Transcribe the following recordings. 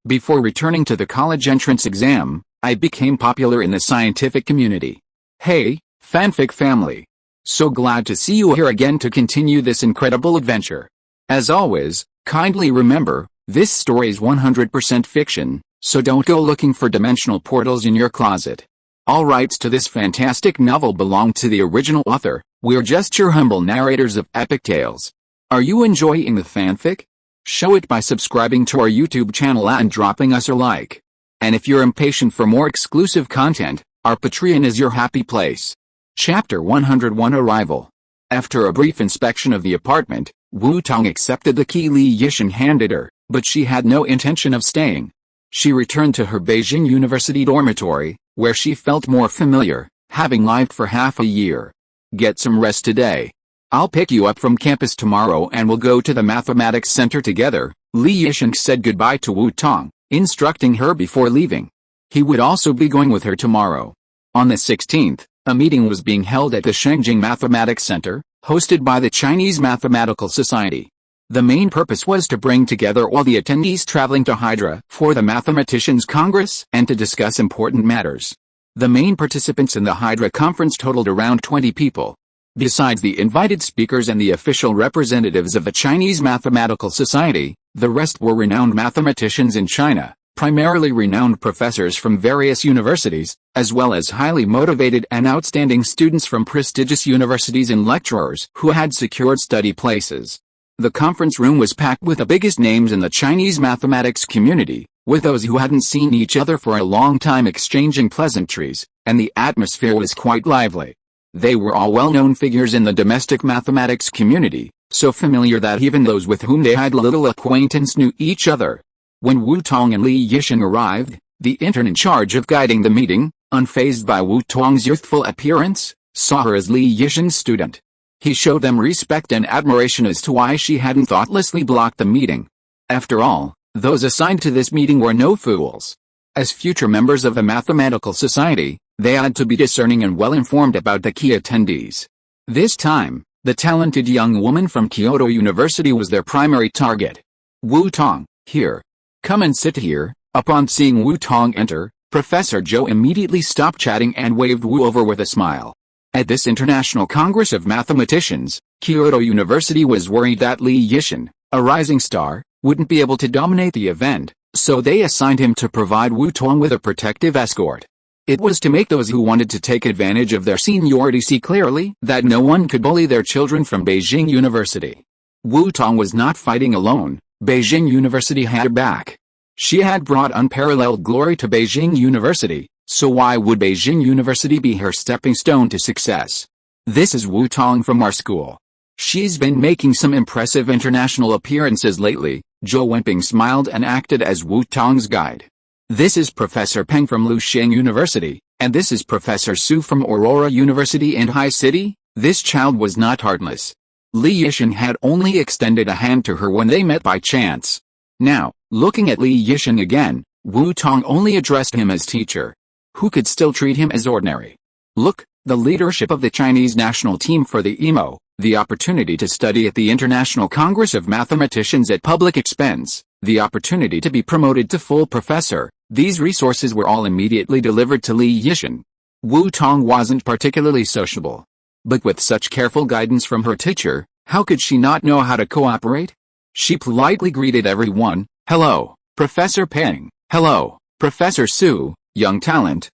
Before returning to the college entrance exam, I became popular in the scientific community. Hey, fanfic family! So glad to see you here again to continue this incredible adventure. As always, kindly remember, this story is 100% fiction, so don't go looking for dimensional portals in your closet. All rights to this fantastic novel belong to the original author. We're just your humble narrators of epic tales. Are you enjoying the fanfic? Show it by subscribing to our YouTube channel and dropping us a like. And if you're impatient for more exclusive content, our Patreon is your happy place. Chapter 101 Arrival. After a brief inspection of the apartment, Wu Tong accepted the key Li Yixin handed her, but she had no intention of staying. She returned to her Beijing University dormitory, where she felt more familiar, having lived for half a year. Get some rest today. I'll pick you up from campus tomorrow and we'll go to the mathematics center together. Li Yixin said goodbye to Wu Tong, instructing her before leaving. He would also be going with her tomorrow. On the 16th, a meeting was being held at the Shengjing Mathematics Center, hosted by the Chinese Mathematical Society. The main purpose was to bring together all the attendees traveling to Hydra for the Mathematicians Congress and to discuss important matters. The main participants in the Hydra conference totaled around 20 people. Besides the invited speakers and the official representatives of the Chinese Mathematical Society, the rest were renowned mathematicians in China, primarily renowned professors from various universities, as well as highly motivated and outstanding students from prestigious universities and lecturers who had secured study places. The conference room was packed with the biggest names in the Chinese mathematics community, with those who hadn't seen each other for a long time exchanging pleasantries, and the atmosphere was quite lively. They were all well-known figures in the domestic mathematics community, so familiar that even those with whom they had little acquaintance knew each other. When Wu Tong and Li Yixin arrived, the intern in charge of guiding the meeting, unfazed by Wu Tong's youthful appearance, saw her as Li Yixin's student. He showed them respect and admiration as to why she hadn't thoughtlessly blocked the meeting. After all, those assigned to this meeting were no fools. As future members of the Mathematical Society, they had to be discerning and well-informed about the key attendees. This time, the talented young woman from Kyoto University was their primary target. Wu Tong, here. Come and sit here. Upon seeing Wu Tong enter, Professor Zhou immediately stopped chatting and waved Wu over with a smile. At this International Congress of Mathematicians, Kyoto University was worried that Li Yixin, a rising star, wouldn't be able to dominate the event, so they assigned him to provide Wu Tong with a protective escort. It was to make those who wanted to take advantage of their seniority see clearly that no one could bully their children from Beijing University. Wu Tong was not fighting alone. Beijing University had her back. She had brought unparalleled glory to Beijing University, so why would Beijing University be her stepping stone to success? This is Wu Tong from our school. She's been making some impressive international appearances lately. Zhou Wenping smiled and acted as Wu Tong's guide. This is Professor Peng from Luxiang University, and this is Professor Su from Aurora University in High City. This child was not heartless. Li Yixin had only extended a hand to her when they met by chance. Now, looking at Li Yixin again, Wu Tong only addressed him as teacher. Who could still treat him as ordinary? Look, the leadership of the Chinese national team for the EMO, the opportunity to study at the International Congress of Mathematicians at public expense, the opportunity to be promoted to full professor, these resources were all immediately delivered to Li Yixin. Wu Tong wasn't particularly sociable. But with such careful guidance from her teacher, how could she not know how to cooperate? She politely greeted everyone. Hello, Professor Peng. Hello, Professor Su, young talent,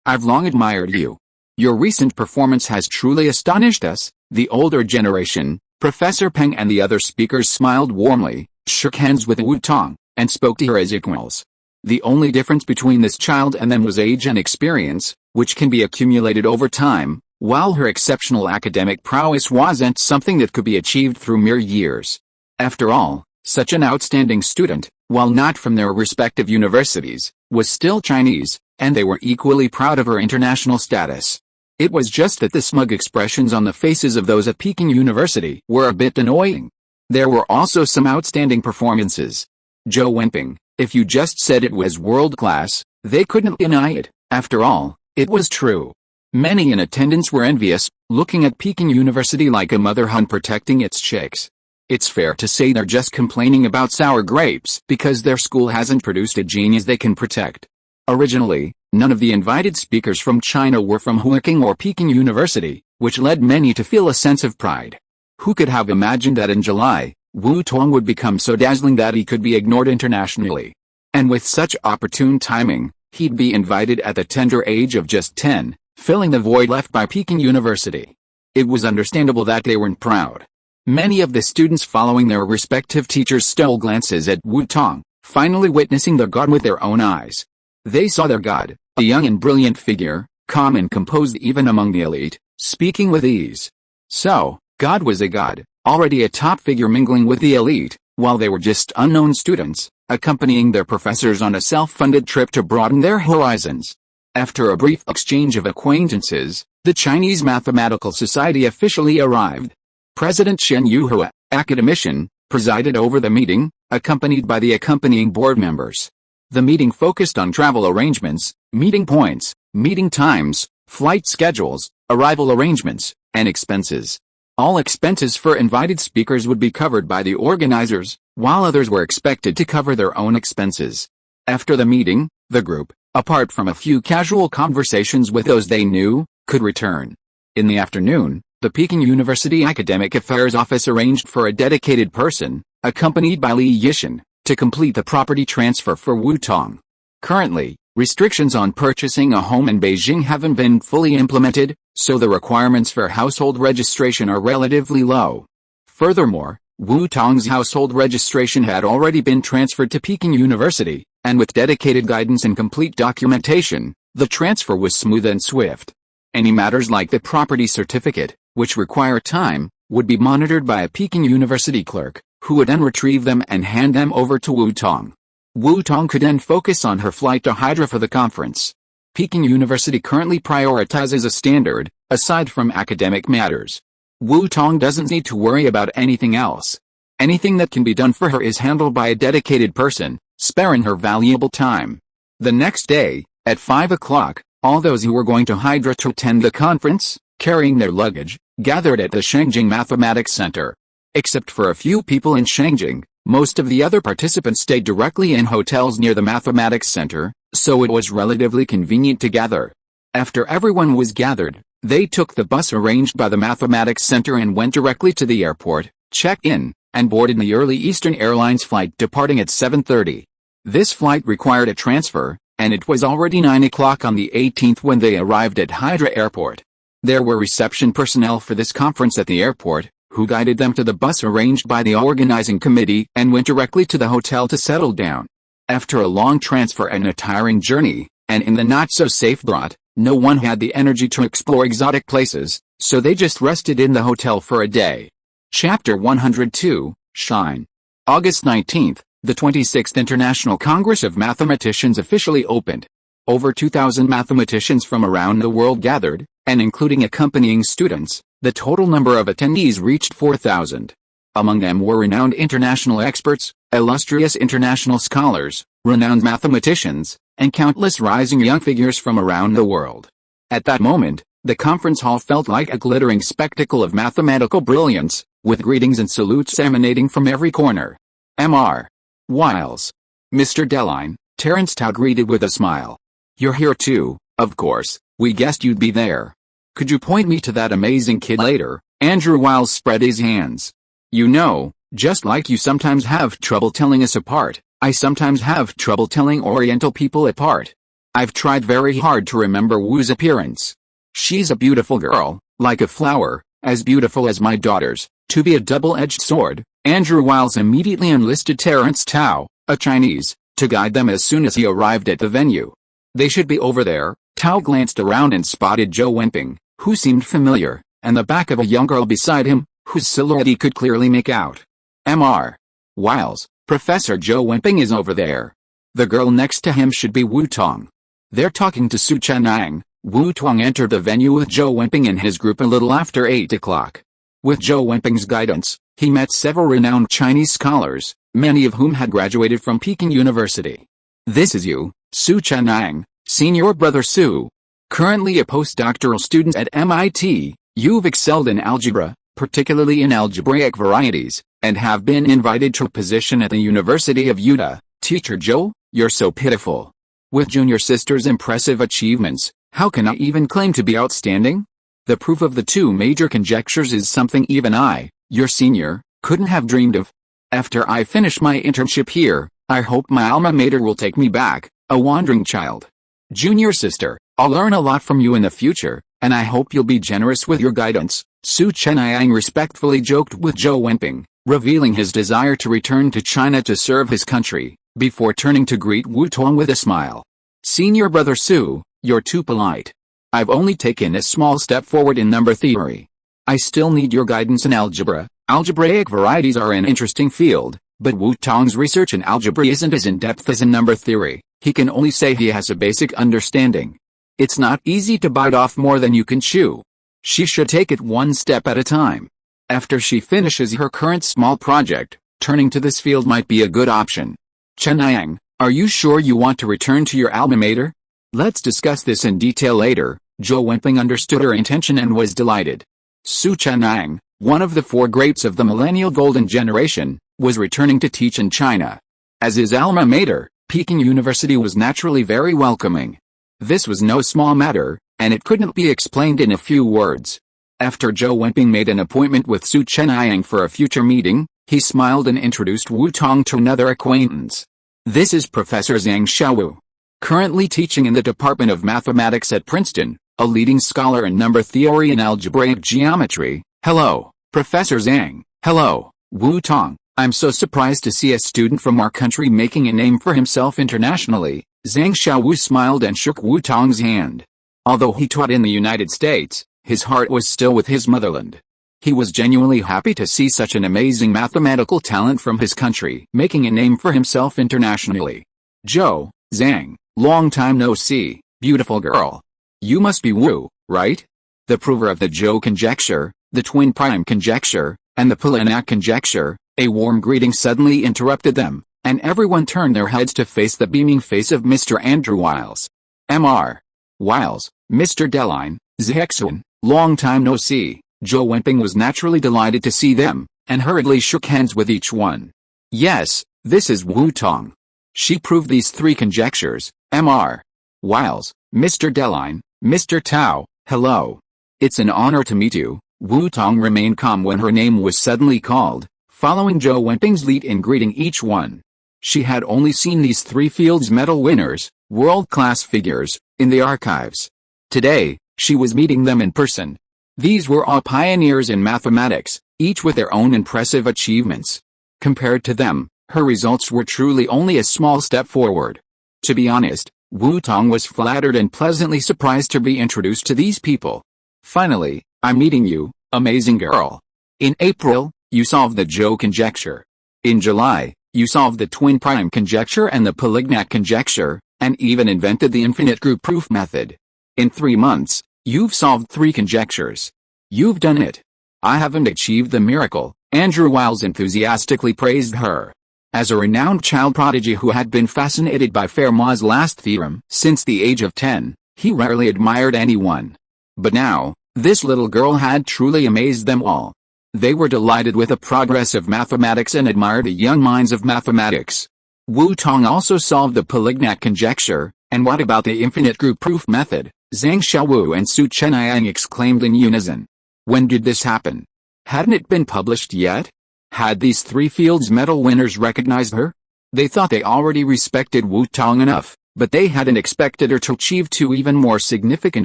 I've long admired you. Your recent performance has truly astonished us. The older generation, Professor Peng and the other speakers smiled warmly, shook hands with Wu Tong, and spoke to her as equals. The only difference between this child and them was age and experience, which can be accumulated over time, while her exceptional academic prowess wasn't something that could be achieved through mere years. After all, such an outstanding student, while not from their respective universities, was still Chinese, and they were equally proud of her international status. It was just that the smug expressions on the faces of those at Peking University were a bit annoying. There were also some outstanding performances. Zhou Wenping, if you just said it was world-class, they couldn't deny it. After all, it was true. Many in attendance were envious, looking at Peking University like a mother hen protecting its chicks. It's fair to say they're just complaining about sour grapes because their school hasn't produced a genius they can protect. Originally, none of the invited speakers from China were from Huaking or Peking University, which led many to feel a sense of pride. Who could have imagined that in July, Wu Tong would become so dazzling that he could be ignored internationally? And with such opportune timing, he'd be invited at the tender age of just 10, filling the void left by Peking University. It was understandable that they weren't proud. Many of the students following their respective teachers stole glances at Wu Tong, finally witnessing their god with their own eyes. They saw their god, a young and brilliant figure, calm and composed even among the elite, speaking with ease. So, God was a god, already a top figure mingling with the elite, while they were just unknown students, accompanying their professors on a self-funded trip to broaden their horizons. After a brief exchange of acquaintances, the Chinese Mathematical Society officially arrived. President Shen Yuhua, academician, presided over the meeting, accompanied by the accompanying board members. The meeting focused on travel arrangements, meeting points, meeting times, flight schedules, arrival arrangements, and expenses. All expenses for invited speakers would be covered by the organizers, while others were expected to cover their own expenses. After the meeting, the group, apart from a few casual conversations with those they knew, could return. In the afternoon, the Peking University Academic Affairs Office arranged for a dedicated person, accompanied by Li Yishan, to complete the property transfer for Wu Tong. Currently, restrictions on purchasing a home in Beijing haven't been fully implemented, so the requirements for household registration are relatively low. Furthermore, Wu Tong's household registration had already been transferred to Peking University, and with dedicated guidance and complete documentation, the transfer was smooth and swift. Any matters like the property certificate, which require time, would be monitored by a Peking University clerk, who would then retrieve them and hand them over to Wu Tong. Wu Tong could then focus on her flight to Hydra for the conference. Peking University currently prioritizes a standard, aside from academic matters. Wu Tong doesn't need to worry about anything else. Anything that can be done for her is handled by a dedicated person, sparing her valuable time. The next day, at 5 o'clock, all those who were going to Hydra to attend the conference, carrying their luggage, gathered at the Shangjing Mathematics Center. Except for a few people in Shangjing, most of the other participants stayed directly in hotels near the Mathematics Center, so it was relatively convenient to gather. After everyone was gathered, they took the bus arranged by the Mathematics Center and went directly to the airport, checked in, and boarded the early Eastern Airlines flight departing at 7:30. This flight required a transfer, and it was already 9 o'clock on the 18th when they arrived at Hydra Airport. There were reception personnel for this conference at the airport, who guided them to the bus arranged by the organizing committee and went directly to the hotel to settle down. After a long transfer and a tiring journey, and in the not-so-safe brat, no one had the energy to explore exotic places, so they just rested in the hotel for a day. Chapter 102, Shine. August 19th, the 26th International Congress of Mathematicians officially opened. Over 2,000 mathematicians from around the world gathered, and including accompanying students, the total number of attendees reached 4,000. Among them were renowned international experts, illustrious international scholars, renowned mathematicians, and countless rising young figures from around the world. At that moment, the conference hall felt like a glittering spectacle of mathematical brilliance, with greetings and salutes emanating from every corner. Mr. Wiles. Mr. Deline, Terence Tao greeted with a smile. You're here too, of course, we guessed you'd be there. Could you point me to that amazing kid later? Andrew Wiles spread his hands. You know, just like you sometimes have trouble telling us apart, I sometimes have trouble telling Oriental people apart. I've tried very hard to remember Wu's appearance. She's a beautiful girl, like a flower, as beautiful as my daughters, to be a double-edged sword. Andrew Wiles immediately enlisted Terence Tao, a Chinese, to guide them as soon as he arrived at the venue. They should be over there. Tao glanced around and spotted Zhou Wenping, who seemed familiar, and the back of a young girl beside him, whose silhouette he could clearly make out. Mr. Wiles, Professor Zhou Wenping is over there. The girl next to him should be Wu Tong. They're talking to Su Chanang. Wu Tong entered the venue with Zhou Wenping and his group a little after 8 o'clock. With Zhou Wenping's guidance, he met several renowned Chinese scholars, many of whom had graduated from Peking University. This is you, Su Chanang, senior brother Su. Currently a postdoctoral student at MIT, you've excelled in algebra, particularly in algebraic varieties, and have been invited to a position at the University of Utah. Teacher Joe, you're so pitiful. With junior sister's impressive achievements, how can I even claim to be outstanding? The proof of the two major conjectures is something even I, your senior, couldn't have dreamed of. After I finish my internship here, I hope my alma mater will take me back, a wandering child. Junior sister, I'll learn a lot from you in the future, and I hope you'll be generous with your guidance. Su Chenniang respectfully joked with Zhou Wenping, revealing his desire to return to China to serve his country, before turning to greet Wu Tong with a smile. Senior brother Su, you're too polite. I've only taken a small step forward in number theory. I still need your guidance in algebra. Algebraic varieties are an interesting field, but Wu Tong's research in algebra isn't as in-depth as in number theory. He can only say he has a basic understanding. It's not easy to bite off more than you can chew. She should take it one step at a time. After she finishes her current small project, turning to this field might be a good option. Chenniang, are you sure you want to return to your alma mater? Let's discuss this in detail later. Zhou Wenping understood her intention and was delighted. Su Chenniang, one of the four greats of the millennial golden generation, was returning to teach in China. As his alma mater, Peking University was naturally very welcoming. This was no small matter, and it couldn't be explained in a few words. After Zhou Wenping made an appointment with Su Chenniang for a future meeting, he smiled and introduced Wu Tong to another acquaintance. This is Professor Zhang Xiaowu, currently teaching in the Department of Mathematics at Princeton, a leading scholar in number theory and algebraic geometry. Hello, Professor Zhang. Hello, Wu Tong. I'm so surprised to see a student from our country making a name for himself internationally. Zhang Xiaowu smiled and shook Wu Tong's hand. Although he taught in the United States, his heart was still with his motherland. He was genuinely happy to see such an amazing mathematical talent from his country making a name for himself internationally. Zhou, Zhang, long time no see, beautiful girl. You must be Wu, right? The prover of the Zhou conjecture, the twin prime conjecture, and the Polignac conjecture. A warm greeting suddenly interrupted them, and everyone turned their heads to face the beaming face of Mr. Andrew Wiles. Mr. Wiles, Mr. Deline, Zhexun, long time no see. Zhou Wenping was naturally delighted to see them, and hurriedly shook hands with each one. Yes, this is Wu Tong. She proved these three conjectures. Mr. Wiles, Mr. Deline, Mr. Tao, hello. It's an honor to meet you. Wu Tong remained calm when her name was suddenly called, following Zhou Wenping's lead in greeting each one. She had only seen these three Fields Medal winners, world-class figures, in the archives. Today, she was meeting them in person. These were all pioneers in mathematics, each with their own impressive achievements. Compared to them, her results were truly only a small step forward. To be honest, Wu Tong was flattered and pleasantly surprised to be introduced to these people. Finally, I'm meeting you, amazing girl. In April, you solved the Zhou conjecture. In July, you solved the twin prime conjecture and the Polignac conjecture, and even invented the infinite group proof method. In 3 months, you've solved 3 conjectures. You've done it. I haven't achieved the miracle. Andrew Wiles enthusiastically praised her. As a renowned child prodigy who had been fascinated by Fermat's last theorem since the age of 10, he rarely admired anyone. But now, this little girl had truly amazed them all. They were delighted with the progress of mathematics and admired the young minds of mathematics. Wu Tong also solved the Polignac conjecture, and what about the infinite group proof method? Zhang Xiaowu and Su Chenniang exclaimed in unison. When did this happen? Hadn't it been published yet? Had these 3 Fields Medal winners recognized her? They thought they already respected Wu Tong enough, but they hadn't expected her to achieve 2 even more significant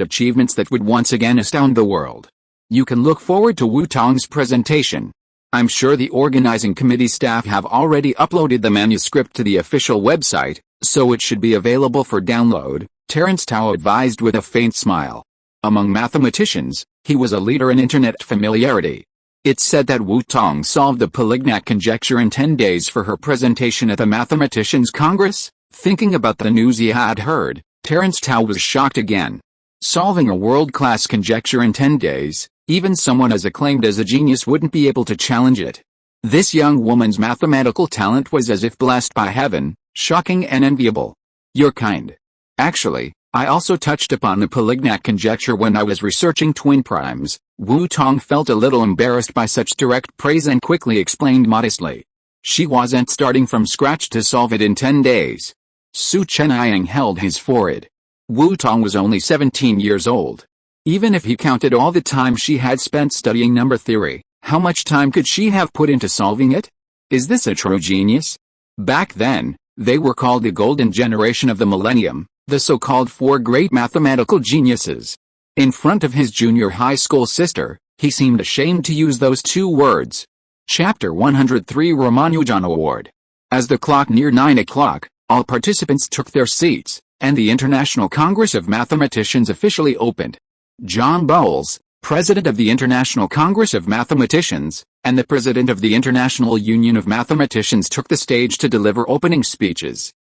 achievements that would once again astound the world. You can look forward to Wu Tong's presentation. I'm sure the organizing committee staff have already uploaded the manuscript to the official website, so it should be available for download, Terence Tao advised with a faint smile. Among mathematicians, he was a leader in internet familiarity. It's said that Wu Tong solved the Polignac conjecture in 10 days for her presentation at the Mathematicians' Congress. Thinking about the news he had heard, Terence Tao was shocked again. Solving a world-class conjecture in 10 days, even someone as acclaimed as a genius wouldn't be able to challenge it. This young woman's mathematical talent was as if blessed by heaven, shocking and enviable. You're kind. Actually, I also touched upon the polygnat conjecture when I was researching twin primes. Wu Tong felt a little embarrassed by such direct praise and quickly explained modestly. She wasn't starting from scratch to solve it in 10 days. Su Cheniyang held his forehead. Wu Tong was only 17 years old. Even if he counted all the time she had spent studying number theory, how much time could she have put into solving it? Is this a true genius? Back then, they were called the golden generation of the millennium, the so-called four great mathematical geniuses. In front of his junior high school sister, he seemed ashamed to use those two words. Chapter 103 Ramanujan Award. As the clock neared 9 o'clock, all participants took their seats, and the International Congress of Mathematicians officially opened. John Bowles, President of the International Congress of Mathematicians, and the President of the International Union of Mathematicians took the stage to deliver opening speeches.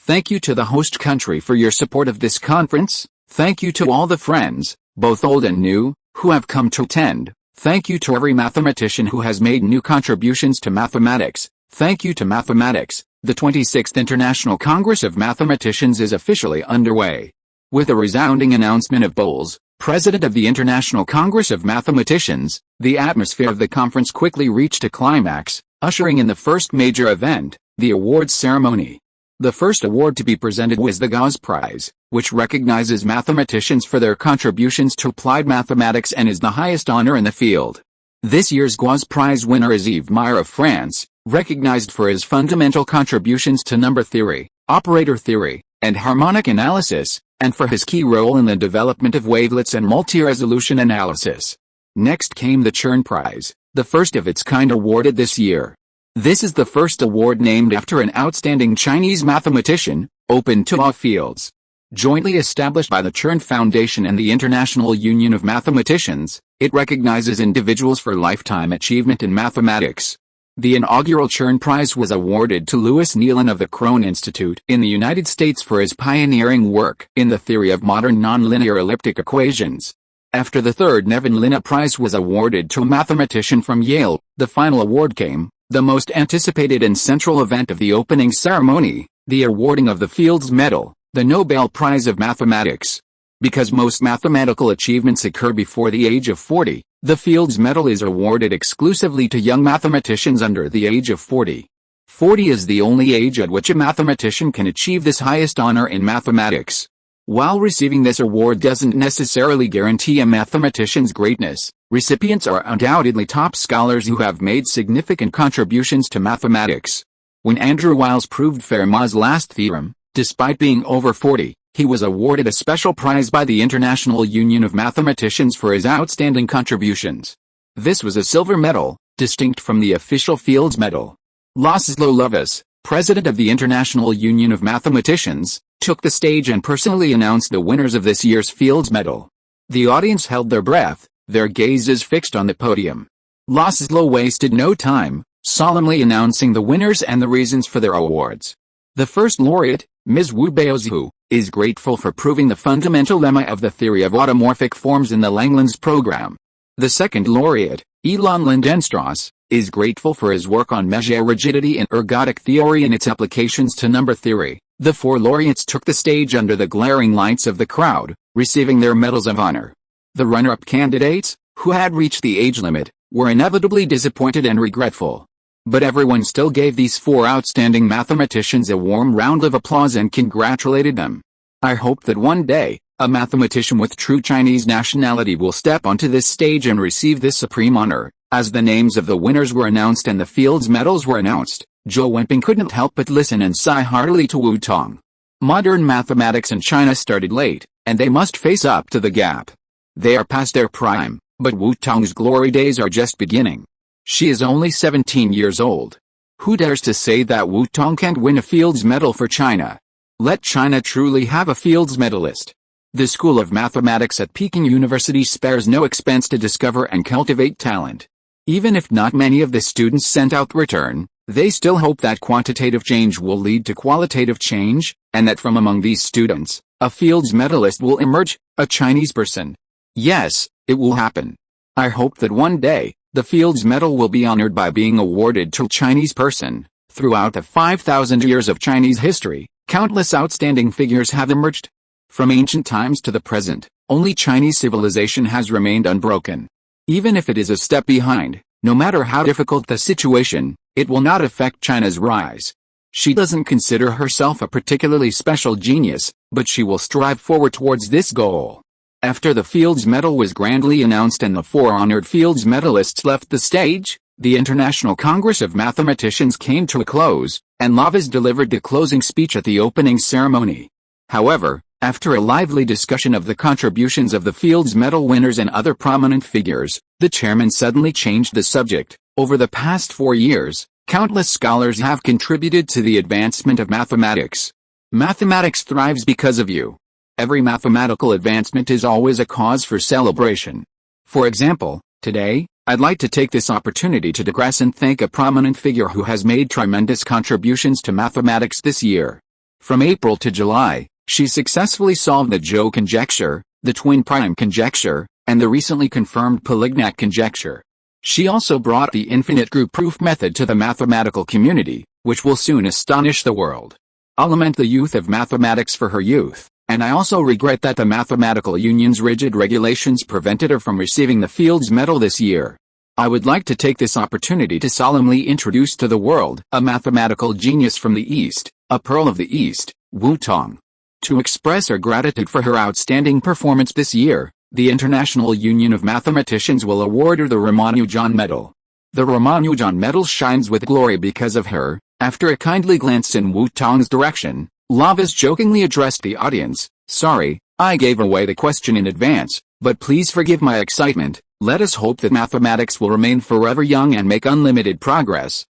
Thank you to the host country for your support of this conference. Thank you to all the friends, both old and new, who have come to attend. Thank you to every mathematician who has made new contributions to mathematics. Thank you to mathematics. The 26th International Congress of Mathematicians is officially underway. With a resounding announcement of Bowles, President of the International Congress of Mathematicians, the atmosphere of the conference quickly reached a climax, ushering in the first major event, the awards ceremony. The first award to be presented was the Gauss Prize, which recognizes mathematicians for their contributions to applied mathematics and is the highest honor in the field. This year's Gauss Prize winner is Yves Meyer of France, recognized for his fundamental contributions to number theory, operator theory, and harmonic analysis, and for his key role in the development of wavelets and multi-resolution analysis. Next came the Chern Prize, the first of its kind awarded this year. This is the first award named after an outstanding Chinese mathematician, open to all fields. Jointly established by the Chern Foundation and the International Union of Mathematicians, it recognizes individuals for lifetime achievement in mathematics. The inaugural Chern Prize was awarded to Louis Nealon of the Krohn Institute in the United States for his pioneering work in the theory of modern nonlinear elliptic equations. After the third Nevin Linna Prize was awarded to a mathematician from Yale, the final award came, the most anticipated and central event of the opening ceremony, the awarding of the Fields Medal, the Nobel Prize of Mathematics. Because most mathematical achievements occur before the age of 40, the Fields Medal is awarded exclusively to young mathematicians under the age of 40. 40 is the only age at which a mathematician can achieve this highest honor in mathematics. While receiving this award doesn't necessarily guarantee a mathematician's greatness, recipients are undoubtedly top scholars who have made significant contributions to mathematics. When Andrew Wiles proved Fermat's last theorem, despite being over 40, he was awarded a special prize by the International Union of Mathematicians for his outstanding contributions. This was a silver medal, distinct from the official Fields Medal. Laszlo Lovász, President of the International Union of Mathematicians, took the stage and personally announced the winners of this year's Fields Medal. The audience held their breath, their gazes fixed on the podium. Laszlo wasted no time, solemnly announcing the winners and the reasons for their awards. The first laureate, Ms. Wu Baozhu, is grateful for proving the fundamental lemma of the theory of automorphic forms in the Langlands program. The second laureate, Elon Lindenstrass, is grateful for his work on measure rigidity in ergodic theory and its applications to number theory. The four laureates took the stage under the glaring lights of the crowd, receiving their medals of honor. The runner-up candidates, who had reached the age limit, were inevitably disappointed and regretful. But everyone still gave these four outstanding mathematicians a warm round of applause and congratulated them. I hope that one day, a mathematician with true Chinese nationality will step onto this stage and receive this supreme honor. As the names of the winners were announced and the Fields Medals were announced, Zhou Wenping couldn't help but listen and sigh heartily to Wu Tong. Modern mathematics in China started late, and they must face up to the gap. They are past their prime, but Wu Tong's glory days are just beginning. She is only 17 years old. Who dares to say that Wu Tong can't win a Fields Medal for China? Let China truly have a Fields Medalist. The School of Mathematics at Peking University spares no expense to discover and cultivate talent. Even if not many of the students sent out return, they still hope that quantitative change will lead to qualitative change, and that from among these students, a Fields Medalist will emerge, a Chinese person. Yes, it will happen. I hope that one day, the Fields Medal will be honored by being awarded to a Chinese person. Throughout the 5,000 years of Chinese history, countless outstanding figures have emerged. From ancient times to the present, only Chinese civilization has remained unbroken. Even if it is a step behind, no matter how difficult the situation, it will not affect China's rise. She doesn't consider herself a particularly special genius, but she will strive forward towards this goal. After the Fields Medal was grandly announced and the 4 honored Fields medalists left the stage, the International Congress of Mathematicians came to a close, and Lavas delivered the closing speech at the opening ceremony. However, after a lively discussion of the contributions of the Fields Medal winners and other prominent figures, the chairman suddenly changed the subject. Over the past 4 years, countless scholars have contributed to the advancement of mathematics. Mathematics thrives because of you. Every mathematical advancement is always a cause for celebration. For example, today, I'd like to take this opportunity to digress and thank a prominent figure who has made tremendous contributions to mathematics this year. From April to July, she successfully solved the Zhou conjecture, the twin prime conjecture, and the recently confirmed Polignac conjecture. She also brought the infinite group proof method to the mathematical community, which will soon astonish the world. I'll lament the youth of mathematics for her youth, and I also regret that the Mathematical Union's rigid regulations prevented her from receiving the Fields Medal this year. I would like to take this opportunity to solemnly introduce to the world a mathematical genius from the East, a pearl of the East, Tong. To express our gratitude for her outstanding performance this year, the International Union of Mathematicians will award her the Ramanujan Medal. The Ramanujan Medal shines with glory because of her. After a kindly glance in Tong's direction, Lavas jokingly addressed the audience. Sorry, I gave away the question in advance, but please forgive my excitement. Let us hope that mathematics will remain forever young and make unlimited progress.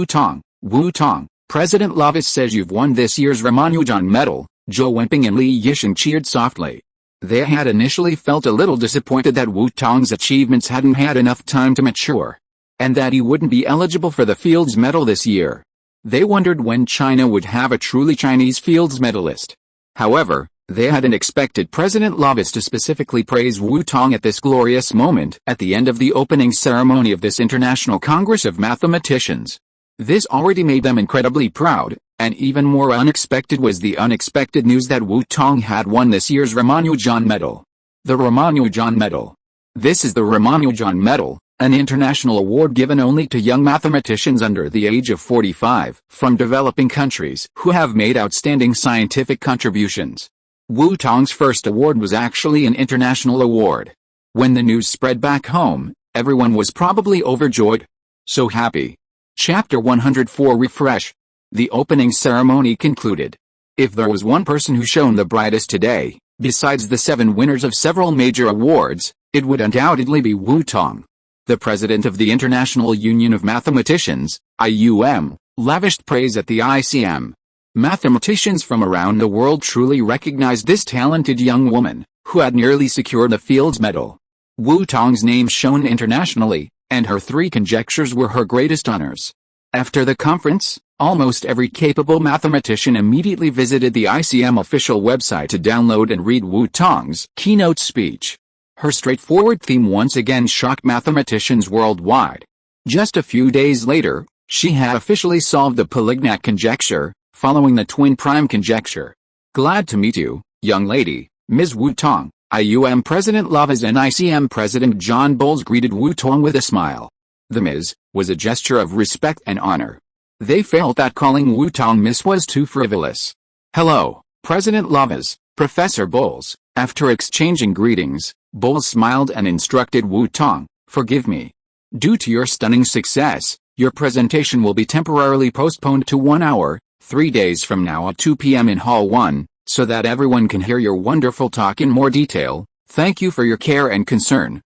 Tong, President Lavas says you've won this year's Ramanujan Medal. Zhou Wenping and Li Yisheng cheered softly. They had initially felt a little disappointed that Tong's achievements hadn't had enough time to mature, and that he wouldn't be eligible for the Fields Medal this year. They wondered when China would have a truly Chinese Fields medalist. However, they hadn't expected President Lavas to specifically praise Tong at this glorious moment at the end of the opening ceremony of this International Congress of Mathematicians. This already made them incredibly proud, and even more unexpected was the unexpected news that Tong had won this year's Ramanujan Medal. The Ramanujan Medal. This is the Ramanujan Medal, an international award given only to young mathematicians under the age of 45 from developing countries who have made outstanding scientific contributions. Tong's first award was actually an international award. When the news spread back home, everyone was probably overjoyed. So happy. Chapter 104 Refresh. The opening ceremony concluded. If there was one person who shone the brightest today, besides the 7 winners of several major awards, it would undoubtedly be Tong. The president of the International Union of Mathematicians, IUM, lavished praise at the ICM. Mathematicians from around the world truly recognized this talented young woman, who had nearly secured a Fields Medal. Tong's name shone internationally, and her 3 conjectures were her greatest honors. After the conference, almost every capable mathematician immediately visited the ICM official website to download and read Tong's keynote speech. Her straightforward theme once again shocked mathematicians worldwide. Just a few days later, she had officially solved the Polignac conjecture, following the twin prime conjecture. Glad to meet you, young lady, Ms. Tong. IUM President Lavas and ICM President John Bowles greeted Tong with a smile. The Ms. was a gesture of respect and honor. They felt that calling Tong Miss was too frivolous. Hello, President Lavas, Professor Bowles. After exchanging greetings, Bowles smiled and instructed Tong, forgive me. Due to your stunning success, your presentation will be temporarily postponed to 1 hour, 3 days from now at 2 p.m. in Hall 1, so that everyone can hear your wonderful talk in more detail. Thank you for your care and concern.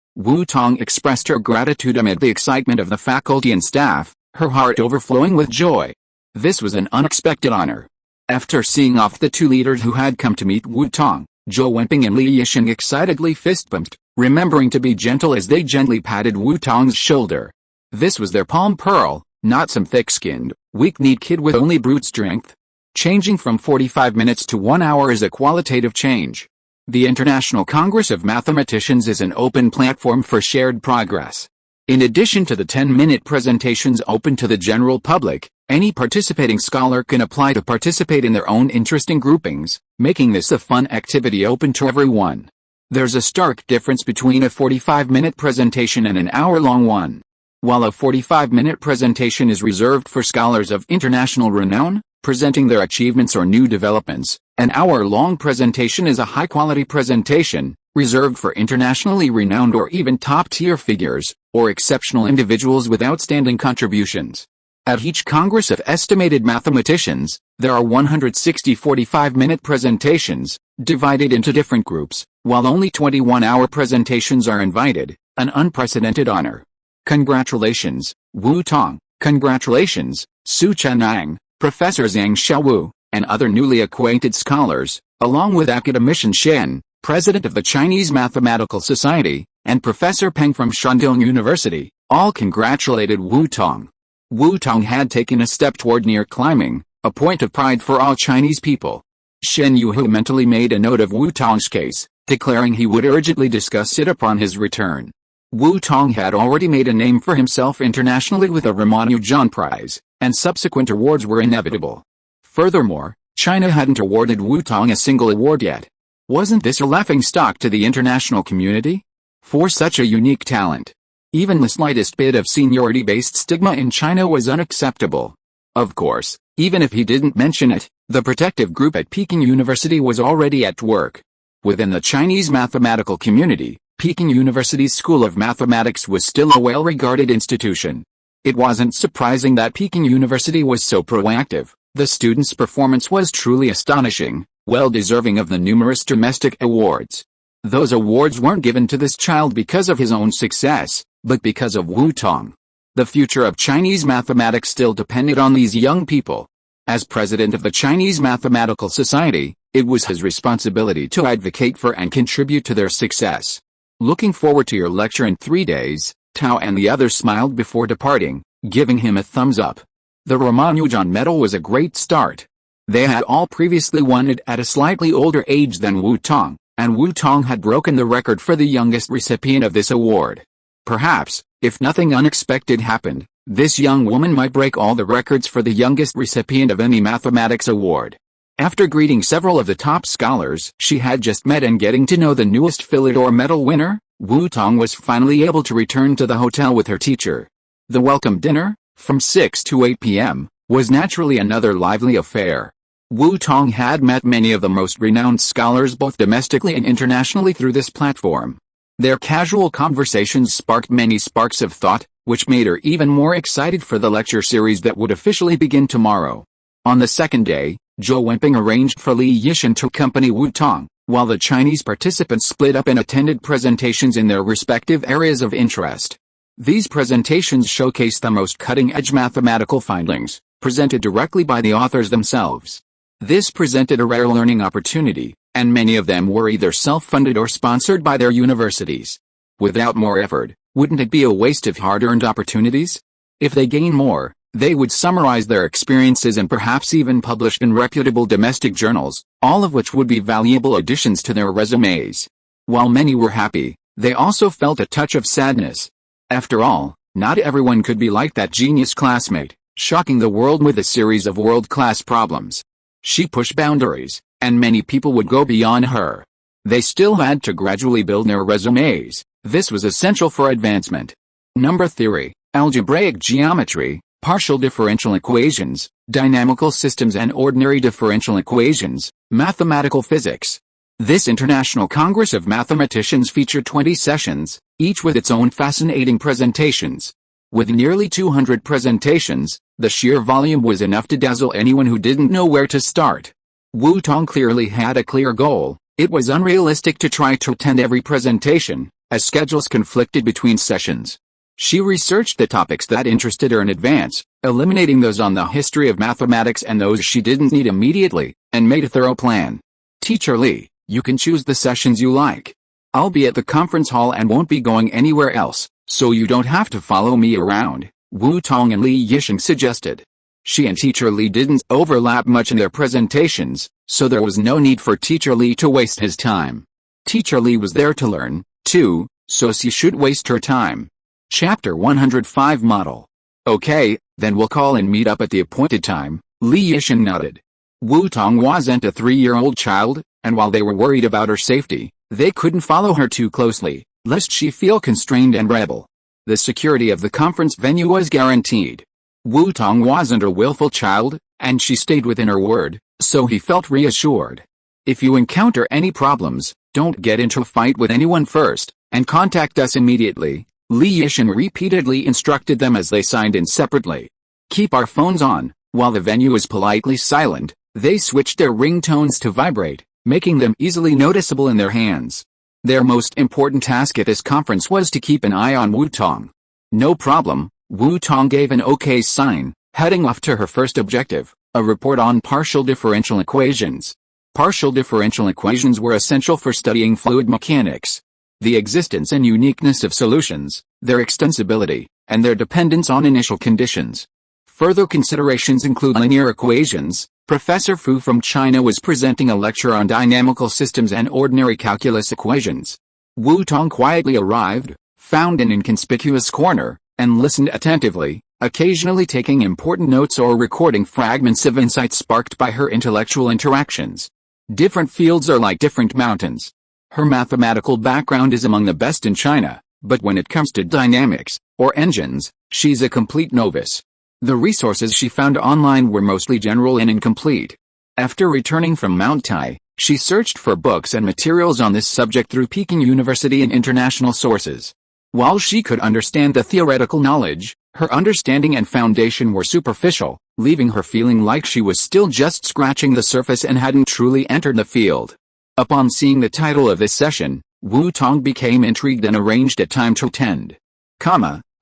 Tong expressed her gratitude amid the excitement of the faculty and staff, her heart overflowing with joy. This was an unexpected honor. After seeing off the 2 leaders who had come to meet Tong, Zhou Wenping and Li Yisheng excitedly fist-bumped, remembering to be gentle as they gently patted Tong's shoulder. This was their palm pearl, not some thick-skinned, weak-kneed kid with only brute strength. Changing from 45 minutes to 1 hour is a qualitative change. The International Congress of Mathematicians is an open platform for shared progress. In addition to the 10-minute presentations open to the general public, Any participating scholar can apply to participate in their own interesting groupings, making this a fun activity open to everyone. There's a stark difference between a 45-minute presentation and an hour-long one. While a 45-minute presentation is reserved for scholars of international renown, presenting their achievements or new developments, an hour-long presentation is a high-quality presentation, reserved for internationally renowned or even top-tier figures, or exceptional individuals with outstanding contributions. At each Congress of Estimated Mathematicians, there are 160 45-minute presentations, divided into different groups, while only 21-hour presentations are invited, an unprecedented honor. Congratulations, Wu Tong. Congratulations, Su Chenang, Professor Zhang Xiaowu, and other newly acquainted scholars, along with Academician Shen, President of the Chinese Mathematical Society, and Professor Peng from Shandong University, all congratulated Wu Tong. Wu Tong had taken a step toward near climbing, a point of pride for all Chinese people. Shen Yuhu mentally made a note of Wu Tong's case, declaring he would urgently discuss it upon his return. Wu Tong had already made a name for himself internationally with a Ramanujan Prize, and subsequent awards were inevitable. Furthermore, China hadn't awarded Wu Tong a single award yet. Wasn't this a laughingstock to the international community? For such a unique talent, even the slightest bit of seniority-based stigma in China was unacceptable. Of course, even if he didn't mention it, the protective group at Peking University was already at work. Within the Chinese mathematical community, Peking University's School of Mathematics was still a well-regarded institution. It wasn't surprising that Peking University was so proactive. The students' performance was truly astonishing, well deserving of the numerous domestic awards. Those awards weren't given to this child because of his own success, but because of Wu Tong. The future of Chinese mathematics still depended on these young people. As president of the Chinese Mathematical Society, it was his responsibility to advocate for and contribute to their success. Looking forward to your lecture in 3 days, Tao and the others smiled before departing, giving him a thumbs up. The Ramanujan medal was a great start. They had all previously won it at a slightly older age than Wu Tong, and Wu Tong had broken the record for the youngest recipient of this award. Perhaps, if nothing unexpected happened, this young woman might break all the records for the youngest recipient of any mathematics award. After greeting several of the top scholars she had just met and getting to know the newest Philidor medal winner, Wu Tong was finally able to return to the hotel with her teacher. The welcome dinner, from 6 to 8 p.m., was naturally another lively affair. Wu Tong had met many of the most renowned scholars both domestically and internationally through this platform. Their casual conversations sparked many sparks of thought, which made her even more excited for the lecture series that would officially begin tomorrow. On the second day, Zhou Wenping arranged for Li Yishan to accompany Wu Tong, while the Chinese participants split up and attended presentations in their respective areas of interest. These presentations showcased the most cutting-edge mathematical findings, presented directly by the authors themselves. This presented a rare learning opportunity, and many of them were either self-funded or sponsored by their universities. Without more effort, wouldn't it be a waste of hard-earned opportunities? If they gain more, they would summarize their experiences and perhaps even publish in reputable domestic journals, all of which would be valuable additions to their resumes. While many were happy, they also felt a touch of sadness. After all, not everyone could be like that genius classmate, shocking the world with a series of world-class problems. She pushed boundaries, and many people would go beyond her. They still had to gradually build their resumes. This was essential for advancement. Number theory, algebraic geometry, partial differential equations, dynamical systems and ordinary differential equations, mathematical physics. This International Congress of Mathematicians featured 20 sessions, each with its own fascinating presentations. With nearly 200 presentations, the sheer volume was enough to dazzle anyone who didn't know where to start. Wu Tong clearly had a clear goal. It was unrealistic to try to attend every presentation, as schedules conflicted between sessions. She researched the topics that interested her in advance, eliminating those on the history of mathematics and those she didn't need immediately, and made a thorough plan. Teacher Li, you can choose the sessions you like. I'll be at the conference hall and won't be going anywhere else, so you don't have to follow me around, Wu Tong and Li Yishan suggested. She and Teacher Li didn't overlap much in their presentations, so there was no need for Teacher Li to waste his time. Teacher Li was there to learn, too, so she should waste her time. Chapter 105 Model. Okay, Then we'll call and meet up at the appointed time. Li Yishan nodded. Wu Tong wasn't a 3-year-old child, and while they were worried about her safety, they couldn't follow her too closely, lest she feel constrained and rebel. The security of the conference venue was guaranteed. Wu Tong wasn't a willful child, and she stayed within her word, so he felt reassured. If you encounter any problems, don't get into a fight with anyone first, and contact us immediately, Li Yishan repeatedly instructed them as they signed in separately. Keep our phones on. While the venue was politely silent, they switched their ringtones to vibrate, making them easily noticeable in their hands. Their most important task at this conference was to keep an eye on Wu Tong. No problem, Wu Tong gave an okay sign, heading off to her first objective, a report on partial differential equations. Partial differential equations were essential for studying fluid mechanics. The existence and uniqueness of solutions, their extensibility, and their dependence on initial conditions. Further considerations include linear equations. Professor Fu from China was presenting a lecture on dynamical systems and ordinary calculus equations. Wu Tong quietly arrived, found an inconspicuous corner, and listened attentively, occasionally taking important notes or recording fragments of insight sparked by her intellectual interactions. Different fields are like different mountains. Her mathematical background is among the best in China, but when it comes to dynamics, or engines, she's a complete novice. The resources she found online were mostly general and incomplete. After returning from Mount Tai, she searched for books and materials on this subject through Peking University and international sources. While she could understand the theoretical knowledge, her understanding and foundation were superficial, leaving her feeling like she was still just scratching the surface and hadn't truly entered the field. Upon seeing the title of this session, Wu Tong became intrigued and arranged a time to attend.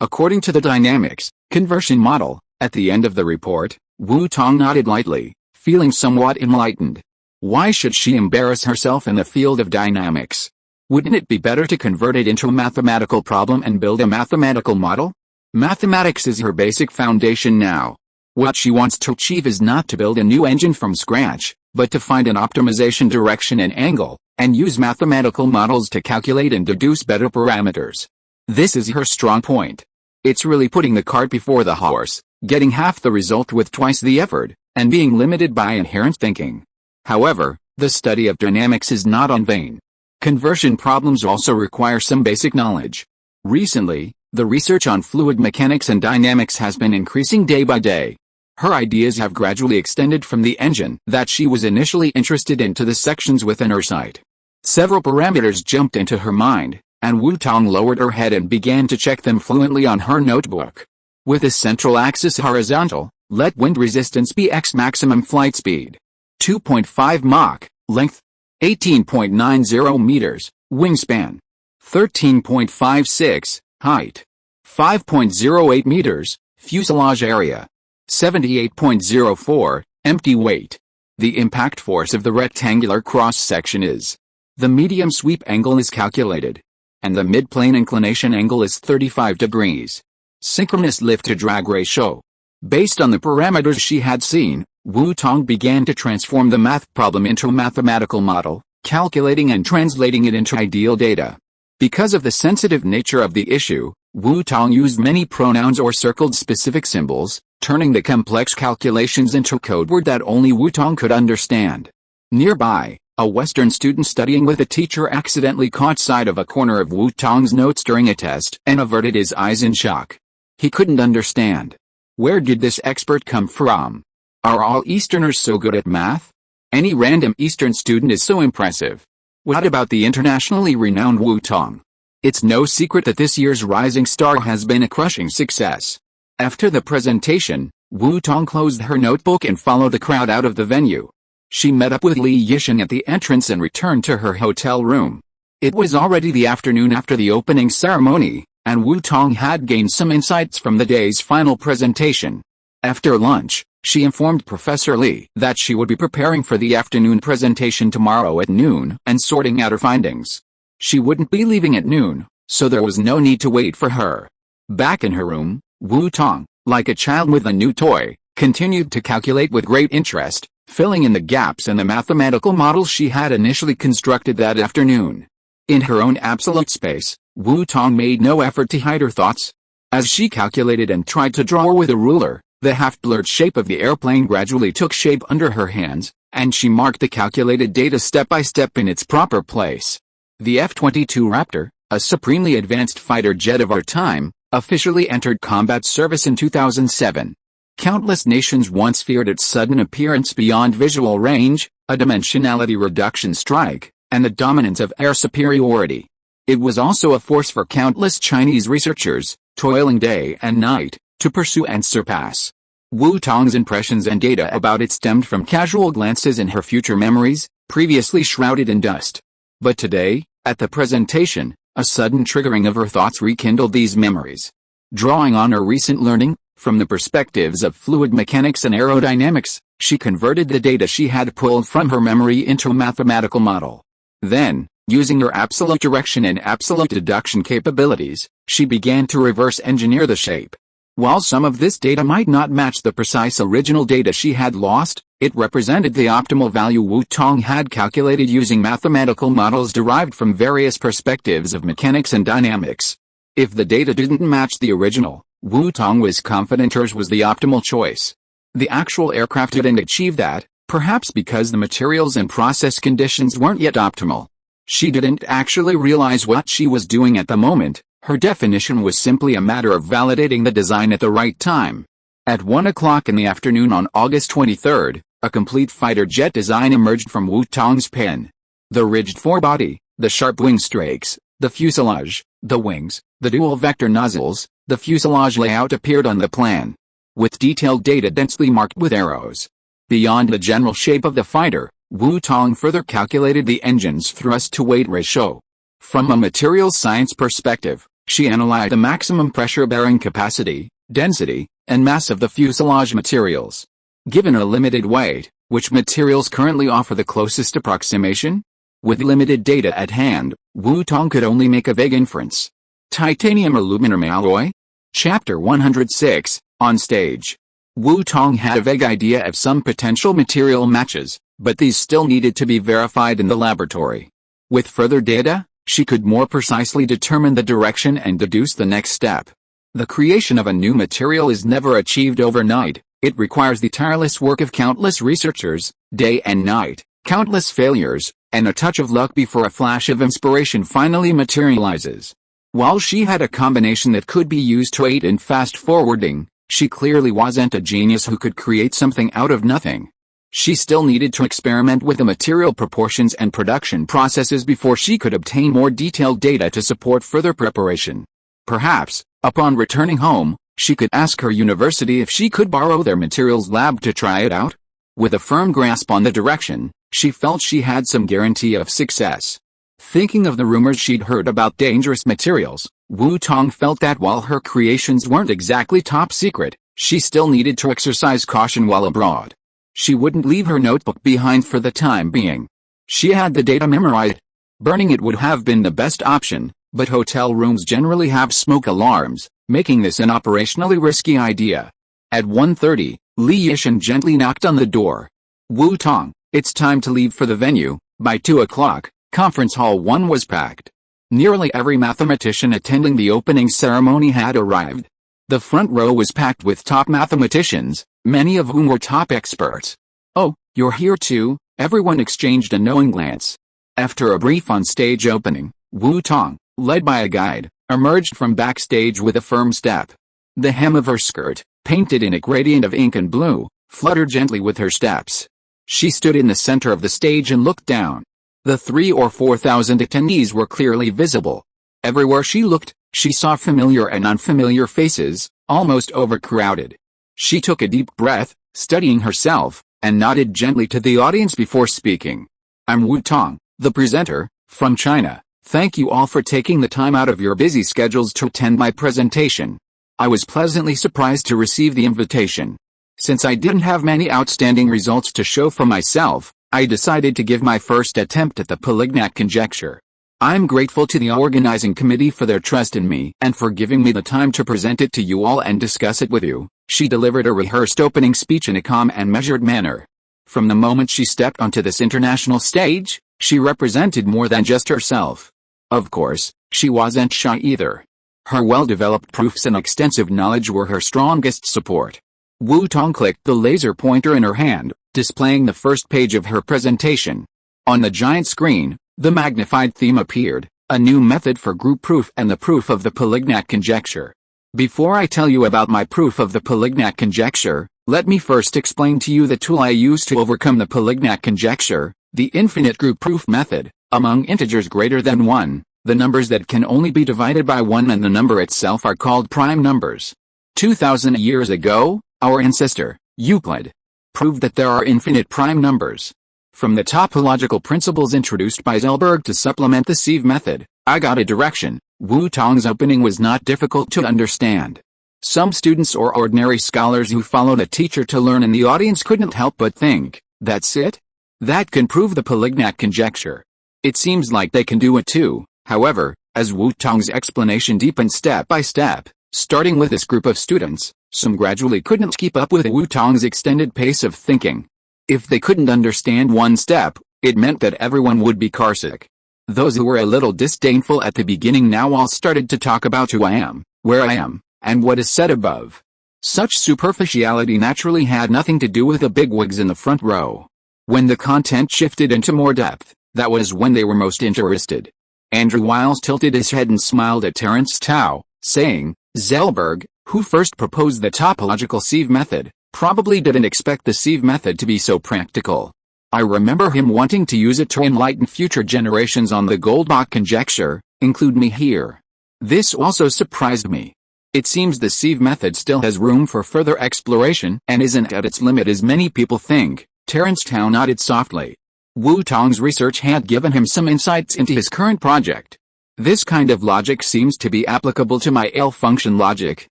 According to the dynamics conversion model, at the end of the report, Wu Tong nodded lightly, feeling somewhat enlightened. Why should she embarrass herself in the field of dynamics? Wouldn't it be better to convert it into a mathematical problem and build a mathematical model? Mathematics is her basic foundation now. What she wants to achieve is not to build a new engine from scratch, but to find an optimization direction and angle, and use mathematical models to calculate and deduce better parameters. This is her strong point. It's really putting the cart before the horse, getting half the result with twice the effort, and being limited by inherent thinking. However, the study of dynamics is not in vain. Conversion problems also require some basic knowledge. Recently, the research on fluid mechanics and dynamics has been increasing day by day. Her ideas have gradually extended from the engine that she was initially interested in to the sections within her sight. Several parameters jumped into her mind, and Wu Tong lowered her head and began to check them fluently on her notebook. With the central axis horizontal, let wind resistance be x maximum flight speed. 2.5 Mach, length. 18.90 meters, wingspan. 13.56, height. 5.08 meters, fuselage area. 78.04, empty weight. The impact force of the rectangular cross-section is. The medium sweep angle is calculated. And the mid-plane inclination angle is 35 degrees. Synchronous lift-to-drag ratio. Based on the parameters she had seen, Wu Tong began to transform the math problem into a mathematical model, calculating and translating it into ideal data. Because of the sensitive nature of the issue, Wu Tong used many pronouns or circled specific symbols, turning the complex calculations into code word that only Wu Tong could understand. Nearby, a Western student studying with a teacher accidentally caught sight of a corner of Wu Tong's notes during a test and averted his eyes in shock. He couldn't understand. Where did this expert come from? Are all Easterners so good at math? Any random Eastern student is so impressive. What about the internationally renowned Wu Tong? It's no secret that this year's rising star has been a crushing success. After the presentation, Wu Tong closed her notebook and followed the crowd out of the venue. She met up with Li Yishan at the entrance and returned to her hotel room. It was already the afternoon after the opening ceremony, and Wu Tong had gained some insights from the day's final presentation. After lunch, she informed Professor Li that she would be preparing for the afternoon presentation tomorrow at noon and sorting out her findings. She wouldn't be leaving at noon, so there was no need to wait for her. Back in her room, Wu Tong, like a child with a new toy, continued to calculate with great interest, filling in the gaps in the mathematical models she had initially constructed that afternoon. In her own absolute space, Wu Tong made no effort to hide her thoughts. As she calculated and tried to draw with a ruler, The half-blurred shape of the airplane gradually took shape under her hands, and she marked the calculated data step by step in its proper place. The F-22 Raptor, a supremely advanced fighter jet of our time, officially entered combat service in 2007. Countless nations once feared its sudden appearance beyond visual range, a dimensionality reduction strike, and the dominance of air superiority. It was also a force for countless Chinese researchers, toiling day and night, to pursue and surpass. Wu Tong's impressions and data about it stemmed from casual glances in her future memories, previously shrouded in dust. But today, at the presentation, a sudden triggering of her thoughts rekindled these memories. Drawing on her recent learning, from the perspectives of fluid mechanics and aerodynamics, she converted the data she had pulled from her memory into a mathematical model. Then, using her absolute direction and absolute deduction capabilities, she began to reverse engineer the shape. While some of this data might not match the precise original data she had lost, it represented the optimal value Wu Tong had calculated using mathematical models derived from various perspectives of mechanics and dynamics. If the data didn't match the original, Wu Tong was confident hers was the optimal choice. The actual aircraft didn't achieve that, perhaps because the materials and process conditions weren't yet optimal. She didn't actually realize what she was doing at the moment. Her definition was simply a matter of validating the design at the right time. At 1 o'clock in the afternoon on August 23, a complete fighter jet design emerged from Wu Tong's pen. The ridged forebody, the sharp wing strakes, the fuselage, the wings, the dual-vector nozzles, the fuselage layout appeared on the plan, with detailed data densely marked with arrows. Beyond the general shape of the fighter, Wu Tong further calculated the engine's thrust-to-weight ratio. From a materials science perspective, she analyzed the maximum pressure-bearing capacity, density, and mass of the fuselage materials. Given a limited weight, which materials currently offer the closest approximation? With limited data at hand, Wu Tong could only make a vague inference. Titanium aluminum alloy? Chapter 106, On Stage. Wu Tong had a vague idea of some potential material matches, but these still needed to be verified in the laboratory. With further data, she could more precisely determine the direction and deduce the next step. The creation of a new material is never achieved overnight. It requires the tireless work of countless researchers, day and night, countless failures, and a touch of luck before a flash of inspiration finally materializes. While she had a combination that could be used to aid in fast-forwarding, she clearly wasn't a genius who could create something out of nothing. She still needed to experiment with the material proportions and production processes before she could obtain more detailed data to support further preparation. Perhaps, upon returning home, she could ask her university if she could borrow their materials lab to try it out. With a firm grasp on the direction, she felt she had some guarantee of success. Thinking of the rumors she'd heard about dangerous materials, Wu Tong felt that while her creations weren't exactly top secret, she still needed to exercise caution while abroad. She wouldn't leave her notebook behind for the time being. She had the data memorized. Burning it would have been the best option, but hotel rooms generally have smoke alarms, making this an operationally risky idea. At 1:30, Li Yishan gently knocked on the door. Wu Tong, it's time to leave for the venue. By 2 o'clock, Conference Hall 1 was packed. Nearly every mathematician attending the opening ceremony had arrived. The front row was packed with top mathematicians, many of whom were top experts. "Oh, you're here too," everyone exchanged a knowing glance. After a brief on-stage opening, Wu Tong, led by a guide, emerged from backstage with a firm step. The hem of her skirt, painted in a gradient of ink and blue, fluttered gently with her steps. She stood in the center of the stage and looked down. The 3,000 or 4,000 attendees were clearly visible. Everywhere she looked, she saw familiar and unfamiliar faces, almost overcrowded. She took a deep breath, studying herself, and nodded gently to the audience before speaking. "I'm Wu Tong, the presenter, from China. Thank you all for taking the time out of your busy schedules to attend my presentation. I was pleasantly surprised to receive the invitation. Since I didn't have many outstanding results to show for myself, I decided to give my first attempt at the Polignac conjecture. I'm grateful to the organizing committee for their trust in me and for giving me the time to present it to you all and discuss it with you." She delivered a rehearsed opening speech in a calm and measured manner. From the moment she stepped onto this international stage, she represented more than just herself. Of course, she wasn't shy either. Her well-developed proofs and extensive knowledge were her strongest support. Wu Tong clicked the laser pointer in her hand, displaying the first page of her presentation. On the giant screen, the magnified theme appeared, a new method for group proof and the proof of the Polygnat conjecture. Before I tell you about my proof of the Polygnat conjecture, let me first explain to you the tool I use to overcome the Polygnat conjecture, the infinite group proof method. Among integers greater than 1, the numbers that can only be divided by 1 and the number itself are called prime numbers. 2,000 years ago, our ancestor, Euclid, proved that there are infinite prime numbers. From the topological principles introduced by Zellberg to supplement the sieve method, I got a direction. Wu Tong's opening was not difficult to understand. Some students or ordinary scholars who followed a teacher to learn in the audience couldn't help but think, that's it? That can prove the Polygnat conjecture. It seems like they can do it too. However, as Wu Tong's explanation deepened step by step, starting with this group of students, some gradually couldn't keep up with Wu Tong's extended pace of thinking. If they couldn't understand one step, it meant that everyone would be carsick. Those who were a little disdainful at the beginning now all started to talk about who I am, where I am, and what is said above. Such superficiality naturally had nothing to do with the bigwigs in the front row. When the content shifted into more depth, that was when they were most interested. Andrew Wiles tilted his head and smiled at Terence Tao, saying, Zellberg, who first proposed the topological sieve method, probably didn't expect the sieve method to be so practical. I remember him wanting to use it to enlighten future generations on the Goldbach conjecture, include me here. This also surprised me. It seems the sieve method still has room for further exploration and isn't at its limit as many people think. Terence Tao nodded softly. Wu Tong's research had given him some insights into his current project. This kind of logic seems to be applicable to my L-function logic.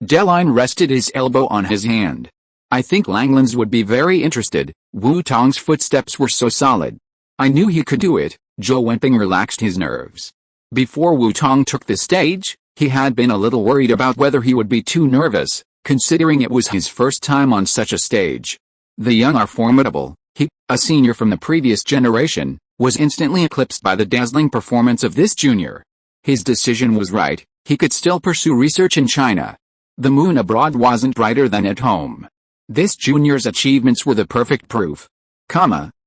Deline rested his elbow on his hand. I think Langlands would be very interested. Wu Tong's footsteps were so solid. I knew he could do it. Zhou Wenping relaxed his nerves. Before Wu Tong took the stage, he had been a little worried about whether he would be too nervous, considering it was his first time on such a stage. The young are formidable. He, a senior from the previous generation, was instantly eclipsed by the dazzling performance of this junior. His decision was right, he could still pursue research in China. The moon abroad wasn't brighter than at home. This junior's achievements were the perfect proof.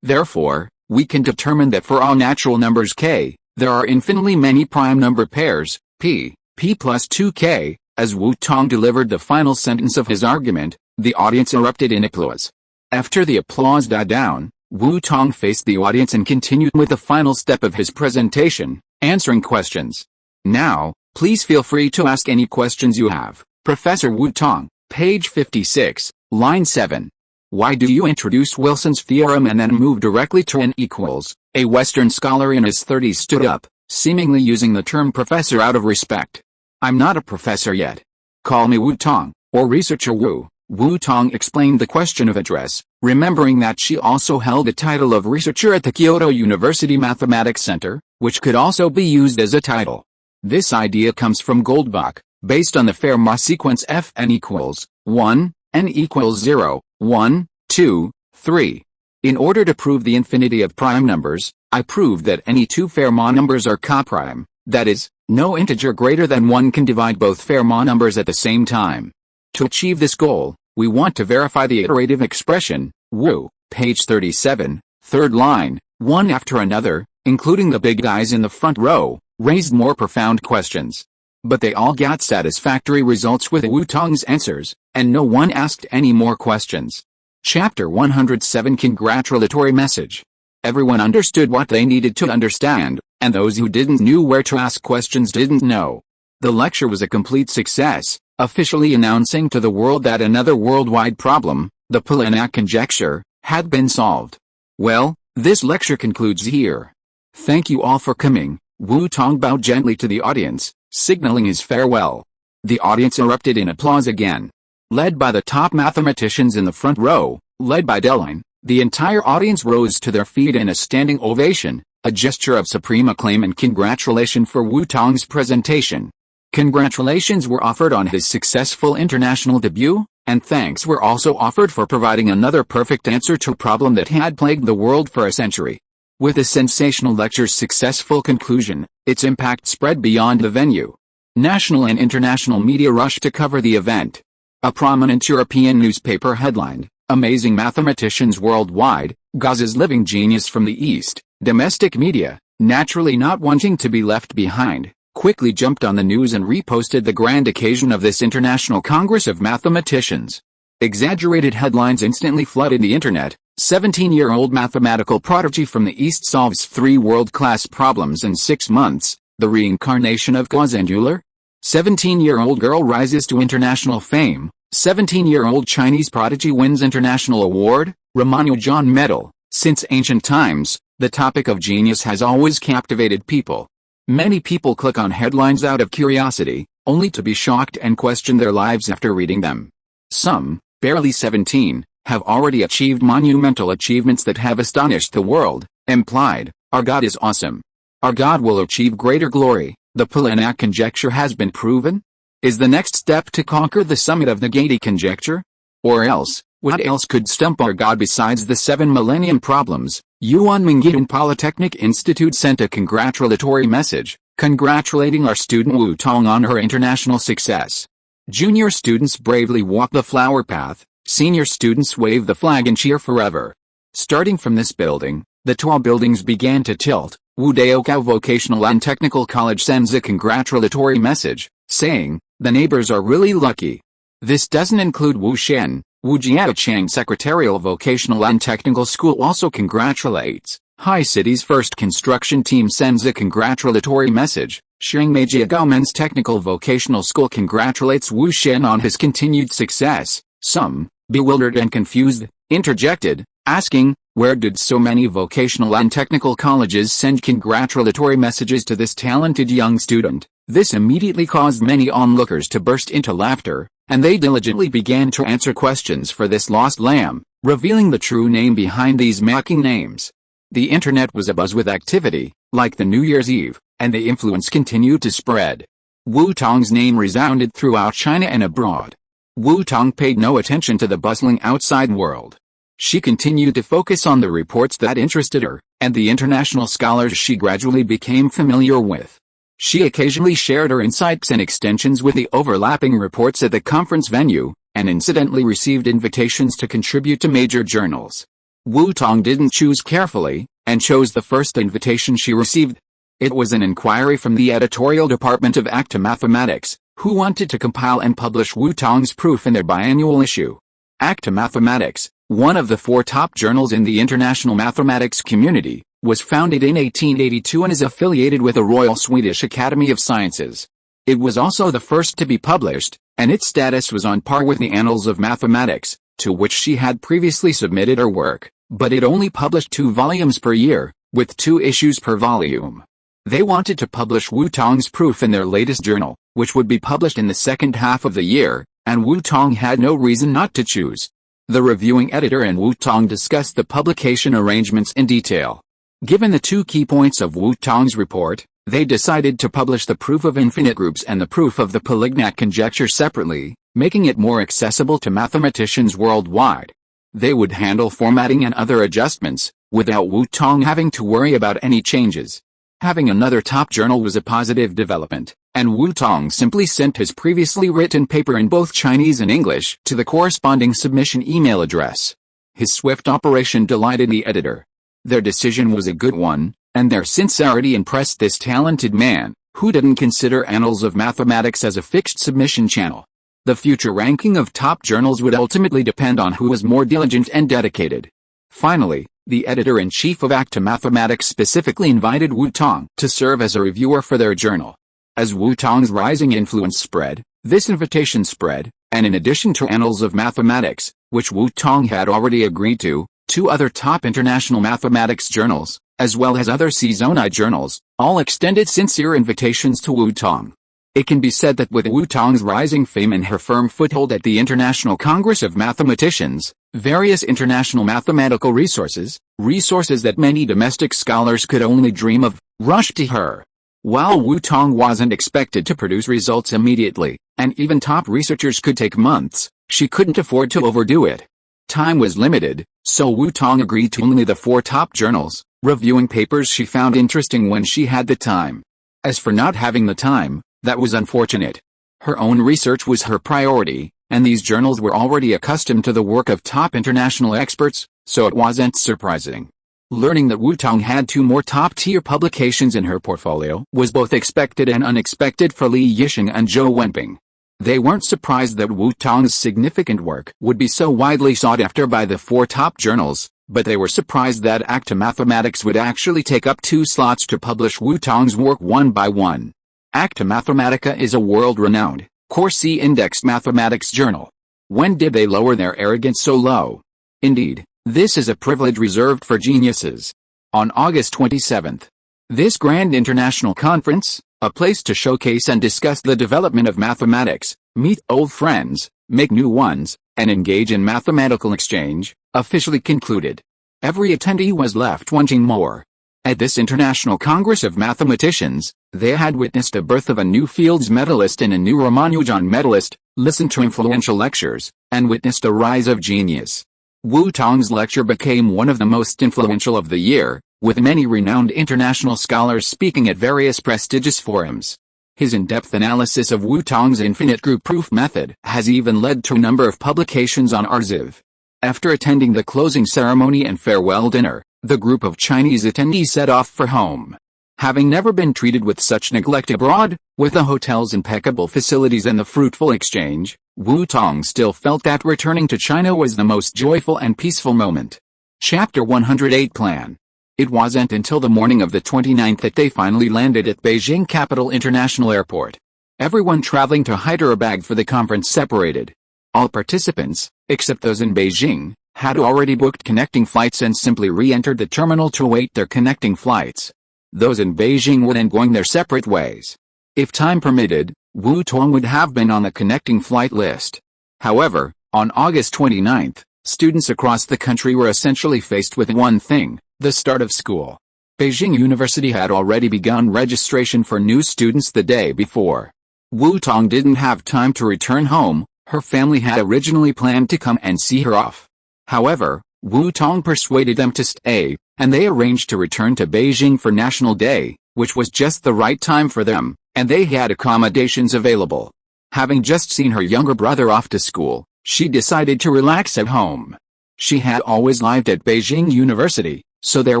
Therefore, we can determine that for all natural numbers k, there are infinitely many prime number pairs, p plus 2k. As Wu Tong delivered the final sentence of his argument, the audience erupted in applause. After the applause died down, Wu Tong faced the audience and continued with the final step of his presentation, answering questions. Now, please feel free to ask any questions you have. Professor Wu Tong, page 56, line 7. Why do you introduce Wilson's theorem and then move directly to n equals? A Western scholar in his 30s stood up, seemingly using the term professor out of respect. I'm not a professor yet. Call me Wu Tong, or researcher Wu. Wu Tong explained the question of address, remembering that she also held the title of researcher at the Kyoto University Mathematics Center, which could also be used as a title. This idea comes from Goldbach, based on the Fermat sequence Fn equals 1, n equals 0, 1, 2, 3. In order to prove the infinity of prime numbers, I proved that any two Fermat numbers are coprime, that is, no integer greater than 1 can divide both Fermat numbers at the same time. To achieve this goal, we want to verify the iterative expression, Wu, page 37, third line, one after another, including the big guys in the front row, raised more profound questions. But they all got satisfactory results with Wu Tong's answers, and no one asked any more questions. Chapter 107 Congratulatory Message. Everyone understood what they needed to understand, and those who didn't knew where to ask questions didn't know. The lecture was a complete success, officially announcing to the world that another worldwide problem, the Polygnat conjecture, had been solved. Well, this lecture concludes here. Thank you all for coming. Wu Tong bowed gently to the audience, signaling his farewell. The audience erupted in applause again. Led by the top mathematicians in the front row, led by Deline, the entire audience rose to their feet in a standing ovation, a gesture of supreme acclaim and congratulation for Wu Tong's presentation. Congratulations were offered on his successful international debut, and thanks were also offered for providing another perfect answer to a problem that had plagued the world for a century. With the sensational lecture's successful conclusion, its impact spread beyond the venue. National and international media rushed to cover the event. A prominent European newspaper headlined, "Amazing Mathematicians Worldwide, Gauss's Living Genius from the East." Domestic media, naturally not wanting to be left behind, quickly jumped on the news and reposted the grand occasion of this International Congress of Mathematicians. Exaggerated headlines instantly flooded the internet. 17-year-old mathematical prodigy from the East solves 3 world-class problems in 6 months, the reincarnation of Gauss and Euler? 17-year-old girl rises to international fame. 17-year-old Chinese prodigy wins international award, Ramanujan Medal. Since ancient times, the topic of genius has always captivated people. Many people click on headlines out of curiosity, only to be shocked and question their lives after reading them. Some, barely 17, have already achieved monumental achievements that have astonished the world. Implied, our God is awesome. Our God will achieve greater glory. The Polignac conjecture has been proven? Is the next step to conquer the summit of the Getty conjecture? Or else, what else could stump our God besides the 7 millennium problems? Yuan Mingyan Polytechnic Institute sent a congratulatory message, congratulating our student Wu Tong on her international success. Junior students bravely walk the flower path, senior students wave the flag and cheer forever. Starting from this building, the tall buildings began to tilt. Wu Gaokao Vocational and Technical College sends a congratulatory message, saying, "The neighbors are really lucky." This doesn't include Wu Shen. Wu Jiaochang Secretarial Vocational and Technical School also congratulates. Hai City's first construction team sends a congratulatory message. Shangmei Government's Technical Vocational School congratulates Wu Shen on his continued success. Some, bewildered and confused, interjected, asking, where did so many vocational and technical colleges send congratulatory messages to this talented young student? This immediately caused many onlookers to burst into laughter, and they diligently began to answer questions for this lost lamb, revealing the true name behind these mocking names. The internet was abuzz with activity, like the New Year's Eve, and the influence continued to spread. Wu Tong's name resounded throughout China and abroad. Wu Tong paid no attention to the bustling outside world. She continued to focus on the reports that interested her, and the international scholars she gradually became familiar with. She occasionally shared her insights and extensions with the overlapping reports at the conference venue, and incidentally received invitations to contribute to major journals. Wu Tong didn't choose carefully, and chose the first invitation she received. It was an inquiry from the editorial department of Acta Mathematics, who wanted to compile and publish Wu Tong's proof in their biannual issue. Acta Mathematics, one of the 4 top journals in the international mathematics community, was founded in 1882 and is affiliated with the Royal Swedish Academy of Sciences. It was also the first to be published, and its status was on par with the Annals of Mathematics, to which she had previously submitted her work, but it only published 2 volumes per year, with 2 issues per volume. They wanted to publish Wu Tong's proof in their latest journal, which would be published in the second half of the year, and Wu Tong had no reason not to choose. The reviewing editor and Wu Tong discussed the publication arrangements in detail. Given the 2 key points of Wu Tong's report, they decided to publish the proof of infinite groups and the proof of the Polignac conjecture separately, making it more accessible to mathematicians worldwide. They would handle formatting and other adjustments, without Wu Tong having to worry about any changes. Having another top journal was a positive development, and Wu Tong simply sent his previously written paper in both Chinese and English to the corresponding submission email address. His swift operation delighted the editor. Their decision was a good one, and their sincerity impressed this talented man, who didn't consider Annals of Mathematics as a fixed submission channel. The future ranking of top journals would ultimately depend on who was more diligent and dedicated. Finally, the editor-in-chief of Acta Mathematics specifically invited Wu Tong to serve as a reviewer for their journal. As Wu Tong's rising influence spread, this invitation spread, and in addition to Annals of Mathematics, which Wu Tong had already agreed to, 2 other top international mathematics journals, as well as other Seasoni journals, all extended sincere invitations to Wu Tong. It can be said that with Wu Tong's rising fame and her firm foothold at the International Congress of Mathematicians, various international mathematical resources that many domestic scholars could only dream of, rushed to her. While Wu Tong wasn't expected to produce results immediately, and even top researchers could take months, she couldn't afford to overdo it. Time was limited, so Wu Tong agreed to only the 4 top journals, reviewing papers she found interesting when she had the time. As for not having the time, that was unfortunate. Her own research was her priority, and these journals were already accustomed to the work of top international experts, so it wasn't surprising. Learning that Wu Tong had 2 more top-tier publications in her portfolio was both expected and unexpected for Li Yixing and Zhou Wenping. They weren't surprised that Wu Tong's significant work would be so widely sought after by the 4 top journals, but they were surprised that Acta Mathematics would actually take up 2 slots to publish Wu Tong's work one by one. Acta Mathematica is a world-renowned, Corsi-indexed mathematics journal. When did they lower their arrogance so low? Indeed, this is a privilege reserved for geniuses. On August 27th, this grand international conference, a place to showcase and discuss the development of mathematics, meet old friends, make new ones, and engage in mathematical exchange, officially concluded. Every attendee was left wanting more. At this International Congress of Mathematicians, they had witnessed the birth of a new Fields medalist and a new Ramanujan medalist, listened to influential lectures, and witnessed the rise of genius. Wu Tong's lecture became one of the most influential of the year, with many renowned international scholars speaking at various prestigious forums. His in-depth analysis of Wu Tong's infinite group proof method has even led to a number of publications on arXiv. After attending the closing ceremony and farewell dinner, the group of Chinese attendees set off for home. Having never been treated with such neglect abroad, with the hotel's impeccable facilities and the fruitful exchange, Wu Tong still felt that returning to China was the most joyful and peaceful moment. Chapter 108 Plan. It wasn't until the morning of the 29th that they finally landed at Beijing Capital International Airport. Everyone traveling to Hyderabad for the conference separated. All participants, except those in Beijing, had already booked connecting flights and simply re-entered the terminal to await their connecting flights. Those in Beijing were then going their separate ways. If time permitted, Wu Tong would have been on the connecting flight list. However, on August 29th, students across the country were essentially faced with one thing: the start of school. Beijing University had already begun registration for new students the day before. Wu Tong didn't have time to return home. Her family had originally planned to come and see her off. However, Wu Tong persuaded them to stay, and they arranged to return to Beijing for National Day, which was just the right time for them, and they had accommodations available. Having just seen her younger brother off to school, she decided to relax at home. She had always lived at Beijing University, so there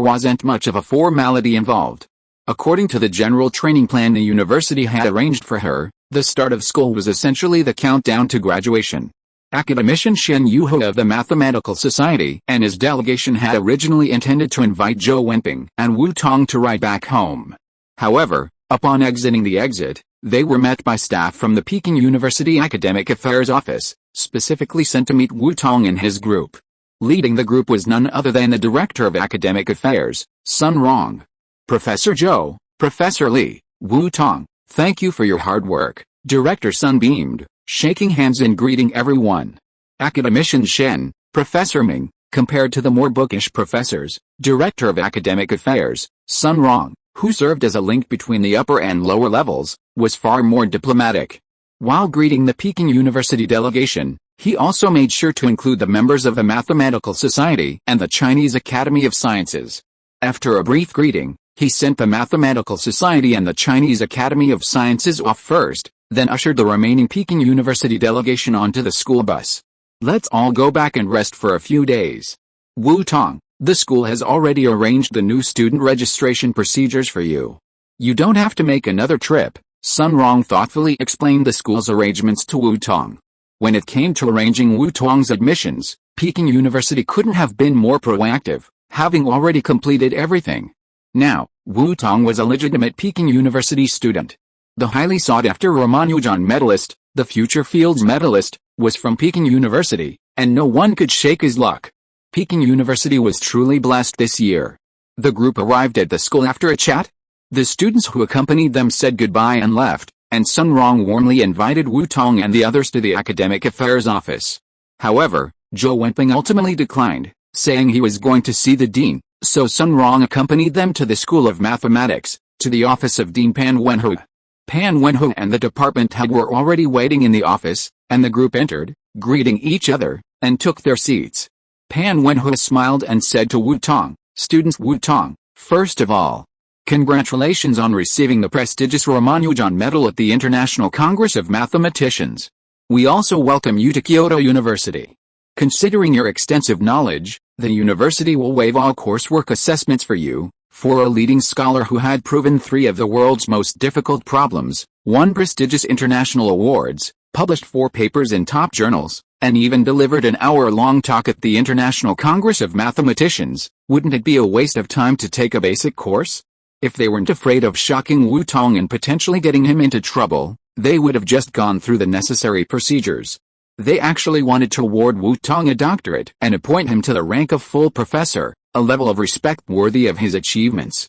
wasn't much of a formality involved. According to the general training plan the university had arranged for her, the start of school was essentially the countdown to graduation. Academician Shen Yuho of the Mathematical Society and his delegation had originally intended to invite Zhou Wenping and Wu Tong to ride back home. However, upon exiting the exit, they were met by staff from the Peking University Academic Affairs Office, specifically sent to meet Wu Tong and his group. Leading the group was none other than the Director of Academic Affairs, Sun Rong. Professor Zhou, Professor Li, Wu Tong, thank you for your hard work. Director Sun beamed, shaking hands and greeting everyone. Academician Shen, Professor Ming, compared to the more bookish professors, Director of Academic Affairs, Sun Rong, who served as a link between the upper and lower levels, was far more diplomatic. While greeting the Peking University delegation, he also made sure to include the members of the Mathematical Society and the Chinese Academy of Sciences. After a brief greeting, he sent the Mathematical Society and the Chinese Academy of Sciences off first, then ushered the remaining Peking University delegation onto the school bus. Let's all go back and rest for a few days. Wu Tong, the school has already arranged the new student registration procedures for you. You don't have to make another trip. Sun Rong thoughtfully explained the school's arrangements to Wu Tong. When it came to arranging Wu Tong's admissions, Peking University couldn't have been more proactive, having already completed everything. Now, Wu Tong was a legitimate Peking University student. The highly sought-after Ramanujan medalist, the future Fields medalist, was from Peking University, and no one could shake his luck. Peking University was truly blessed this year. The group arrived at the school after a chat. The students who accompanied them said goodbye and left, and Sun Rong warmly invited Wu Tong and the others to the Academic Affairs Office. However, Zhou Wenping ultimately declined, saying he was going to see the dean, so Sun Rong accompanied them to the School of Mathematics, to the office of Dean Pan Wenhui. Pan Wenhui and the department head were already waiting in the office, and the group entered, greeting each other, and took their seats. Pan Wenhui smiled and said to Wu Tong, "Students Wu Tong, first of all, congratulations on receiving the prestigious Ramanujan Medal at the International Congress of Mathematicians. We also welcome you to Kyoto University. Considering your extensive knowledge, the university will waive all coursework assessments for you. For a leading scholar who had proven 3 of the world's most difficult problems, won prestigious international awards, published 4 papers in top journals, and even delivered an hour-long talk at the International Congress of Mathematicians, wouldn't it be a waste of time to take a basic course? If they weren't afraid of shocking Wu Tong and potentially getting him into trouble, they would have just gone through the necessary procedures. They actually wanted to award Wu Tong a doctorate and appoint him to the rank of full professor, a level of respect worthy of his achievements.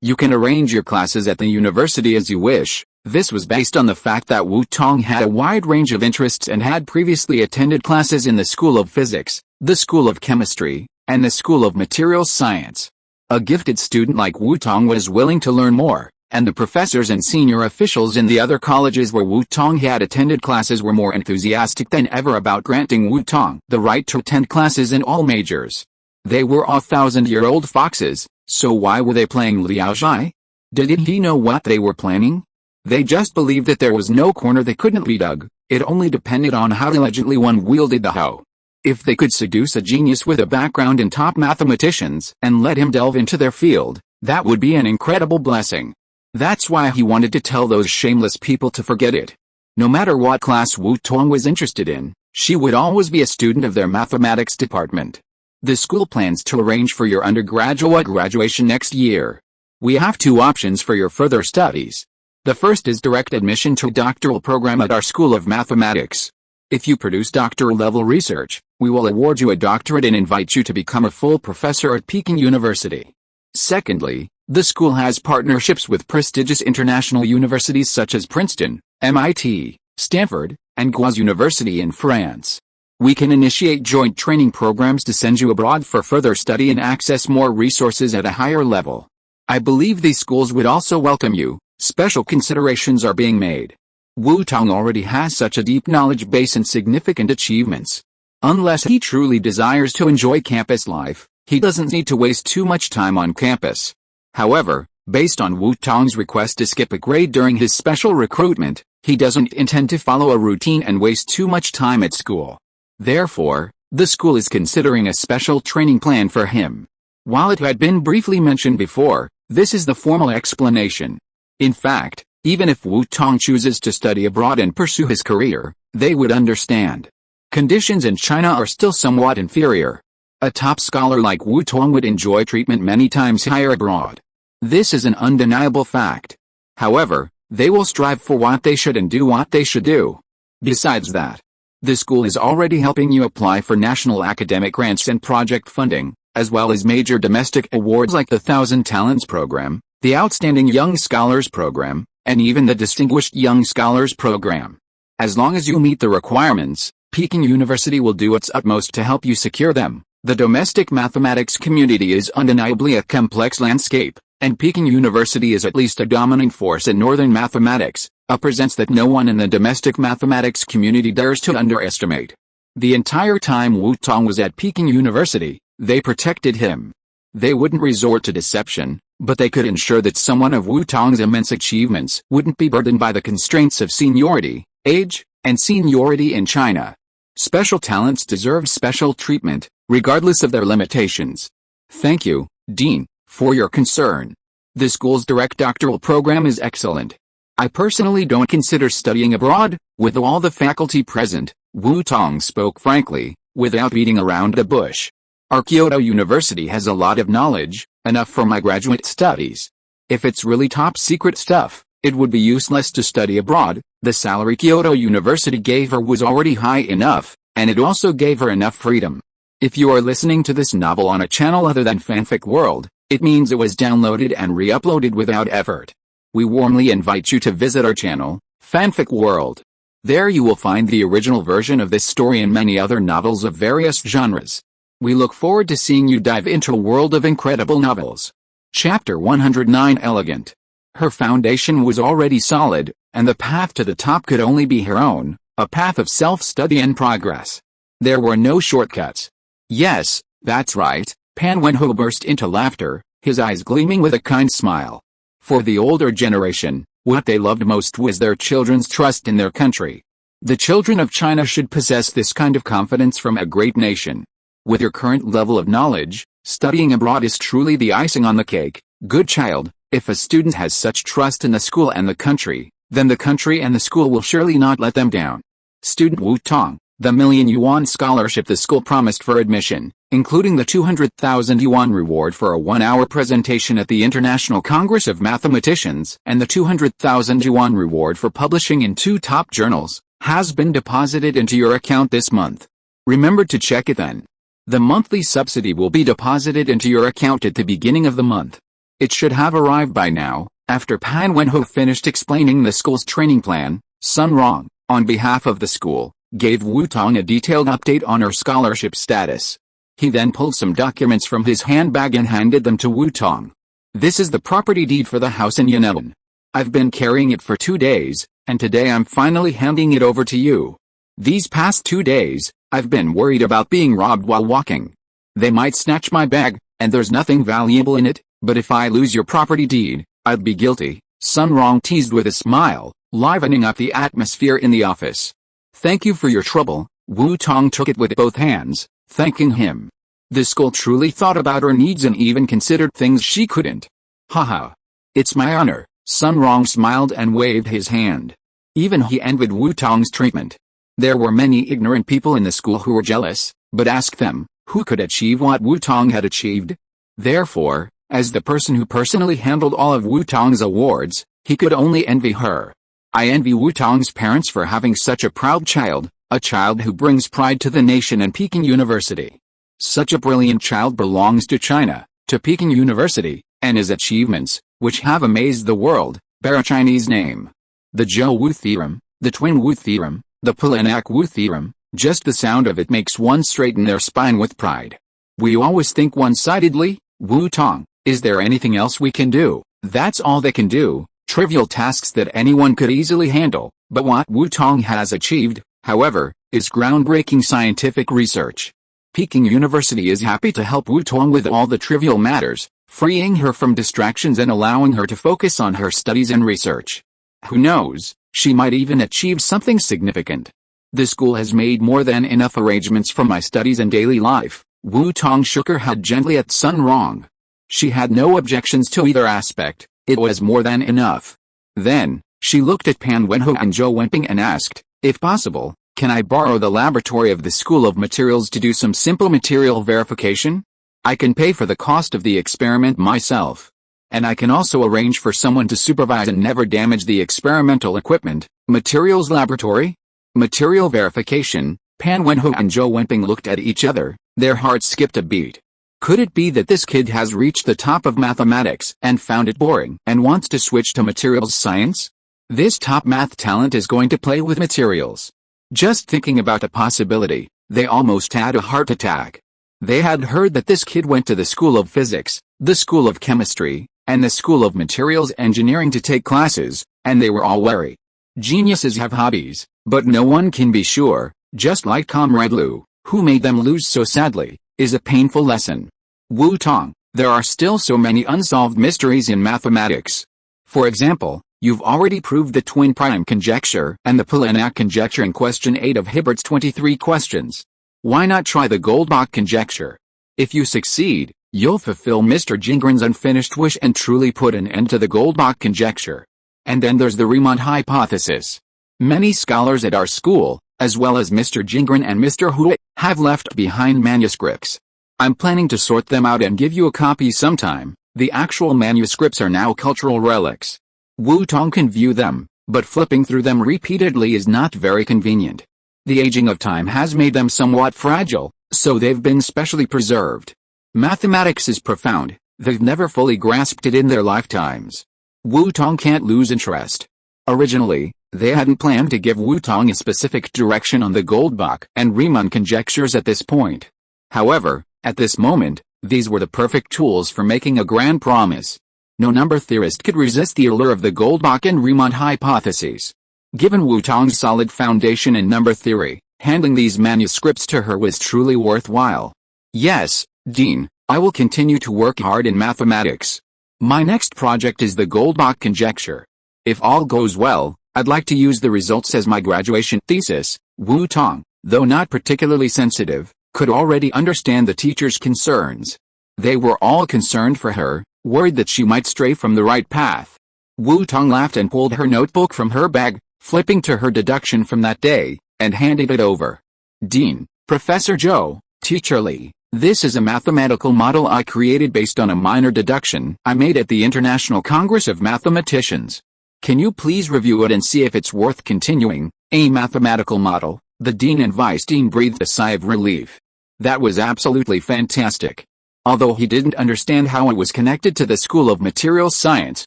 You can arrange your classes at the university as you wish. This was based on the fact that Wu Tong had a wide range of interests and had previously attended classes in the School of Physics, the School of Chemistry, and the School of Materials Science. A gifted student like Wu Tong was willing to learn more, and the professors and senior officials in the other colleges where Wu Tong had attended classes were more enthusiastic than ever about granting Wu Tong the right to attend classes in all majors. They were all 1,000-year-old foxes, so why were they playing Liao Zhai? Didn't he know what they were planning? They just believed that there was no corner they couldn't be dug. It only depended on how diligently one wielded the hoe. If they could seduce a genius with a background in top mathematicians and let him delve into their field, that would be an incredible blessing. That's why he wanted to tell those shameless people to forget it. No matter what class Wu Tong was interested in, she would always be a student of their mathematics department. The school plans to arrange for your undergraduate graduation next year. We have 2 options for your further studies. The first is direct admission to a doctoral program at our School of Mathematics. If you produce doctoral-level research, we will award you a doctorate and invite you to become a full professor at Peking University. Secondly, the school has partnerships with prestigious international universities such as Princeton, MIT, Stanford, and Gauze University in France. We can initiate joint training programs to send you abroad for further study and access more resources at a higher level. I believe these schools would also welcome you. Special considerations are being made. Wu Tong already has such a deep knowledge base and significant achievements. Unless he truly desires to enjoy campus life, he doesn't need to waste too much time on campus. However, based on Wu Tong's request to skip a grade during his special recruitment, he doesn't intend to follow a routine and waste too much time at school. Therefore, the school is considering a special training plan for him. While it had been briefly mentioned before, this is the formal explanation. In fact, even if Wu Tong chooses to study abroad and pursue his career, they would understand. Conditions in China are still somewhat inferior. A top scholar like Wu Tong would enjoy treatment many times higher abroad. This is an undeniable fact. However, they will strive for what they should and do what they should do. Besides that, the school is already helping you apply for national academic grants and project funding, as well as major domestic awards like the 1,000 Talents Program, the Outstanding Young Scholars Program, and even the Distinguished Young Scholars Program. As long as you meet the requirements, Peking University will do its utmost to help you secure them. The domestic mathematics community is undeniably a complex landscape, and Peking University is at least a dominant force in northern mathematics, a presence that no one in the domestic mathematics community dares to underestimate. The entire time Wu Tong was at Peking University, they protected him. They wouldn't resort to deception, but they could ensure that someone of Wu Tong's immense achievements wouldn't be burdened by the constraints of seniority, age, and seniority in China. Special talents deserve special treatment, regardless of their limitations. Thank you, Dean, for your concern. The school's direct doctoral program is excellent. I personally don't consider studying abroad. With all the faculty present, Wu Tong spoke frankly, without beating around the bush. Our Kyoto University has a lot of knowledge, enough for my graduate studies. If it's really top secret stuff, it would be useless to study abroad. The salary Kyoto University gave her was already high enough, and it also gave her enough freedom. If you are listening to this novel on a channel other than Fanfic World, it means it was downloaded and re-uploaded without effort. We warmly invite you to visit our channel, Fanfic World. There you will find the original version of this story and many other novels of various genres. We look forward to seeing you dive into a world of incredible novels. Chapter 109 Elegant. Her foundation was already solid, and the path to the top could only be her own, a path of self-study and progress. There were no shortcuts. Yes, that's right, Pan Wenho burst into laughter, his eyes gleaming with a kind smile. For the older generation, what they loved most was their children's trust in their country. The children of China should possess this kind of confidence from a great nation. With your current level of knowledge, studying abroad is truly the icing on the cake. Good child, if a student has such trust in the school and the country, then the country and the school will surely not let them down. Student Wu Tong, the million-yuan scholarship the school promised for admission, including the 200,000 yuan reward for a 1-hour presentation at the International Congress of Mathematicians and the 200,000 yuan reward for publishing in 2 top journals, has been deposited into your account this month. Remember to check it then. The monthly subsidy will be deposited into your account at the beginning of the month. It should have arrived by now. After Pan Wenho finished explaining the school's training plan, Sun Rong, on behalf of the school, gave Wu Tong a detailed update on her scholarship status. He then pulled some documents from his handbag and handed them to Wu Tong. This is the property deed for the house in Yan'an. I've been carrying it for 2 days, and today I'm finally handing it over to you. These past 2 days, I've been worried about being robbed while walking. They might snatch my bag, and there's nothing valuable in it, but if I lose your property deed, I'd be guilty, Sun Rong teased with a smile, livening up the atmosphere in the office. Thank you for your trouble. Wu Tong took it with both hands, thanking him. The school truly thought about her needs and even considered things she couldn't. Haha. It's my honor, Sun Rong smiled and waved his hand. Even he envied Wu Tong's treatment. There were many ignorant people in the school who were jealous, but ask them, who could achieve what Wu Tong had achieved? Therefore, as the person who personally handled all of Wu Tong's awards, he could only envy her. I envy Wu Tong's parents for having such a proud child, a child who brings pride to the nation and Peking University. Such a brilliant child belongs to China, to Peking University, and his achievements, which have amazed the world, bear a Chinese name. The Zhou Wu theorem, the twin Wu theorem, the Polignac Wu theorem, just the sound of it makes one straighten their spine with pride. We always think one-sidedly. Wu Tong, is there anything else we can do? That's all they can do, trivial tasks that anyone could easily handle, but what Wu Tong has achieved, however, is groundbreaking scientific research. Peking University is happy to help Wu Tong with all the trivial matters, freeing her from distractions and allowing her to focus on her studies and research. Who knows, she might even achieve something significant. The school has made more than enough arrangements for my studies and daily life. Wu Tong shook her head gently at Sun Rong. She had no objections to either aspect, it was more than enough. Then, she looked at Pan Wenho and Zhou Wenping and asked, if possible, can I borrow the laboratory of the School of Materials to do some simple material verification? I can pay for the cost of the experiment myself. And I can also arrange for someone to supervise and never damage the experimental equipment. Materials laboratory? Material verification. Pan Wenho and Zhou Wenping looked at each other, their hearts skipped a beat. Could it be that this kid has reached the top of mathematics and found it boring and wants to switch to materials science? This top math talent is going to play with materials. Just thinking about the possibility, they almost had a heart attack. They had heard that this kid went to the School of Physics, the School of Chemistry, and the School of Materials Engineering to take classes, and they were all wary. Geniuses have hobbies, but no one can be sure, just like Comrade Liu, who made them lose so sadly, is a painful lesson. Wu Tong, there are still so many unsolved mysteries in mathematics. For example, you've already proved the twin prime conjecture and the Polignac conjecture in question 8 of Hilbert's 23 questions. Why not try the Goldbach conjecture? If you succeed, you'll fulfill Mr. Jingren's unfinished wish and truly put an end to the Goldbach conjecture. And then there's the Riemann hypothesis. Many scholars at our school, as well as Mr. Jingren and Mr. Hu, have left behind manuscripts. I'm planning to sort them out and give you a copy sometime. The actual manuscripts are now cultural relics. Wu Tong can view them, but flipping through them repeatedly is not very convenient. The aging of time has made them somewhat fragile, so they've been specially preserved. Mathematics is profound, they've never fully grasped it in their lifetimes. Wu Tong can't lose interest. Originally, they hadn't planned to give Wu Tong a specific direction on the Goldbach and Riemann conjectures at this point. However, at this moment, these were the perfect tools for making a grand promise. No number theorist could resist the allure of the Goldbach and Riemann hypotheses. Given Wu Tong's solid foundation in number theory, handing these manuscripts to her was truly worthwhile. Yes, Dean, I will continue to work hard in mathematics. My next project is the Goldbach conjecture. If all goes well, I'd like to use the results as my graduation thesis. Wu Tong, though not particularly sensitive, could already understand the teacher's concerns. They were all concerned for her, worried that she might stray from the right path. Wu Tong laughed and pulled her notebook from her bag, flipping to her deduction from that day, and handed it over. Dean, Professor Zhou, Teacher Li, this is a mathematical model I created based on a minor deduction I made at the International Congress of Mathematicians. Can you please review it and see if it's worth continuing? A mathematical model. The dean and vice dean breathed a sigh of relief. That was absolutely fantastic. Although he didn't understand how it was connected to the School of Material Science,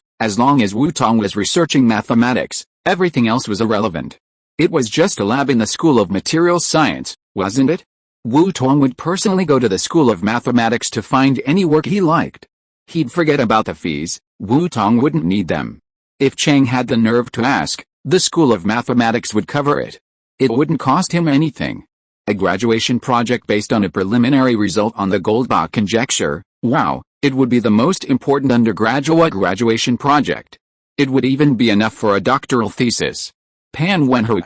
as long as Wu Tong was researching mathematics, everything else was irrelevant. It was just a lab in the School of Material Science, wasn't it? Wu Tong would personally go to the School of Mathematics to find any work he liked. He'd forget about the fees. Wu Tong wouldn't need them. If Chang had the nerve to ask, the School of Mathematics would cover it. It wouldn't cost him anything. A graduation project based on a preliminary result on the Goldbach conjecture, wow, it would be the most important undergraduate graduation project. It would even be enough for a doctoral thesis. Pan Wenhui,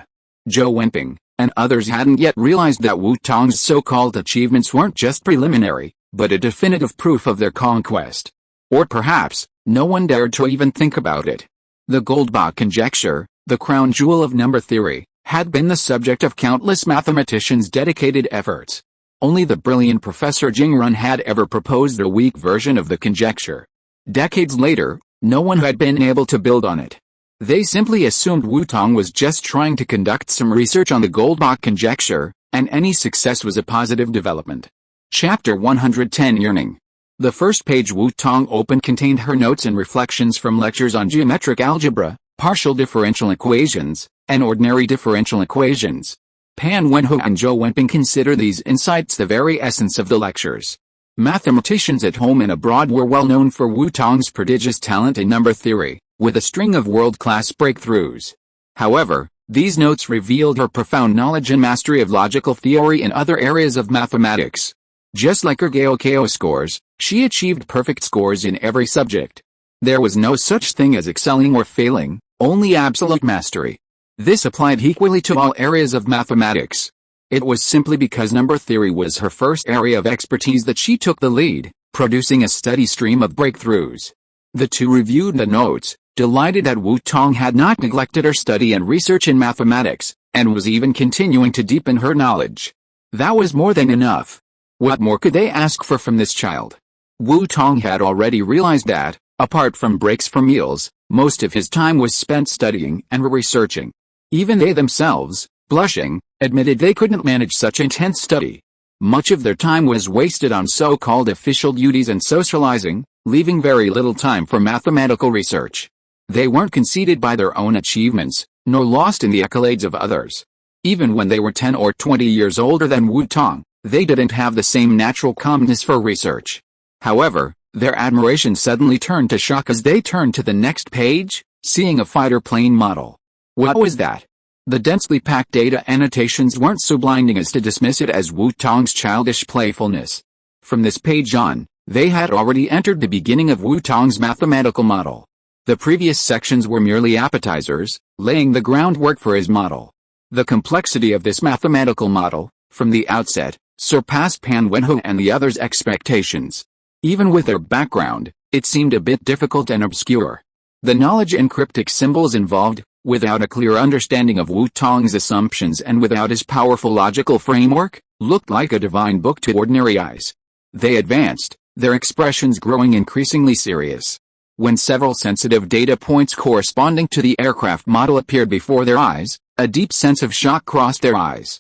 Zhou Wenping, and others hadn't yet realized that Wu Tong's so-called achievements weren't just preliminary, but a definitive proof of their conquest. Or perhaps, no one dared to even think about it. The Goldbach conjecture, the crown jewel of number theory, had been the subject of countless mathematicians' dedicated efforts. Only the brilliant Professor Jingrun had ever proposed a weak version of the conjecture. Decades later, no one had been able to build on it. They simply assumed Wu Tong was just trying to conduct some research on the Goldbach conjecture, and any success was a positive development. Chapter 110 Yearning. The first page Wu Tong opened contained her notes and reflections from lectures on geometric algebra, partial differential equations, and ordinary differential equations. Pan Wenhui and Zhou Wenping consider these insights the very essence of the lectures. Mathematicians at home and abroad were well known for Wu Tong's prodigious talent in number theory, with a string of world-class breakthroughs. However, these notes revealed her profound knowledge and mastery of logical theory in other areas of mathematics. Just like her Gaokao scores, she achieved perfect scores in every subject. There was no such thing as excelling or failing, only absolute mastery. This applied equally to all areas of mathematics. It was simply because number theory was her first area of expertise that she took the lead, producing a steady stream of breakthroughs. The two reviewed the notes, delighted that Wu Tong had not neglected her study and research in mathematics, and was even continuing to deepen her knowledge. That was more than enough. What more could they ask for from this child? Wu Tong had already realized that, apart from breaks for meals, most of his time was spent studying and researching. Even they themselves, blushing, admitted they couldn't manage such intense study. Much of their time was wasted on so-called official duties and socializing, leaving very little time for mathematical research. They weren't conceited by their own achievements, nor lost in the accolades of others. Even when they were 10 or 20 years older than Wu Tong, they didn't have the same natural calmness for research. However, their admiration suddenly turned to shock as they turned to the next page, seeing a fighter plane model. What was that? The densely packed data annotations weren't so blinding as to dismiss it as Wu Tong's childish playfulness. From this page on, they had already entered the beginning of Wu Tong's mathematical model. The previous sections were merely appetizers, laying the groundwork for his model. The complexity of this mathematical model, from the outset, surpassed Pan Wenhui and the others' expectations. Even with their background, it seemed a bit difficult and obscure. The knowledge and cryptic symbols involved, without a clear understanding of Wu Tong's assumptions and without his powerful logical framework, looked like a divine book to ordinary eyes. They advanced, their expressions growing increasingly serious. When several sensitive data points corresponding to the aircraft model appeared before their eyes, a deep sense of shock crossed their eyes.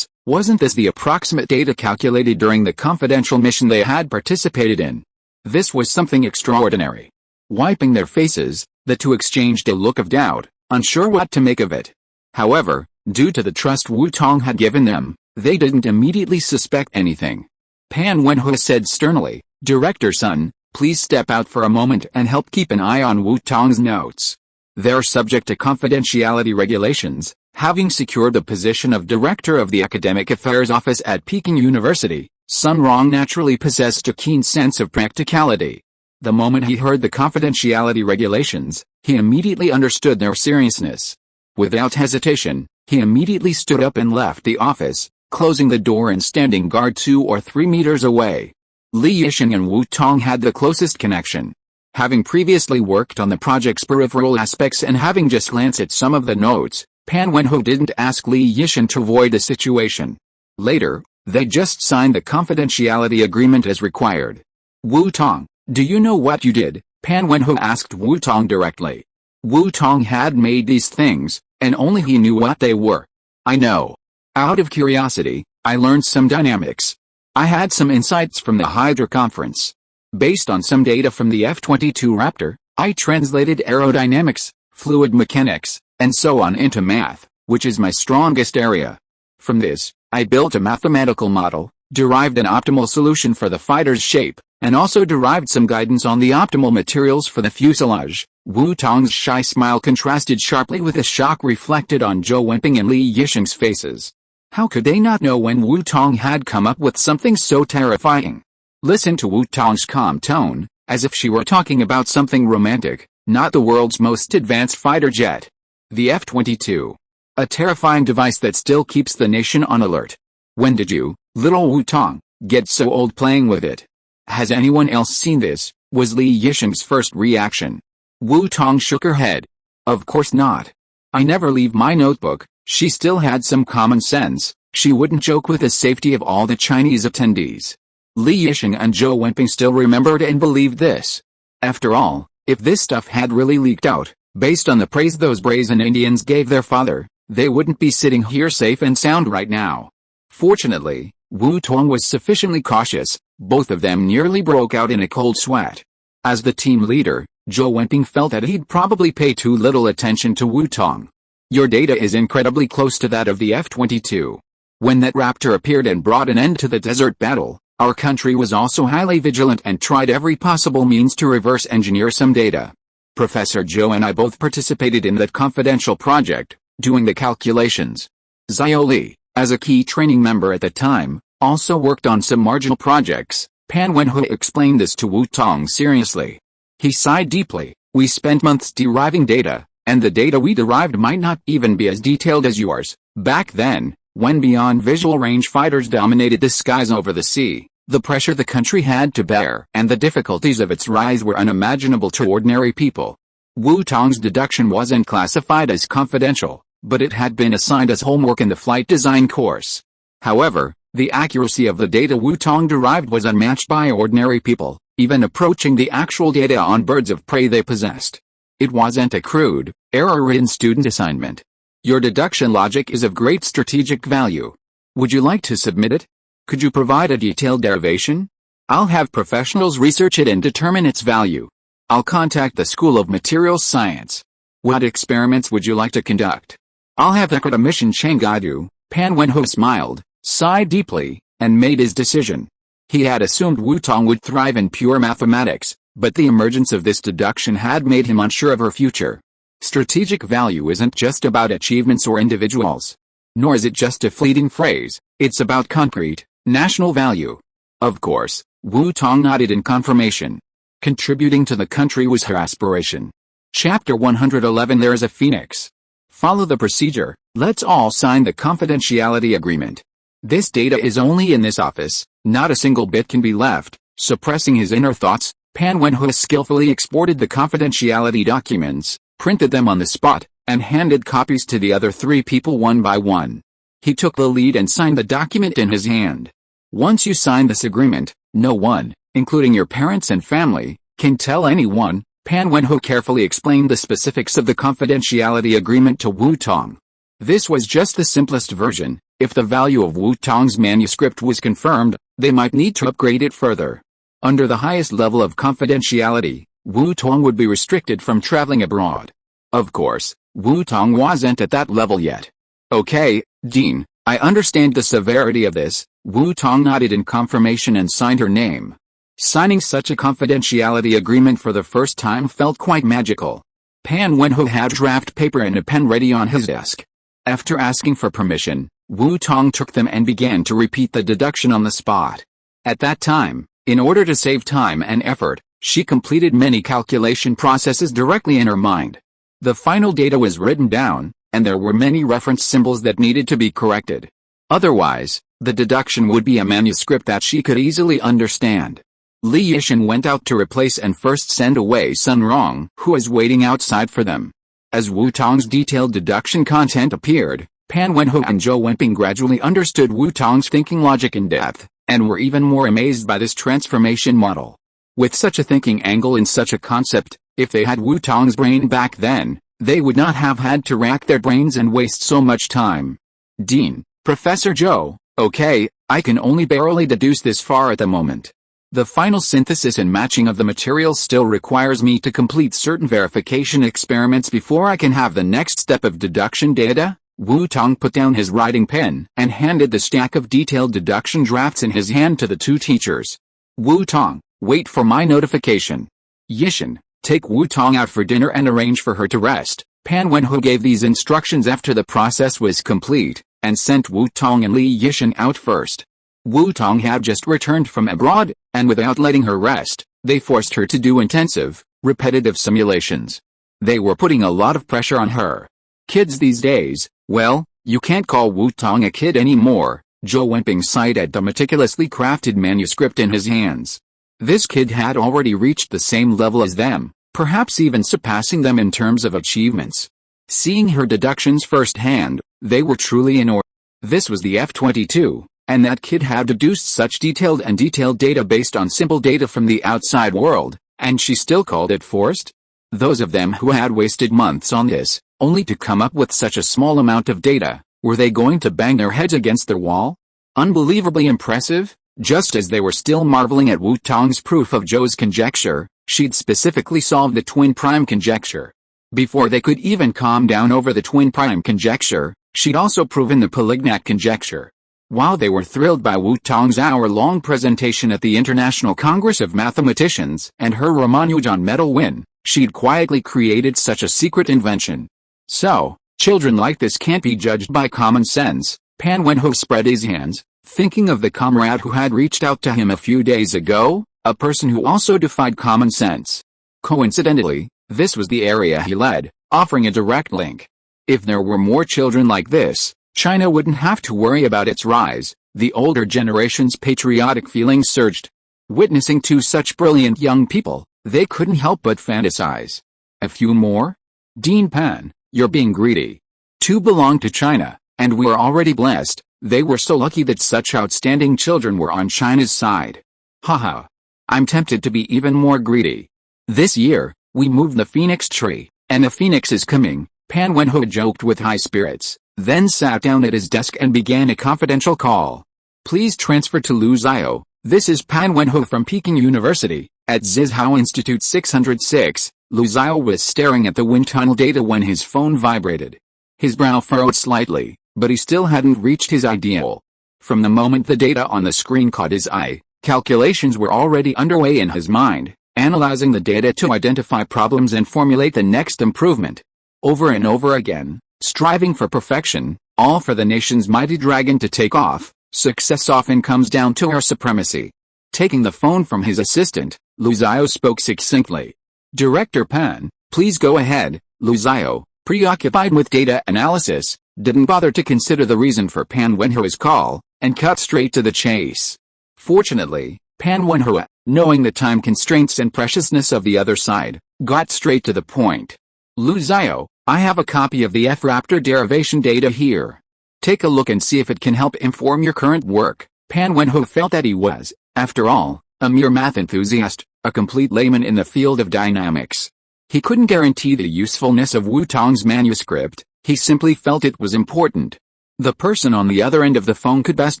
Wasn't this the approximate data calculated during the confidential mission they had participated in? This was something extraordinary. Wiping their faces, the two exchanged a look of doubt, unsure what to make of it. However, due to the trust Wu Tong had given them, they didn't immediately suspect anything. Pan Wenhui said sternly, "Director Sun, please step out for a moment and help keep an eye on Wu Tong's notes. They're subject to confidentiality regulations." Having secured the position of director of the Academic Affairs Office at Peking University, Sun Rong naturally possessed a keen sense of practicality. The moment he heard the confidentiality regulations, he immediately understood their seriousness. Without hesitation, he immediately stood up and left the office, closing the door and standing guard 2 or 3 meters away. Li Yixing and Wu Tong had the closest connection. Having previously worked on the project's peripheral aspects and having just glanced at some of the notes, Pan Wenho didn't ask Li Yixing to avoid the situation. Later, they just signed the confidentiality agreement as required. Wu Tong, do you know what you did? Pan Wenho asked Wu Tong directly. Wu Tong had made these things, and only he knew what they were. I know. Out of curiosity, I learned some dynamics. I had some insights from the Hydra conference. Based on some data from the F-22 Raptor, I translated aerodynamics, fluid mechanics, and so on into math, which is my strongest area. From this, I built a mathematical model, derived an optimal solution for the fighter's shape, and also derived some guidance on the optimal materials for the fuselage. Wu Tong's shy smile contrasted sharply with the shock reflected on Zhou Wenping and Li Yixing's faces. How could they not know when Wu Tong had come up with something so terrifying? Listen to Wu Tong's calm tone, as if she were talking about something romantic, not the world's most advanced fighter jet. The F-22. A terrifying device that still keeps the nation on alert. When did you, little Wu Tong, get so old playing with it? Has anyone else seen this? Was Li Yixing's first reaction. Wu Tong shook her head. Of course not. I never leave my notebook. She still had some common sense. She wouldn't joke with the safety of all the Chinese attendees. Li Yixing and Zhou Wenping still remembered and believed this. After all, if this stuff had really leaked out, based on the praise those brazen Indians gave their father, they wouldn't be sitting here safe and sound right now. Fortunately, Wu Tong was sufficiently cautious. Both of them nearly broke out in a cold sweat. As the team leader, Zhou Wenping felt that he'd probably pay too little attention to Wu Tong. Your data is incredibly close to that of the F-22. When that Raptor appeared and brought an end to the desert battle, our country was also highly vigilant and tried every possible means to reverse engineer some data. Professor Zhou and I both participated in that confidential project, doing the calculations. Xiao Li, as a key training member at the time, also worked on some marginal projects. Pan Wenho explained this to Wu Tong seriously. He sighed deeply. We spent months deriving data, and the data we derived might not even be as detailed as yours. Back then, when beyond visual range fighters dominated the skies over the sea, the pressure the country had to bear and the difficulties of its rise were unimaginable to ordinary people. Wu Tong's deduction wasn't classified as confidential, but it had been assigned as homework in the flight design course. However, the accuracy of the data Wu Tong derived was unmatched by ordinary people, even approaching the actual data on birds of prey they possessed. It wasn't a crude, error-ridden student assignment. Your deduction logic is of great strategic value. Would you like to submit it? Could you provide a detailed derivation? I'll have professionals research it and determine its value. I'll contact the School of Materials Science. What experiments would you like to conduct? I'll have the academician Cheng guide you. Pan Wenho smiled, sighed deeply, and made his decision. He had assumed Wu Tong would thrive in pure mathematics, but the emergence of this deduction had made him unsure of her future. Strategic value isn't just about achievements or individuals. Nor is it just a fleeting phrase, it's about concrete, national value. Of course, Wu Tong nodded in confirmation. Contributing to the country was her aspiration. Chapter 111 There is a Phoenix. Follow the procedure, let's all sign the confidentiality agreement. This data is only in this office, not a single bit can be left. Suppressing his inner thoughts, Pan Wenho skillfully exported the confidentiality documents, printed them on the spot, and handed copies to the other 3 people one by one. He took the lead and signed the document in his hand. Once you sign this agreement, no one, including your parents and family, can tell anyone. Pan Wenho carefully explained the specifics of the confidentiality agreement to Wu Tong. This was just the simplest version. If the value of Wu Tong's manuscript was confirmed, they might need to upgrade it further. Under the highest level of confidentiality, Wu Tong would be restricted from traveling abroad. Of course, Wu Tong wasn't at that level yet. Okay, Dean, I understand the severity of this. Wu Tong nodded in confirmation and signed her name. Signing such a confidentiality agreement for the first time felt quite magical. Pan Wenho had draft paper and a pen ready on his desk. After asking for permission, Wu Tong took them and began to repeat the deduction on the spot. At that time, in order to save time and effort, she completed many calculation processes directly in her mind. The final data was written down, and there were many reference symbols that needed to be corrected. Otherwise, the deduction would be a manuscript that she could easily understand. Li Yixin went out to replace and first send away Sun Rong, who was waiting outside for them. As Wu Tong's detailed deduction content appeared, Pan Wenho and Zhou Wenping gradually understood Wu Tong's thinking logic in depth, and were even more amazed by this transformation model. With such a thinking angle in such a concept, if they had Wu Tong's brain back then, they would not have had to rack their brains and waste so much time. Dean, Professor Zhou, okay, I can only barely deduce this far at the moment. The final synthesis and matching of the materials still requires me to complete certain verification experiments before I can have the next step of deduction data. Wu Tong put down his writing pen and handed the stack of detailed deduction drafts in his hand to the two teachers. Wu Tong, wait for my notification. Yixin, take Wu Tong out for dinner and arrange for her to rest. Pan Wenho gave these instructions after the process was complete, and sent Wu Tong and Li Yixin out first. Wu Tong had just returned from abroad, and without letting her rest, they forced her to do intensive, repetitive simulations. They were putting a lot of pressure on her. Kids these days, well, you can't call Wu Tong a kid anymore. Zhou Wenping sighed at the meticulously crafted manuscript in his hands. This kid had already reached the same level as them, perhaps even surpassing them in terms of achievements. Seeing her deductions firsthand, they were truly in awe. This was the F-22. And that kid had deduced such detailed data based on simple data from the outside world, and she still called it forced? Those of them who had wasted months on this, only to come up with such a small amount of data, were they going to bang their heads against the wall? Unbelievably impressive? Just as they were still marveling at Wu Tong's proof of Zhou's conjecture, she'd specifically solved the twin prime conjecture. Before they could even calm down over the twin prime conjecture, she'd also proven the polygnat conjecture. While they were thrilled by Wu Tong's hour-long presentation at the International Congress of Mathematicians and her Ramanujan medal win, she'd quietly created such a secret invention. So, children like this can't be judged by common sense. Pan Wenho spread his hands, thinking of the comrade who had reached out to him a few days ago, a person who also defied common sense. Coincidentally, this was the area he led, offering a direct link. If there were more children like this, China wouldn't have to worry about its rise. The older generation's patriotic feelings surged. Witnessing two such brilliant young people, they couldn't help but fantasize. A few more? Dean Pan, you're being greedy. Two belong to China, and we're already blessed. They were so lucky that such outstanding children were on China's side. Haha. I'm tempted to be even more greedy. This year, we moved the phoenix tree, and a phoenix is coming. Pan Wenho joked with high spirits, then sat down at his desk and began a confidential call. Please transfer to Lu Xiao. This is Pan Wenho from Peking University, at Zhizhao Institute 606. Lu Xiao was staring at the wind tunnel data when his phone vibrated. His brow furrowed slightly, but he still hadn't reached his ideal. From the moment the data on the screen caught his eye, calculations were already underway in his mind, analyzing the data to identify problems and formulate the next improvement. Over and over again, striving for perfection, all for the nation's mighty dragon to take off. Success often comes down to our supremacy. Taking the phone from his assistant, Lu Xiao spoke succinctly. Director Pan, please go ahead. Lu Xiao, preoccupied with data analysis, didn't bother to consider the reason for Pan Wenho's call, and cut straight to the chase. Fortunately, Pan Wenho, knowing the time constraints and preciousness of the other side, got straight to the point. Lu Xiao, I have a copy of the F-Raptor derivation data here. Take a look and see if it can help inform your current work. Pan Wenho felt that he was, after all, a mere math enthusiast, a complete layman in the field of dynamics. He couldn't guarantee the usefulness of Wu Tong's manuscript, he simply felt it was important. The person on the other end of the phone could best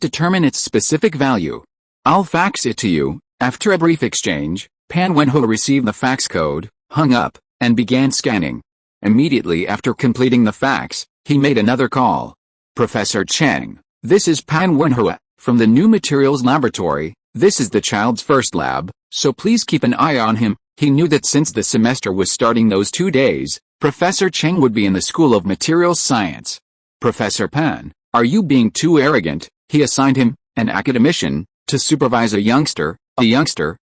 determine its specific value. I'll fax it to you. After a brief exchange, Pan Wenho received the fax code, hung up, and began scanning. Immediately after completing the fax, he made another call. Professor Cheng, this is Pan Wenho, from the New Materials Laboratory. This is the child's first lab, so please keep an eye on him. He knew that since the semester was starting those 2 days, Professor Cheng would be in the School of Materials Science. Professor Pan, are you being too arrogant? He assigned him, an academician, to supervise a youngster,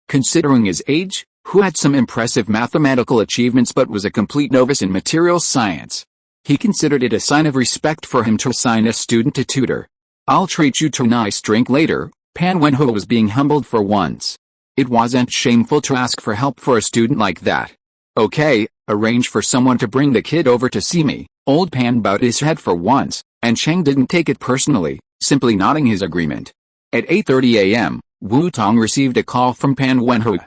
considering his age, who had some impressive mathematical achievements but was a complete novice in materials science. He considered it a sign of respect for him to assign a student to tutor. "I'll treat you to a nice drink later." Pan Wenho was being humbled for once. It wasn't shameful to ask for help for a student like that. "Okay, arrange for someone to bring the kid over to see me." Old Pan bowed his head for once, and Cheng didn't take it personally, simply nodding his agreement. At 8:30 a.m., Wu Tong received a call from Pan Wenho,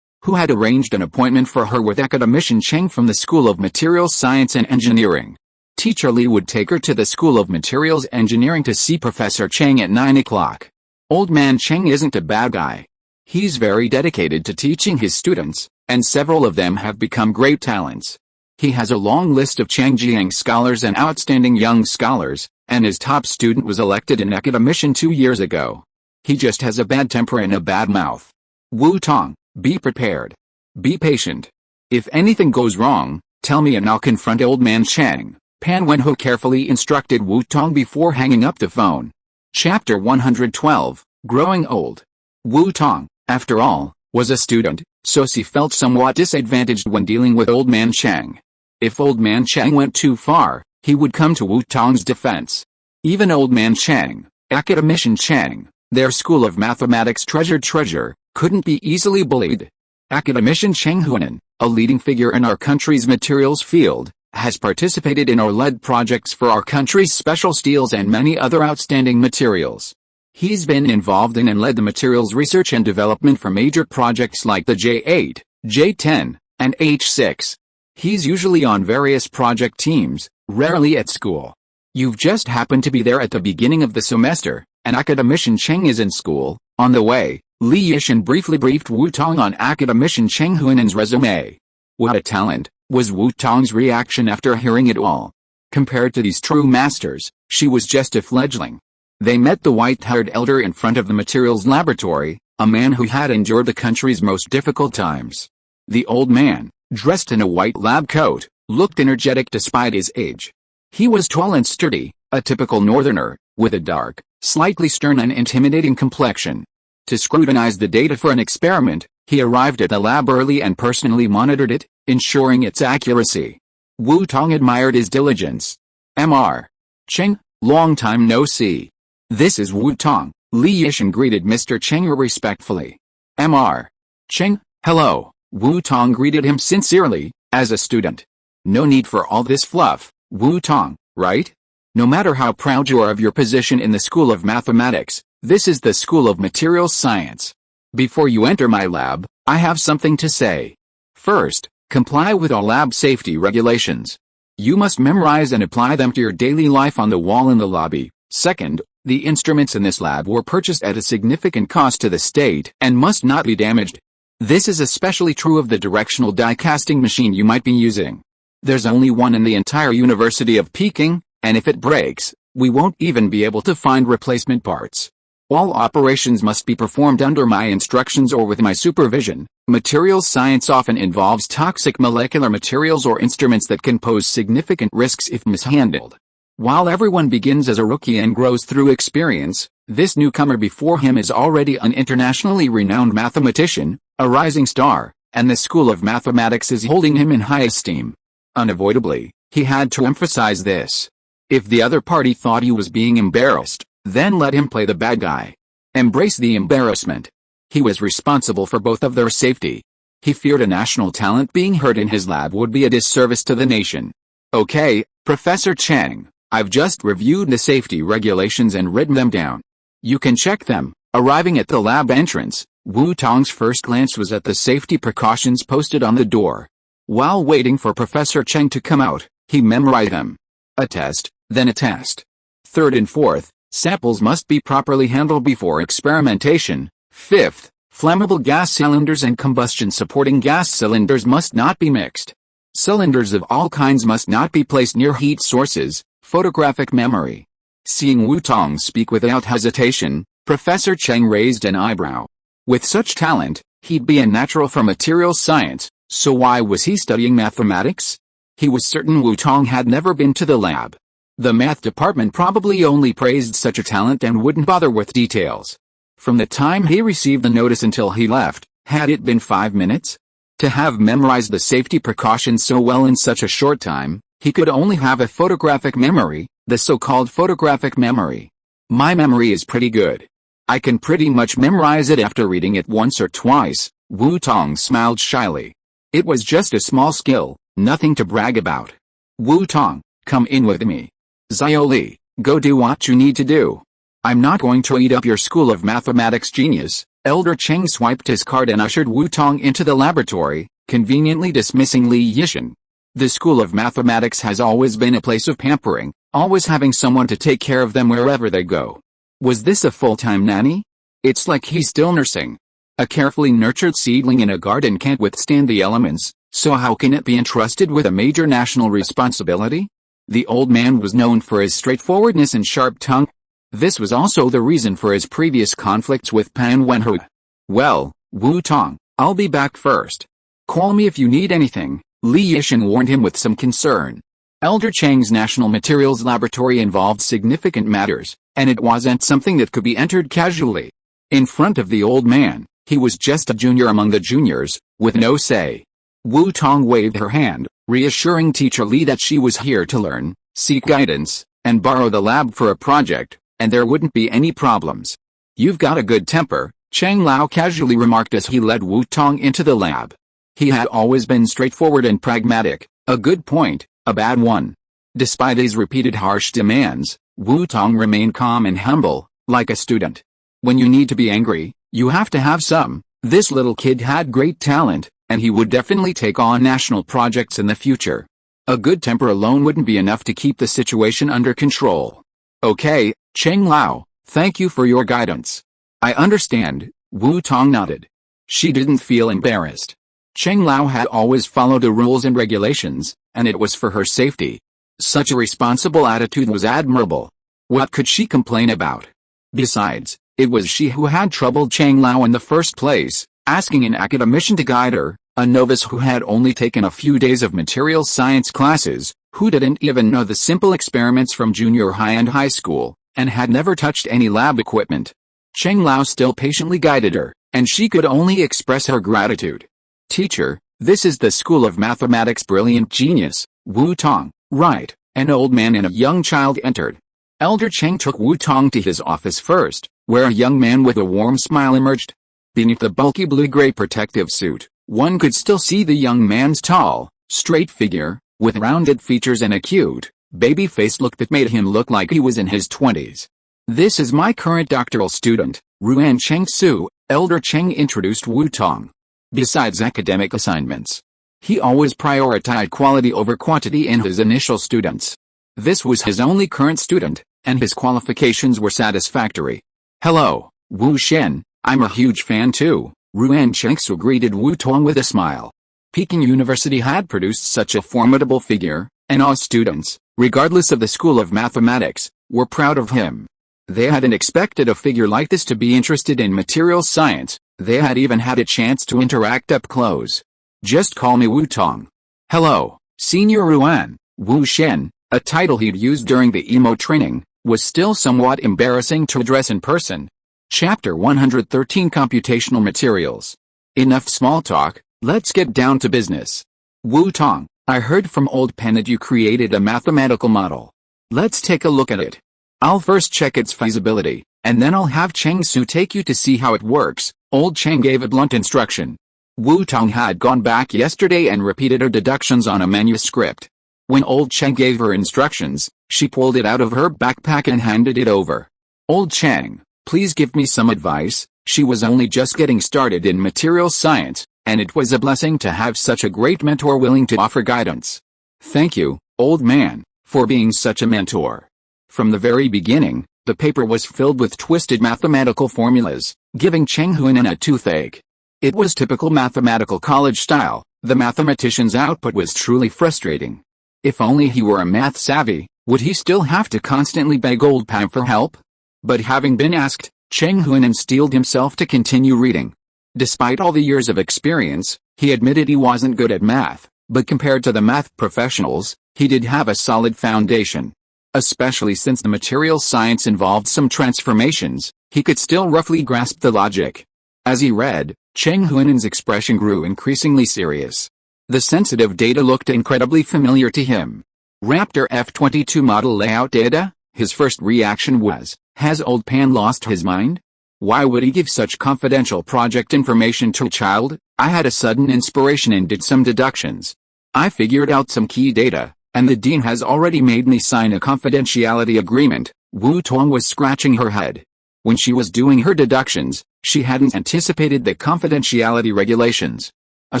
who had arranged an appointment for her with academician Cheng from the School of Materials Science and Engineering. Teacher Li would take her to the School of Materials Engineering to see Professor Cheng at 9 o'clock. Old man Cheng isn't a bad guy. He's very dedicated to teaching his students, and several of them have become great talents. He has a long list of Changjiang scholars and outstanding young scholars, and his top student was elected an academician 2 years ago. He just has a bad temper and a bad mouth. Wu Tong, be prepared. Be patient. If anything goes wrong, tell me and I'll confront old man Cheng. Pan Wenho carefully instructed Wu Tong before hanging up the phone. Chapter 112, Growing Old. Wu Tong, after all, was a student, so she felt somewhat disadvantaged when dealing with old man Cheng. If old man Cheng went too far, he would come to Wu Tong's defense. Even old man Cheng, academician Cheng, their school of mathematics treasure, couldn't be easily bullied. Academician Cheng Huanan, a leading figure in our country's materials field, has participated in or led projects for our country's special steels and many other outstanding materials. He's been involved in and led the materials research and development for major projects like the J8, J10, and H6. He's usually on various project teams, rarely at school. You've just happened to be there at the beginning of the semester, and academician Cheng is in school. On the way, Li Yishan briefly briefed Wu Tong on academician Cheng Huanan's resume. "What a talent," was Wu Tong's reaction after hearing it all. Compared to these true masters, she was just a fledgling. They met the white-haired elder in front of the materials laboratory, a man who had endured the country's most difficult times. The old man, dressed in a white lab coat, looked energetic despite his age. He was tall and sturdy, a typical northerner, with a dark, slightly stern and intimidating complexion. To scrutinize the data for an experiment, he arrived at the lab early and personally monitored it, ensuring its accuracy. Wu Tong admired his diligence. "Mr. Cheng, long time no see." "This is Wu Tong," Li Yishan greeted Mr. Cheng respectfully. "Mr. Cheng, hello." Wu Tong greeted him sincerely, as a student. "No need for all this fluff, Wu Tong, right? No matter how proud you are of your position in the School of Mathematics, this is the School of Materials Science. Before you enter my lab, I have something to say. First, comply with all lab safety regulations. You must memorize and apply them to your daily life on the wall in the lobby. Second, the instruments in this lab were purchased at a significant cost to the state and must not be damaged. This is especially true of the directional die casting machine you might be using. There's only one in the entire University of Peking, and if it breaks, we won't even be able to find replacement parts. All operations must be performed under my instructions or with my supervision. Materials science often involves toxic molecular materials or instruments that can pose significant risks if mishandled. While everyone begins as a rookie and grows through experience, this newcomer before him is already an internationally renowned mathematician, a rising star, and the School of Mathematics is holding him in high esteem. Unavoidably, he had to emphasize this. If the other party thought he was being embarrassed, then let him play the bad guy. Embrace the embarrassment. He was responsible for both of their safety. He feared a national talent being hurt in his lab would be a disservice to the nation. "Okay, Professor Cheng, I've just reviewed the safety regulations and written them down. You can check them." Arriving at the lab entrance, Wu Tong's first glance was at the safety precautions posted on the door. While waiting for Professor Cheng to come out, he memorized them. A test, then a test. Third and fourth, samples must be properly handled before experimentation. Fifth, flammable gas cylinders and combustion-supporting gas cylinders must not be mixed. Cylinders of all kinds must not be placed near heat sources. Photographic memory. Seeing Wu Tong speak without hesitation, Professor Cheng raised an eyebrow. With such talent, he'd be a natural for materials science, so why was he studying mathematics? He was certain Wu Tong had never been to the lab. The math department probably only praised such a talent and wouldn't bother with details. From the time he received the notice until he left, had it been 5 minutes? To have memorized the safety precautions so well in such a short time, He could only have a photographic memory, the so-called photographic memory. My memory is pretty good. I can pretty much memorize it after reading it once or twice. Wu Tong smiled shyly. It was just a small skill, nothing to brag about. Wu Tong, come in with me. Xiaoli, go do what you need to do. I'm not going to eat up your school of mathematics, genius. Elder Cheng swiped his card and ushered Wu Tong into the laboratory, conveniently dismissing Li Yishan. The school of mathematics has always been a place of pampering, always having someone to take care of them wherever they go. Was this a full-time nanny? It's like he's still nursing. A carefully nurtured seedling in a garden can't withstand the elements, so how can it be entrusted with a major national responsibility? The old man was known for his straightforwardness and sharp tongue. This was also the reason for his previous conflicts with Pan Wenhui. Well, Wu Tong, I'll be back first. Call me if you need anything, Li Yishan warned him with some concern. Elder Cheng's National Materials Laboratory involved significant matters, and it wasn't something that could be entered casually. In front of the old man, he was just a junior among the juniors, with no say. Wu Tong waved her hand, reassuring Teacher Li that she was here to learn, seek guidance, and borrow the lab for a project, and there wouldn't be any problems. You've got a good temper, Cheng Lao casually remarked as he led Wu Tong into the lab. He had always been straightforward and pragmatic, a good point, a bad one. Despite his repeated harsh demands, Wu Tong remained calm and humble, like a student. When you need to be angry, you have to have some. This little kid had great talent, and he would definitely take on national projects in the future. A good temper alone wouldn't be enough to keep the situation under control. Okay, Cheng Lao, thank you for your guidance. I understand, Wu Tong nodded. She didn't feel embarrassed. Cheng Lao had always followed the rules and regulations, and it was for her safety. Such a responsible attitude was admirable. What could she complain about? Besides, it was she who had troubled Cheng Lao in the first place, asking an academician to guide her, a novice who had only taken a few days of material science classes, who didn't even know the simple experiments from junior high and high school, and had never touched any lab equipment. Cheng Lao still patiently guided her, and she could only express her gratitude. Teacher, this is the School of Mathematics. Brilliant genius, Wu Tong, right? An old man and a young child entered. Elder Cheng took Wu Tong to his office first, where a young man with a warm smile emerged. Beneath the bulky blue-gray protective suit, one could still see the young man's tall, straight figure, with rounded features and a cute, baby-faced look that made him look like he was in his 20s. This is my current doctoral student, Ruan Cheng Su, Elder Cheng introduced Wu Tong. Besides academic assignments, he always prioritized quality over quantity in his initial students. This was his only current student, and his qualifications were satisfactory. Hello, Wu Shen, I'm a huge fan too, Ruan Chengsu greeted Wu Tong with a smile. Peking University had produced such a formidable figure, and all students, regardless of the school of mathematics, were proud of him. They hadn't expected a figure like this to be interested in material science. They had even had a chance to interact up close. Just call me Wu Tong. Hello, Senior Ruan. Wu Shen, a title he'd used during the emo training, was still somewhat embarrassing to address in person. Chapter 113 Computational Materials. Enough small talk, let's get down to business. Wu Tong, I heard from Old Pan that you created a mathematical model. Let's take a look at it. I'll first check its feasibility, and then I'll have Cheng Su take you to see how it works. Old Cheng gave a blunt instruction. Wu Tong had gone back yesterday and repeated her deductions on a manuscript. When Old Cheng gave her instructions, she pulled it out of her backpack and handed it over. Old Cheng, please give me some advice. She was only just getting started in material science, and it was a blessing to have such a great mentor willing to offer guidance. Thank you, old man, for being such a mentor. From the very beginning, the paper was filled with twisted mathematical formulas, giving Cheng Huinan a toothache. It was typical mathematical college style. The mathematician's output was truly frustrating. If only he were a math savvy, would he still have to constantly beg Old Pan for help? But having been asked, Cheng Huinan steeled himself to continue reading. Despite all the years of experience, he admitted he wasn't good at math, but compared to the math professionals, he did have a solid foundation. Especially since the material science involved some transformations, he could still roughly grasp the logic. As he read, Cheng Huinan's expression grew increasingly serious. The sensitive data looked incredibly familiar to him. Raptor F-22 model layout data? His first reaction was, has old Pan lost his mind? Why would he give such confidential project information to a child? I had a sudden inspiration and did some deductions. I figured out some key data, and the dean has already made me sign a confidentiality agreement. Wu Tong was scratching her head. When she was doing her deductions, she hadn't anticipated the confidentiality regulations. A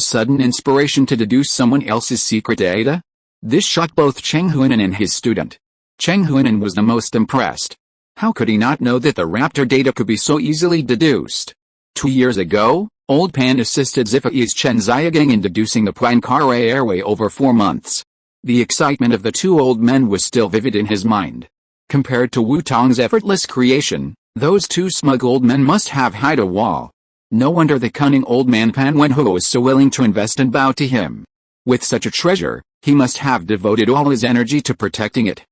sudden inspiration to deduce someone else's secret data? This shocked both Cheng Huinan and his student. Cheng Huinan was the most impressed. How could he not know that the Raptor data could be so easily deduced? 2 years ago, Old Pan assisted Zifai's Chen Xiagang in deducing the Poincaré airway over 4 months. The excitement of the two old men was still vivid in his mind. Compared to Wu Tong's effortless creation, those two smug old men must have hid a wall. No wonder the cunning old man Pan Wenho was so willing to invest and bow to him. With such a treasure, he must have devoted all his energy to protecting it.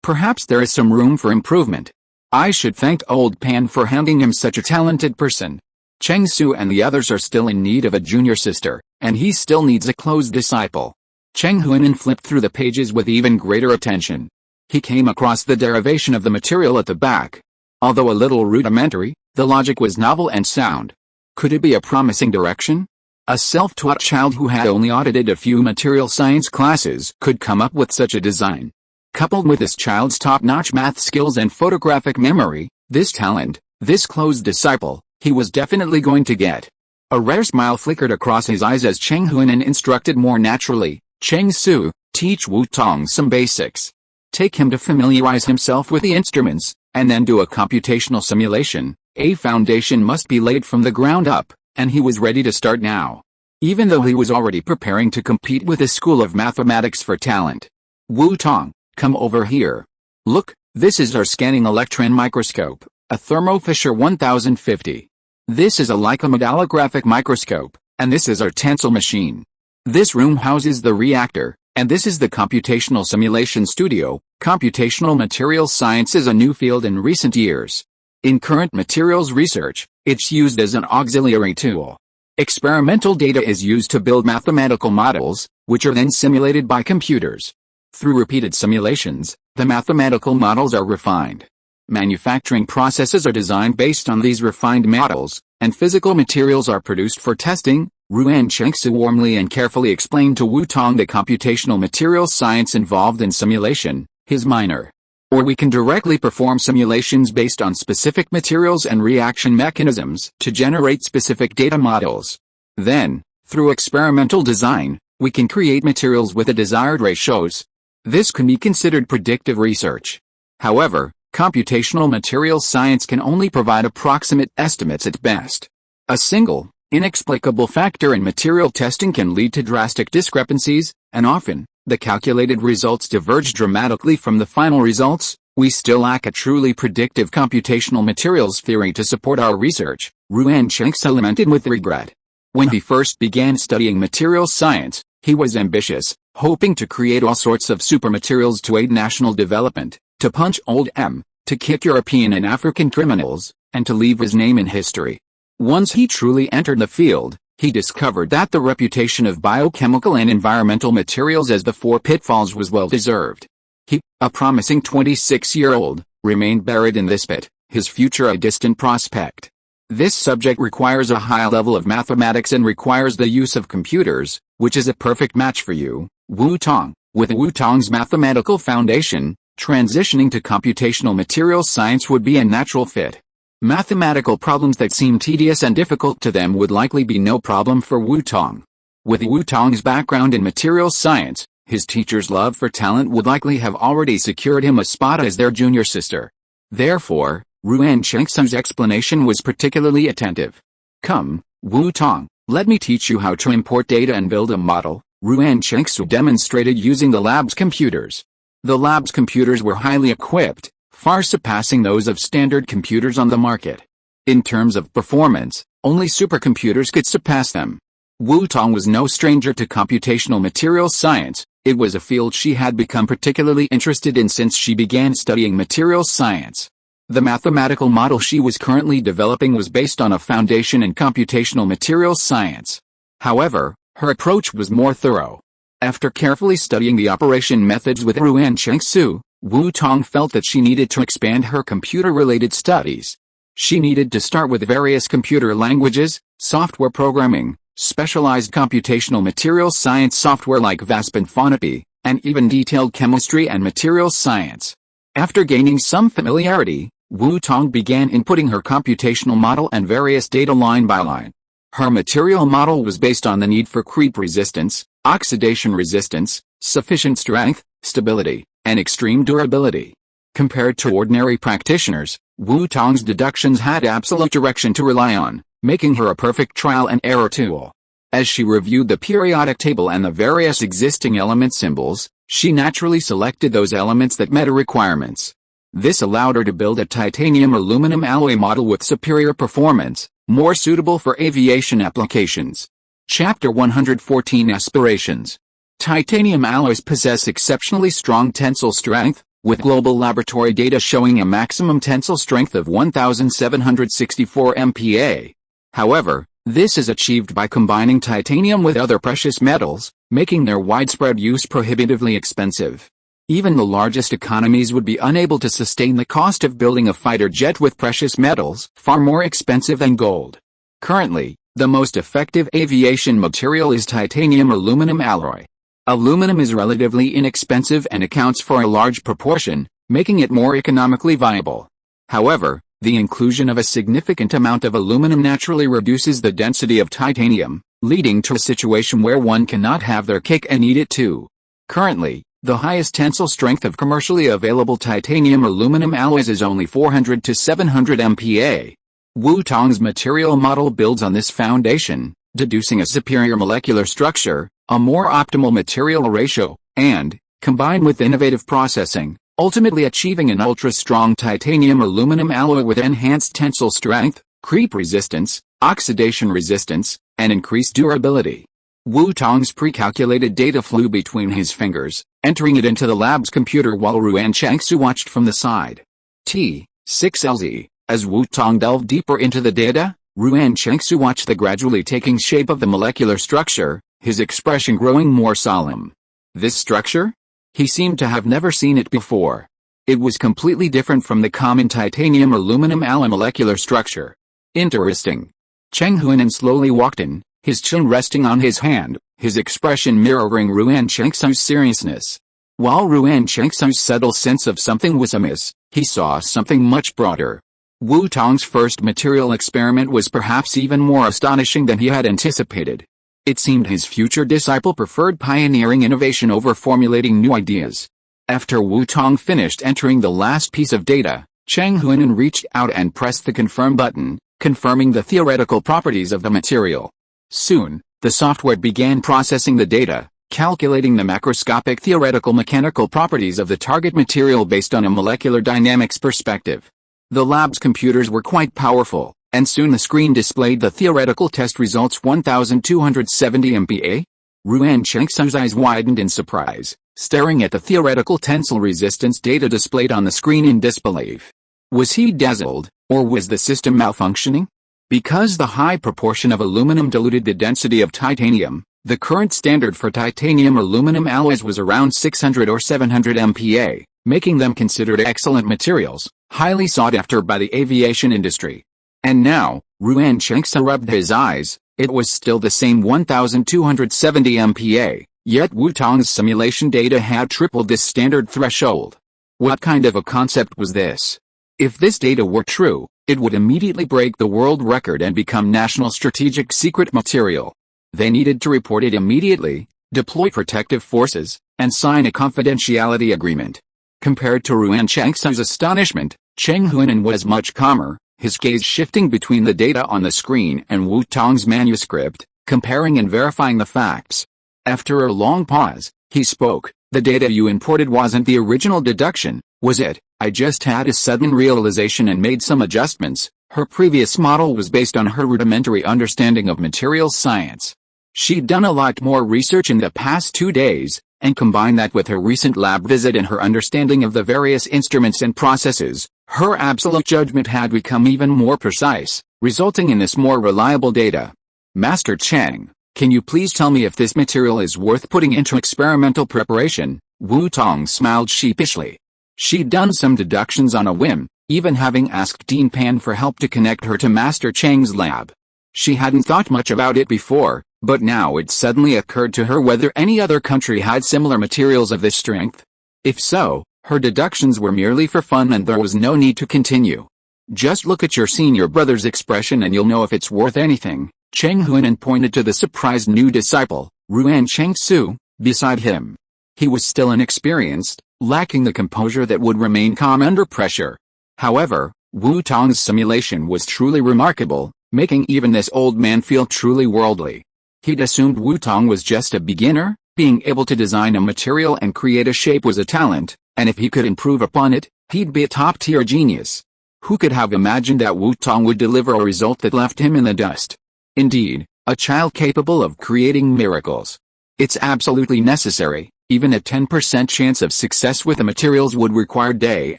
Perhaps there is some room for improvement. I should thank old Pan for handing him such a talented person. Cheng Su and the others are still in need of a junior sister, and he still needs a close disciple. Cheng Huinan flipped through the pages with even greater attention. He came across the derivation of the material at the back. Although a little rudimentary, the logic was novel and sound. Could it be a promising direction? A self-taught child who had only audited a few material science classes could come up with such a design. Coupled with this child's top-notch math skills and photographic memory, this talent, this close disciple, he was definitely going to get. A rare smile flickered across his eyes as Cheng Huinan instructed more naturally, Cheng Su, teach Wu Tong some basics. Take him to familiarize himself with the instruments, and then do a computational simulation. A foundation must be laid from the ground up, and he was ready to start now. Even though he was already preparing to compete with the School of Mathematics for talent. Wu Tong, come over here. Look, this is our scanning electron microscope, a Thermo Fisher 1050. This is a Leica modellographic microscope, and this is our tensile machine. This room houses the reactor, and this is the computational simulation studio. Computational materials science is a new field in recent years. In current materials research, it's used as an auxiliary tool. Experimental data is used to build mathematical models, which are then simulated by computers. Through repeated simulations, the mathematical models are refined. Manufacturing processes are designed based on these refined models, and physical materials are produced for testing. Ruan Chengsu warmly and carefully explained to Wu Tong the computational materials science involved in simulation, his minor. Or we can directly perform simulations based on specific materials and reaction mechanisms to generate specific data models. Then, through experimental design, we can create materials with the desired ratios. This can be considered predictive research. However, computational materials science can only provide approximate estimates at best. A single, inexplicable factor in material testing can lead to drastic discrepancies, and often, the calculated results diverge dramatically from the final results. We still lack a truly predictive computational materials theory to support our research, Ruan Chengsu lamented with regret. When he first began studying materials science, he was ambitious, hoping to create all sorts of supermaterials to aid national development, to punch old M, to kick European and African criminals, and to leave his name in history. Once he truly entered the field, he discovered that the reputation of biochemical and environmental materials as the four pitfalls was well deserved. He, a promising 26-year-old, remained buried in this pit, his future a distant prospect. This subject requires a high level of mathematics and requires the use of computers, which is a perfect match for you, Wu Tong. With Wu Tong's mathematical foundation, transitioning to computational materials science would be a natural fit. Mathematical problems that seem tedious and difficult to them would likely be no problem for Wu Tong. With Wu Tong's background in materials science, his teacher's love for talent would likely have already secured him a spot as their junior sister. Therefore, Ruan Chengsu's explanation was particularly attentive. Come, Wu Tong, let me teach you how to import data and build a model. Ruan Chengsu demonstrated using the lab's computers. The lab's computers were highly equipped, far surpassing those of standard computers on the market. In terms of performance, only supercomputers could surpass them. Wu Tong was no stranger to computational materials science. It was a field she had become particularly interested in since she began studying materials science. The mathematical model she was currently developing was based on a foundation in computational materials science. However, her approach was more thorough. After carefully studying the operation methods with Ruan Chengsu, Wu Tong felt that she needed to expand her computer-related studies. She needed to start with various computer languages, software programming, specialized computational materials science software like VASP and Phonopy, and even detailed chemistry and materials science. After gaining some familiarity, Wu Tong began inputting her computational model and various data line by line. Her material model was based on the need for creep resistance, oxidation resistance, sufficient strength, stability, and extreme durability. Compared to ordinary practitioners, Wu Tong's deductions had absolute direction to rely on, making her a perfect trial and error tool. As she reviewed the periodic table and the various existing element symbols, she naturally selected those elements that met her requirements. This allowed her to build a titanium-aluminum alloy model with superior performance, more suitable for aviation applications. Chapter 114 Aspirations. Titanium alloys possess exceptionally strong tensile strength, with global laboratory data showing a maximum tensile strength of 1,764 MPa. However, this is achieved by combining titanium with other precious metals, making their widespread use prohibitively expensive. Even the largest economies would be unable to sustain the cost of building a fighter jet with precious metals, far more expensive than gold. Currently, the most effective aviation material is titanium-aluminum alloy. Aluminum is relatively inexpensive and accounts for a large proportion, making it more economically viable. However, the inclusion of a significant amount of aluminum naturally reduces the density of titanium, leading to a situation where one cannot have their cake and eat it too. Currently, the highest tensile strength of commercially available titanium-aluminum alloys is only 400 to 700 MPa. Wu Tong's material model builds on this foundation, deducing a superior molecular structure, a more optimal material ratio, and, combined with innovative processing, ultimately achieving an ultra-strong titanium-aluminum alloy with enhanced tensile strength, creep resistance, oxidation resistance, and increased durability. Wu Tong's pre-calculated data flew between his fingers, entering it into the lab's computer while Ruan Chengsu watched from the side. T6LZ. As Wu Tong delved deeper into the data, Ruan Chengsu watched the gradually taking shape of the molecular structure, his expression growing more solemn. This structure? He seemed to have never seen it before. It was completely different from the common titanium-aluminum alloy molecular structure. Interesting. Cheng Huinan slowly walked in, his chin resting on his hand, his expression mirroring Ruan Chengsu's seriousness. While Ruan Chengsu's subtle sense of something was amiss, he saw something much broader. Wu Tong's first material experiment was perhaps even more astonishing than he had anticipated. It seemed his future disciple preferred pioneering innovation over formulating new ideas. After Wu Tong finished entering the last piece of data, Cheng Huinan reached out and pressed the confirm button, confirming the theoretical properties of the material. Soon, the software began processing the data, calculating the macroscopic theoretical mechanical properties of the target material based on a molecular dynamics perspective. The lab's computers were quite powerful, and soon the screen displayed the theoretical test results 1270 MPa. Ruan Chengsu's eyes widened in surprise, staring at the theoretical tensile resistance data displayed on the screen in disbelief. Was he dazzled, or was the system malfunctioning? Because the high proportion of aluminum diluted the density of titanium, the current standard for titanium-aluminum alloys was around 600 or 700 MPa, making them considered excellent materials, highly sought after by the aviation industry. And now, Ruan Chengsu rubbed his eyes, it was still the same 1270 MPa, yet Wu Tong's simulation data had tripled this standard threshold. What kind of a concept was this? If this data were true, it would immediately break the world record and become national strategic secret material. They needed to report it immediately, deploy protective forces, and sign a confidentiality agreement. Compared to Ruan Chengsu's astonishment, Cheng Huinan was much calmer, his gaze shifting between the data on the screen and Wu Tong's manuscript, comparing and verifying the facts. After a long pause, he spoke. The data you imported wasn't the original deduction, was it? I just had a sudden realization and made some adjustments. Her previous model was based on her rudimentary understanding of materials science. She'd done a lot more research in the past 2 days, and combined that with her recent lab visit and her understanding of the various instruments and processes, her absolute judgment had become even more precise, resulting in this more reliable data. Master Cheng, Can you please tell me if this material is worth putting into experimental preparation?" Wu Tong smiled sheepishly. She'd done some deductions on a whim, even having asked Dean Pan for help to connect her to Master Cheng's lab. She hadn't thought much about it before, but now it suddenly occurred to her whether any other country had similar materials of this strength. If so, her deductions were merely for fun and there was no need to continue. "Just look at your senior brother's expression and you'll know if it's worth anything." Cheng Huinan pointed to the surprised new disciple, Ruan Chengsu, beside him. He was still inexperienced, lacking the composure that would remain calm under pressure. However, Wu Tong's simulation was truly remarkable, making even this old man feel truly worldly. He'd assumed Wu Tong was just a beginner. Being able to design a material and create a shape was a talent, and if he could improve upon it, he'd be a top-tier genius. Who could have imagined that Wu Tong would deliver a result that left him in the dust? Indeed, a child capable of creating miracles. It's absolutely necessary. Even a 10% chance of success with the materials would require day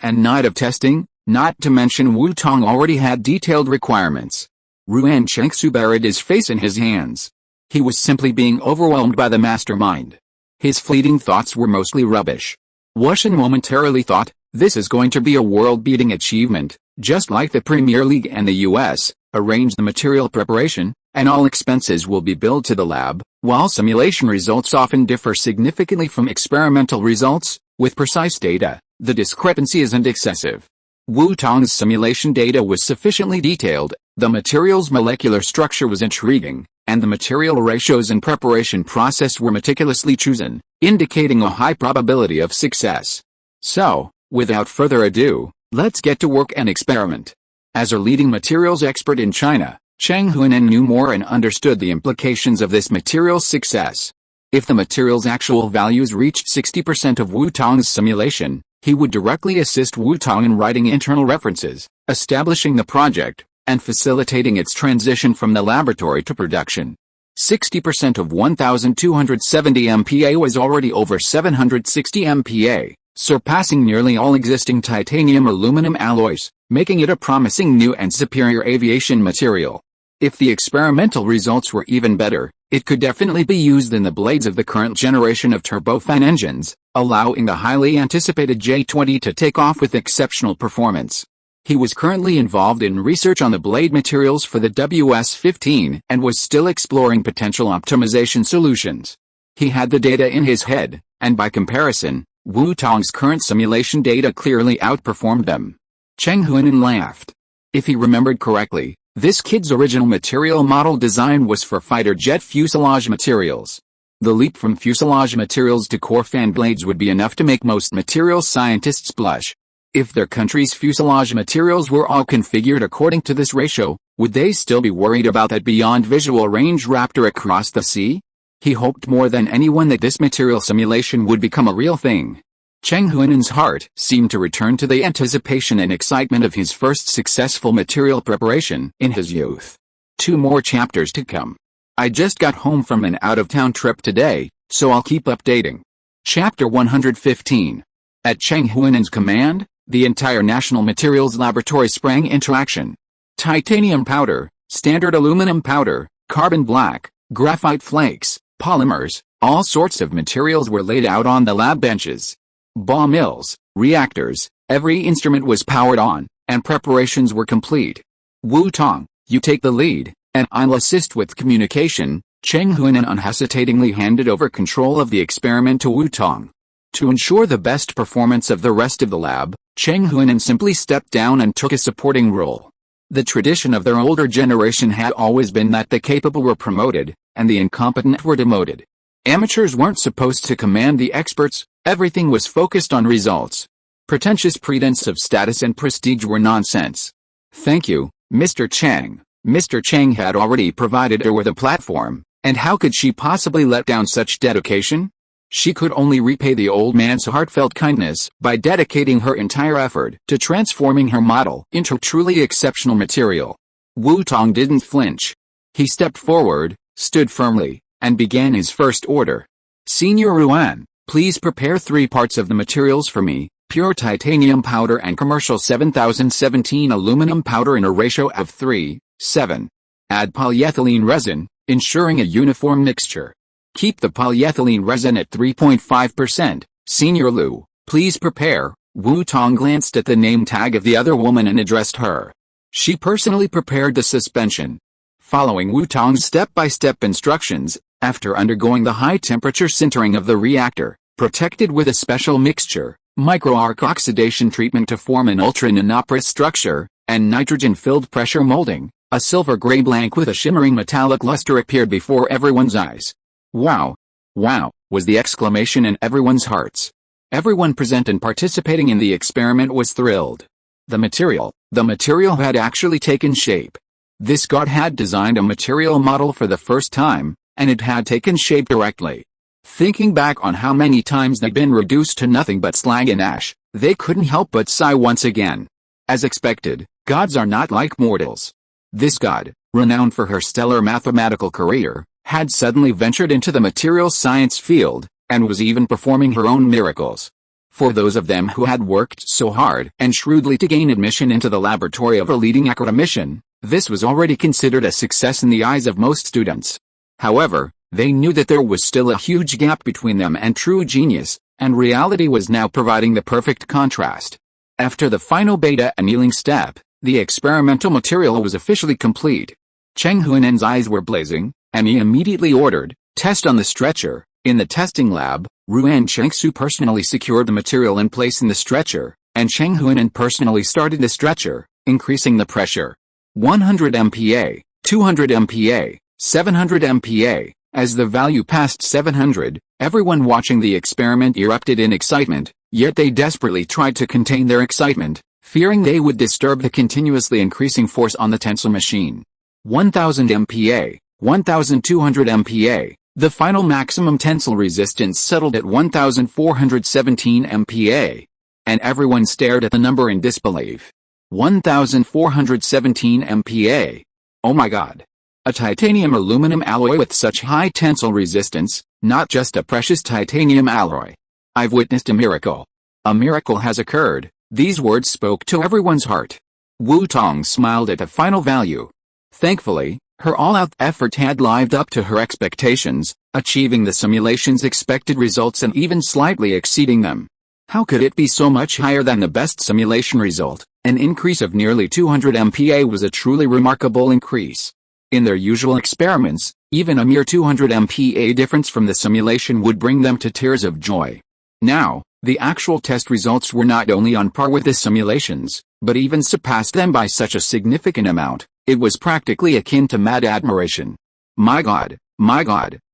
and night of testing, not to mention Wu Tong already had detailed requirements. Ruan Chengsu buried his face in his hands. He was simply being overwhelmed by the mastermind. His fleeting thoughts were mostly rubbish. Wuxian momentarily thought, this is going to be a world-beating achievement, just like the Premier League and the US, arrange the material preparation, and all expenses will be billed to the lab. While simulation results often differ significantly from experimental results, with precise data, the discrepancy isn't excessive. Wu Tong's simulation data was sufficiently detailed, the material's molecular structure was intriguing, and the material ratios and preparation process were meticulously chosen, indicating a high probability of success. So, without further ado, let's get to work and experiment. As a leading materials expert in China, Cheng Huinan knew more and understood the implications of this material's success. If the material's actual values reached 60% of Wu Tong's simulation, he would directly assist Wu Tong in writing internal references, establishing the project, and facilitating its transition from the laboratory to production. 60% of 1270 MPa was already over 760 MPa, surpassing nearly all existing titanium-aluminum alloys, making it a promising new and superior aviation material. If the experimental results were even better, it could definitely be used in the blades of the current generation of turbofan engines, allowing the highly anticipated J-20 to take off with exceptional performance. He was currently involved in research on the blade materials for the WS-15 and was still exploring potential optimization solutions. He had the data in his head, and by comparison, Wu Tong's current simulation data clearly outperformed them. Cheng Huinan laughed. If he remembered correctly, this kid's original material model design was for fighter jet fuselage materials. The leap from fuselage materials to core fan blades would be enough to make most materials scientists blush. If their country's fuselage materials were all configured according to this ratio, would they still be worried about that beyond visual range Raptor across the sea? He hoped more than anyone that this material simulation would become a real thing. Cheng Huinan's heart seemed to return to the anticipation and excitement of his first successful material preparation in his youth. 2 more chapters to come. I just got home from an out-of-town trip today, so I'll keep updating. Chapter 115. At Cheng Huinan's command, the entire National Materials Laboratory sprang into action. Titanium powder, standard aluminum powder, carbon black, graphite flakes, polymers, all sorts of materials were laid out on the lab benches. Ball mills, reactors, every instrument was powered on, and preparations were complete. Wu Tong, you take the lead, and I'll assist with communication. Cheng Huinan unhesitatingly handed over control of the experiment to Wu Tong. To ensure the best performance of the rest of the lab, Cheng Huinan simply stepped down and took a supporting role. The tradition of their older generation had always been that the capable were promoted, and the incompetent were demoted. Amateurs weren't supposed to command the experts, everything was focused on results. Pretentious pretense of status and prestige were nonsense. Thank you, Mr. Cheng. Mr. Cheng had already provided her with a platform, and how could she possibly let down such dedication? She could only repay the old man's heartfelt kindness by dedicating her entire effort to transforming her model into truly exceptional material. Wu Tong didn't flinch. He stepped forward, stood firmly, and began his first order. Senior Ruan, please prepare 3 parts of the materials for me, pure titanium powder and commercial 7017 aluminum powder in a ratio of 3:7. Add polyethylene resin, ensuring a uniform mixture. Keep the polyethylene resin at 3.5%. Senior Lu, please prepare. Wu Tong glanced at the name tag of the other woman and addressed her. She personally prepared the suspension. Following Wu Tong's step-by-step instructions, after undergoing the high-temperature sintering of the reactor, protected with a special mixture, micro-arc oxidation treatment to form an ultra-nanoporous structure, and nitrogen-filled pressure molding, a silver gray blank with a shimmering metallic luster appeared before everyone's eyes. Wow! Wow! Was the exclamation in everyone's hearts. Everyone present and participating in the experiment was thrilled. The material had actually taken shape. This god had designed a material model for the first time, and it had taken shape directly. Thinking back on how many times they'd been reduced to nothing but slag and ash, they couldn't help but sigh once again. As expected, gods are not like mortals. This god, renowned for her stellar mathematical career, had suddenly ventured into the material science field, and was even performing her own miracles. For those of them who had worked so hard and shrewdly to gain admission into the laboratory of a leading academician, this was already considered a success in the eyes of most students. However, they knew that there was still a huge gap between them and true genius, and reality was now providing the perfect contrast. After the final beta annealing step, the experimental material was officially complete. Cheng Huinen's eyes were blazing, and he immediately ordered, "Test on the stretcher." In the testing lab, Ruan Chengsu personally secured the material in place in the stretcher, and Cheng Huinen personally started the stretcher, increasing the pressure. 100 MPa, 200 MPa, 700 MPa. As the value passed 700, everyone watching the experiment erupted in excitement, yet they desperately tried to contain their excitement, fearing they would disturb the continuously increasing force on the tensor machine. 1000 MPa, 1200 MPa. The final maximum tensile resistance settled at 1417 MPa. And everyone stared at the number in disbelief. 1417 MPa. Oh my god. A titanium aluminum alloy with such high tensile resistance, not just a precious titanium alloy. I've witnessed a miracle. A miracle has occurred. These words spoke to everyone's heart. Wu Tong smiled at the final value. Thankfully, her all-out effort had lived up to her expectations, achieving the simulation's expected results and even slightly exceeding them. How could it be so much higher than the best simulation result? An increase of nearly 200 MPa was a truly remarkable increase. In their usual experiments, even a mere 200 MPa difference from the simulation would bring them to tears of joy. Now, the actual test results were not only on par with the simulations, but even surpassed them by such a significant amount. It was practically akin to mad admiration. My god,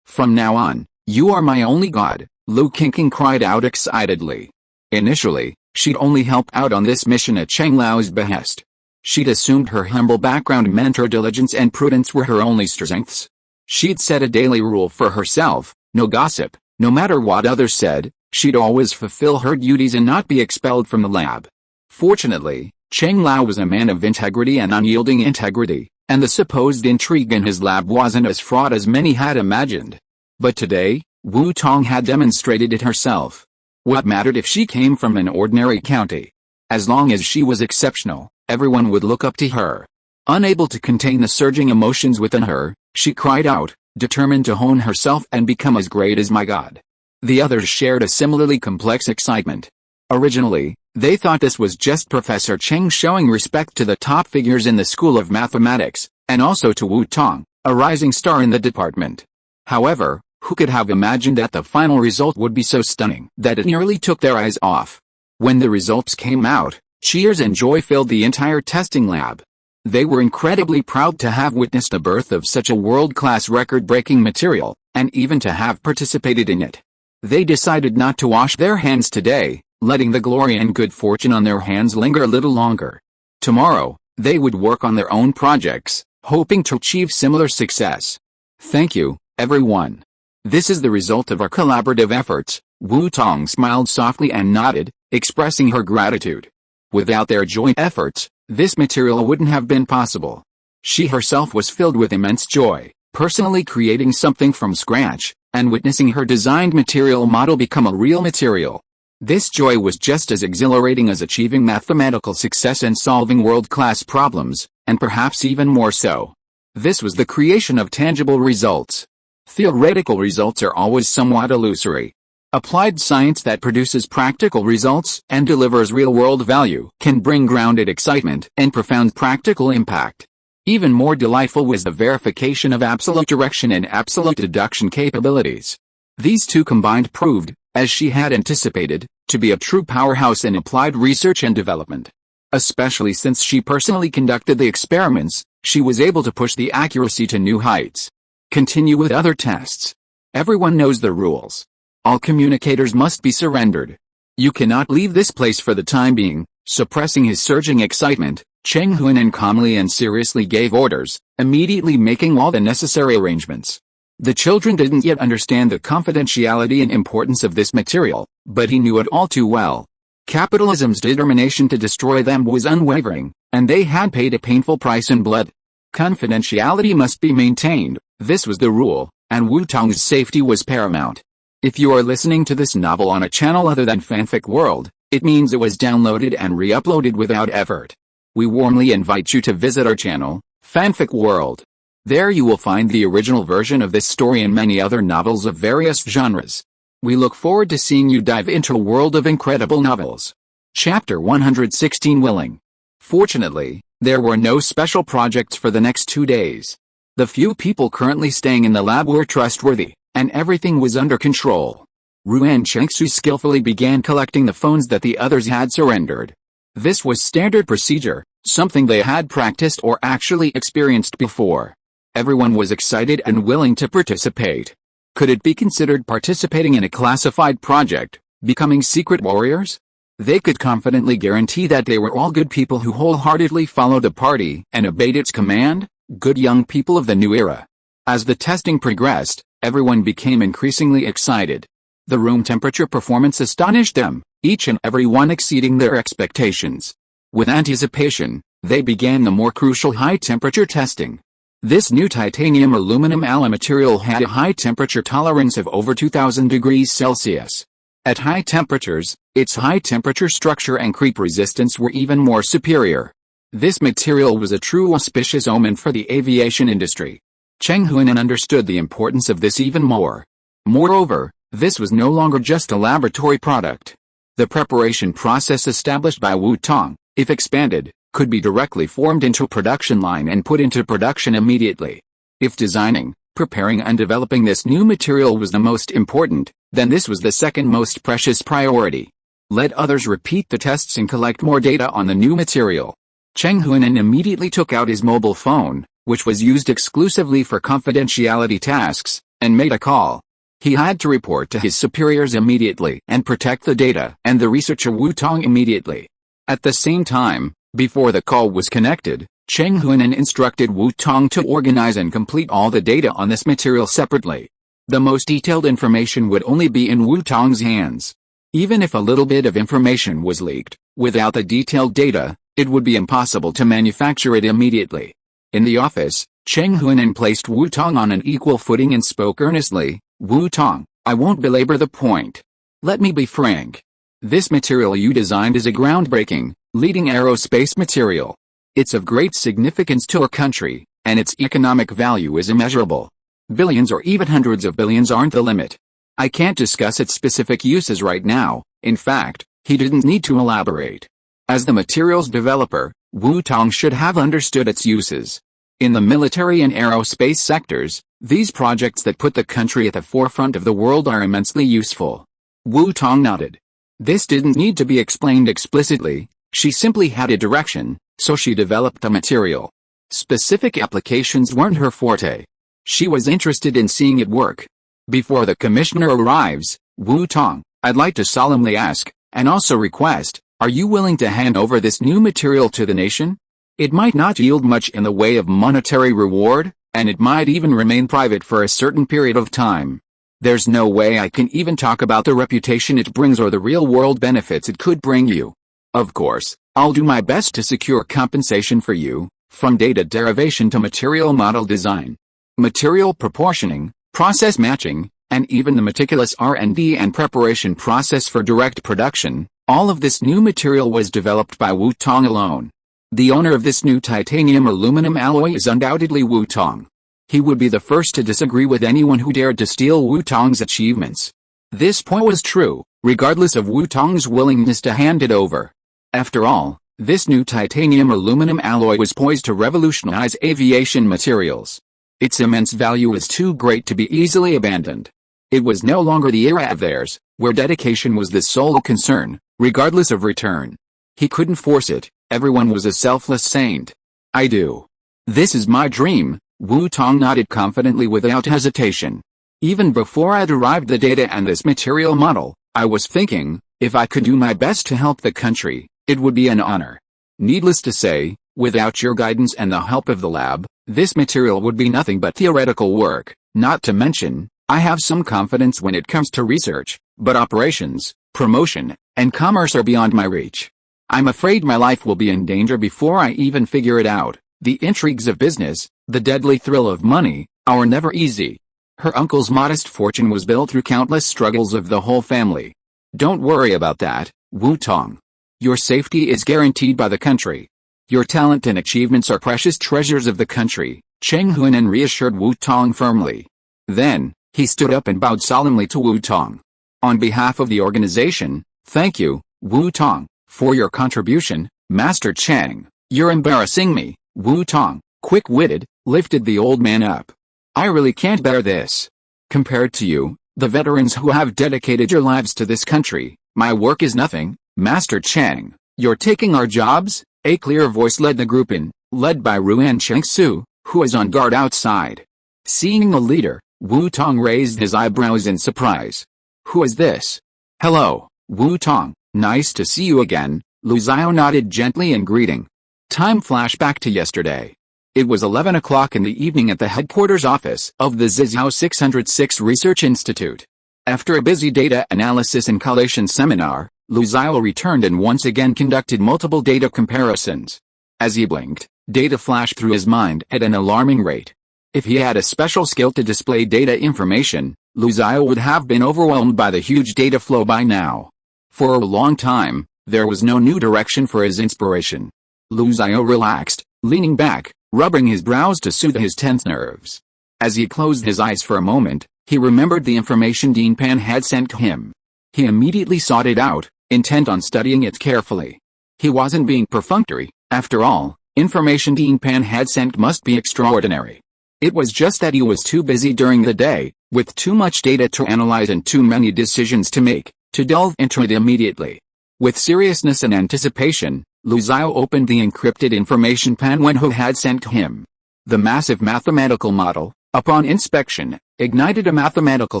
from now on, you are my only god, Lu Qingqing cried out excitedly. Initially, she'd only help out on this mission at Cheng Lao's behest. She'd assumed her humble background meant her diligence and prudence were her only strengths. She'd set a daily rule for herself, no gossip, no matter what others said, she'd always fulfill her duties and not be expelled from the lab. Fortunately, Cheng Lao was a man of integrity and unyielding integrity, and the supposed intrigue in his lab wasn't as fraught as many had imagined. But today, Wu Tong had demonstrated it herself. What mattered if she came from an ordinary county? As long as she was exceptional, everyone would look up to her. Unable to contain the surging emotions within her, she cried out, determined to hone herself and become as great as my god. The others shared a similarly complex excitement. Originally, they thought this was just Professor Cheng showing respect to the top figures in the School of Mathematics, and also to Wu Tong, a rising star in the department. However, who could have imagined that the final result would be so stunning that it nearly took their eyes off? When the results came out, cheers and joy filled the entire testing lab. They were incredibly proud to have witnessed the birth of such a world-class record-breaking material, and even to have participated in it. They decided not to wash their hands today, letting the glory and good fortune on their hands linger a little longer. Tomorrow, they would work on their own projects, hoping to achieve similar success. Thank you, everyone. This is the result of our collaborative efforts. Wu Tong smiled softly and nodded, expressing her gratitude. Without their joint efforts, this material wouldn't have been possible. She herself was filled with immense joy, personally creating something from scratch, and witnessing her designed material model become a real material. This joy was just as exhilarating as achieving mathematical success and solving world-class problems, and perhaps even more so. This was the creation of tangible results. Theoretical results are always somewhat illusory. Applied science that produces practical results and delivers real-world value can bring grounded excitement and profound practical impact. Even more delightful was the verification of absolute direction and absolute deduction capabilities. These two combined proved, as she had anticipated, to be a true powerhouse in applied research and development. Especially since she personally conducted the experiments, she was able to push the accuracy to new heights. Continue with other tests. Everyone knows the rules. All communicators must be surrendered. You cannot leave this place for the time being. Suppressing his surging excitement, Cheng Huinan calmly and seriously gave orders, immediately making all the necessary arrangements. The children didn't yet understand the confidentiality and importance of this material, but he knew it all too well. Capitalism's determination to destroy them was unwavering, and they had paid a painful price in blood. Confidentiality must be maintained, this was the rule, and Wu Tong's safety was paramount. If you are listening to this novel on a channel other than Fanfic World, it means it was downloaded and re-uploaded without effort. We warmly invite you to visit our channel, Fanfic World. There you will find the original version of this story and many other novels of various genres. We look forward to seeing you dive into a world of incredible novels. Chapter 116 Willing. Fortunately, there were no special projects for the next 2 days. The few people currently staying in the lab were trustworthy, and everything was under control. Ruan Chengsu skillfully began collecting the phones that the others had surrendered. This was standard procedure, something they had practiced or actually experienced before. Everyone was excited and willing to participate. Could it be considered participating in a classified project, becoming secret warriors? They could confidently guarantee that they were all good people who wholeheartedly followed the party and obeyed its command, good young people of the new era. As the testing progressed, everyone became increasingly excited. The room temperature performance astonished them, each and every one exceeding their expectations. With anticipation, they began the more crucial high-temperature testing. This new titanium aluminum alloy material had a high temperature tolerance of over 2000 degrees Celsius. At high temperatures, its high temperature structure and creep resistance were even more superior. This material was a true auspicious omen for the aviation industry. Cheng Huinan understood the importance of this even more. Moreover, this was no longer just a laboratory product. The preparation process established by Wu Tong, if expanded, could be directly formed into a production line and put into production immediately. If designing, preparing and developing this new material was the most important, then this was the second most precious priority. Let others repeat the tests and collect more data on the new material. Cheng Huinan immediately took out his mobile phone, which was used exclusively for confidentiality tasks, and made a call. He had to report to his superiors immediately and protect the data and the researcher Wu Tong immediately. At the same time, before the call was connected, Cheng Huinan instructed Wu Tong to organize and complete all the data on this material separately. The most detailed information would only be in Wu Tong's hands. Even if a little bit of information was leaked, without the detailed data, it would be impossible to manufacture it immediately. In the office, Cheng Huinan placed Wu Tong on an equal footing and spoke earnestly. Wu Tong, I won't belabor the point. Let me be frank. This material you designed is a groundbreaking, leading aerospace material. It's of great significance to our country, and its economic value is immeasurable. Billions or even hundreds of billions aren't the limit. I can't discuss its specific uses right now. In fact, he didn't need to elaborate. As the material's developer, Wu Tong should have understood its uses. In the military and aerospace sectors, these projects that put the country at the forefront of the world are immensely useful. Wu Tong nodded. This didn't need to be explained explicitly, she simply had a direction, so she developed a material. Specific applications weren't her forte. She was interested in seeing it work. Before the commissioner arrives, Wu Tong, I'd like to solemnly ask, and also request, are you willing to hand over this new material to the nation? It might not yield much in the way of monetary reward, and it might even remain private for a certain period of time. There's no way I can even talk about the reputation it brings or the real-world benefits it could bring you. Of course, I'll do my best to secure compensation for you, from data derivation to material model design, material proportioning, process matching, and even the meticulous R&D and preparation process for direct production. All of this new material was developed by Wu Tong alone. The owner of this new titanium aluminum alloy is undoubtedly Wu Tong. He would be the first to disagree with anyone who dared to steal Wu Tong's achievements. This point was true, regardless of Wu Tong's willingness to hand it over. After all, this new titanium aluminum alloy was poised to revolutionize aviation materials. Its immense value was too great to be easily abandoned. It was no longer the era of theirs, where dedication was the sole concern, regardless of return. He couldn't force it, everyone was a selfless saint. I do. This is my dream, Wu Tong nodded confidently without hesitation. Even before I derived the data and this material model, I was thinking, if I could do my best to help the country, it would be an honor. Needless to say, without your guidance and the help of the lab, this material would be nothing but theoretical work, not to mention, I have some confidence when it comes to research, but operations, promotion, and commerce are beyond my reach. I'm afraid my life will be in danger before I even figure it out. The intrigues of business, the deadly thrill of money, are never easy. Her uncle's modest fortune was built through countless struggles of the whole family. Don't worry about that, Wu Tong. Your safety is guaranteed by the country. Your talent and achievements are precious treasures of the country, Cheng Huinan reassured Wu Tong firmly. Then, he stood up and bowed solemnly to Wu Tong. On behalf of the organization, thank you, Wu Tong, for your contribution, Master Cheng. You're embarrassing me, Wu Tong, quick-witted, lifted the old man up. I really can't bear this. Compared to you, the veterans who have dedicated your lives to this country, my work is nothing, Master Cheng. You're taking our jobs? A clear voice led the group in, led by Ruan Chengsu, who was on guard outside. Seeing the leader, Wu Tong raised his eyebrows in surprise. Who is this? Hello, Wu Tong, nice to see you again, Lu Xiao nodded gently in greeting. Time flashed back to yesterday. It was 11 o'clock in the evening at the headquarters office of the Zizhao 606 Research Institute. After a busy data analysis and collation seminar, Lu Xiao returned and once again conducted multiple data comparisons. As he blinked, data flashed through his mind at an alarming rate. If he had a special skill to display data information, Lu Xiao would have been overwhelmed by the huge data flow by now. For a long time, there was no new direction for his inspiration. Lu Xiao relaxed, leaning back, rubbing his brows to soothe his tense nerves. As he closed his eyes for a moment, he remembered the information Dean Pan had sent him. He immediately sought it out, intent on studying it carefully. He wasn't being perfunctory, after all, information Dean Pan had sent must be extraordinary. It was just that he was too busy during the day, with too much data to analyze and too many decisions to make, to delve into it immediately. With seriousness and anticipation, Lu Xiao opened the encrypted information Pan Wenhu had sent him. The massive mathematical model, upon inspection, ignited a mathematical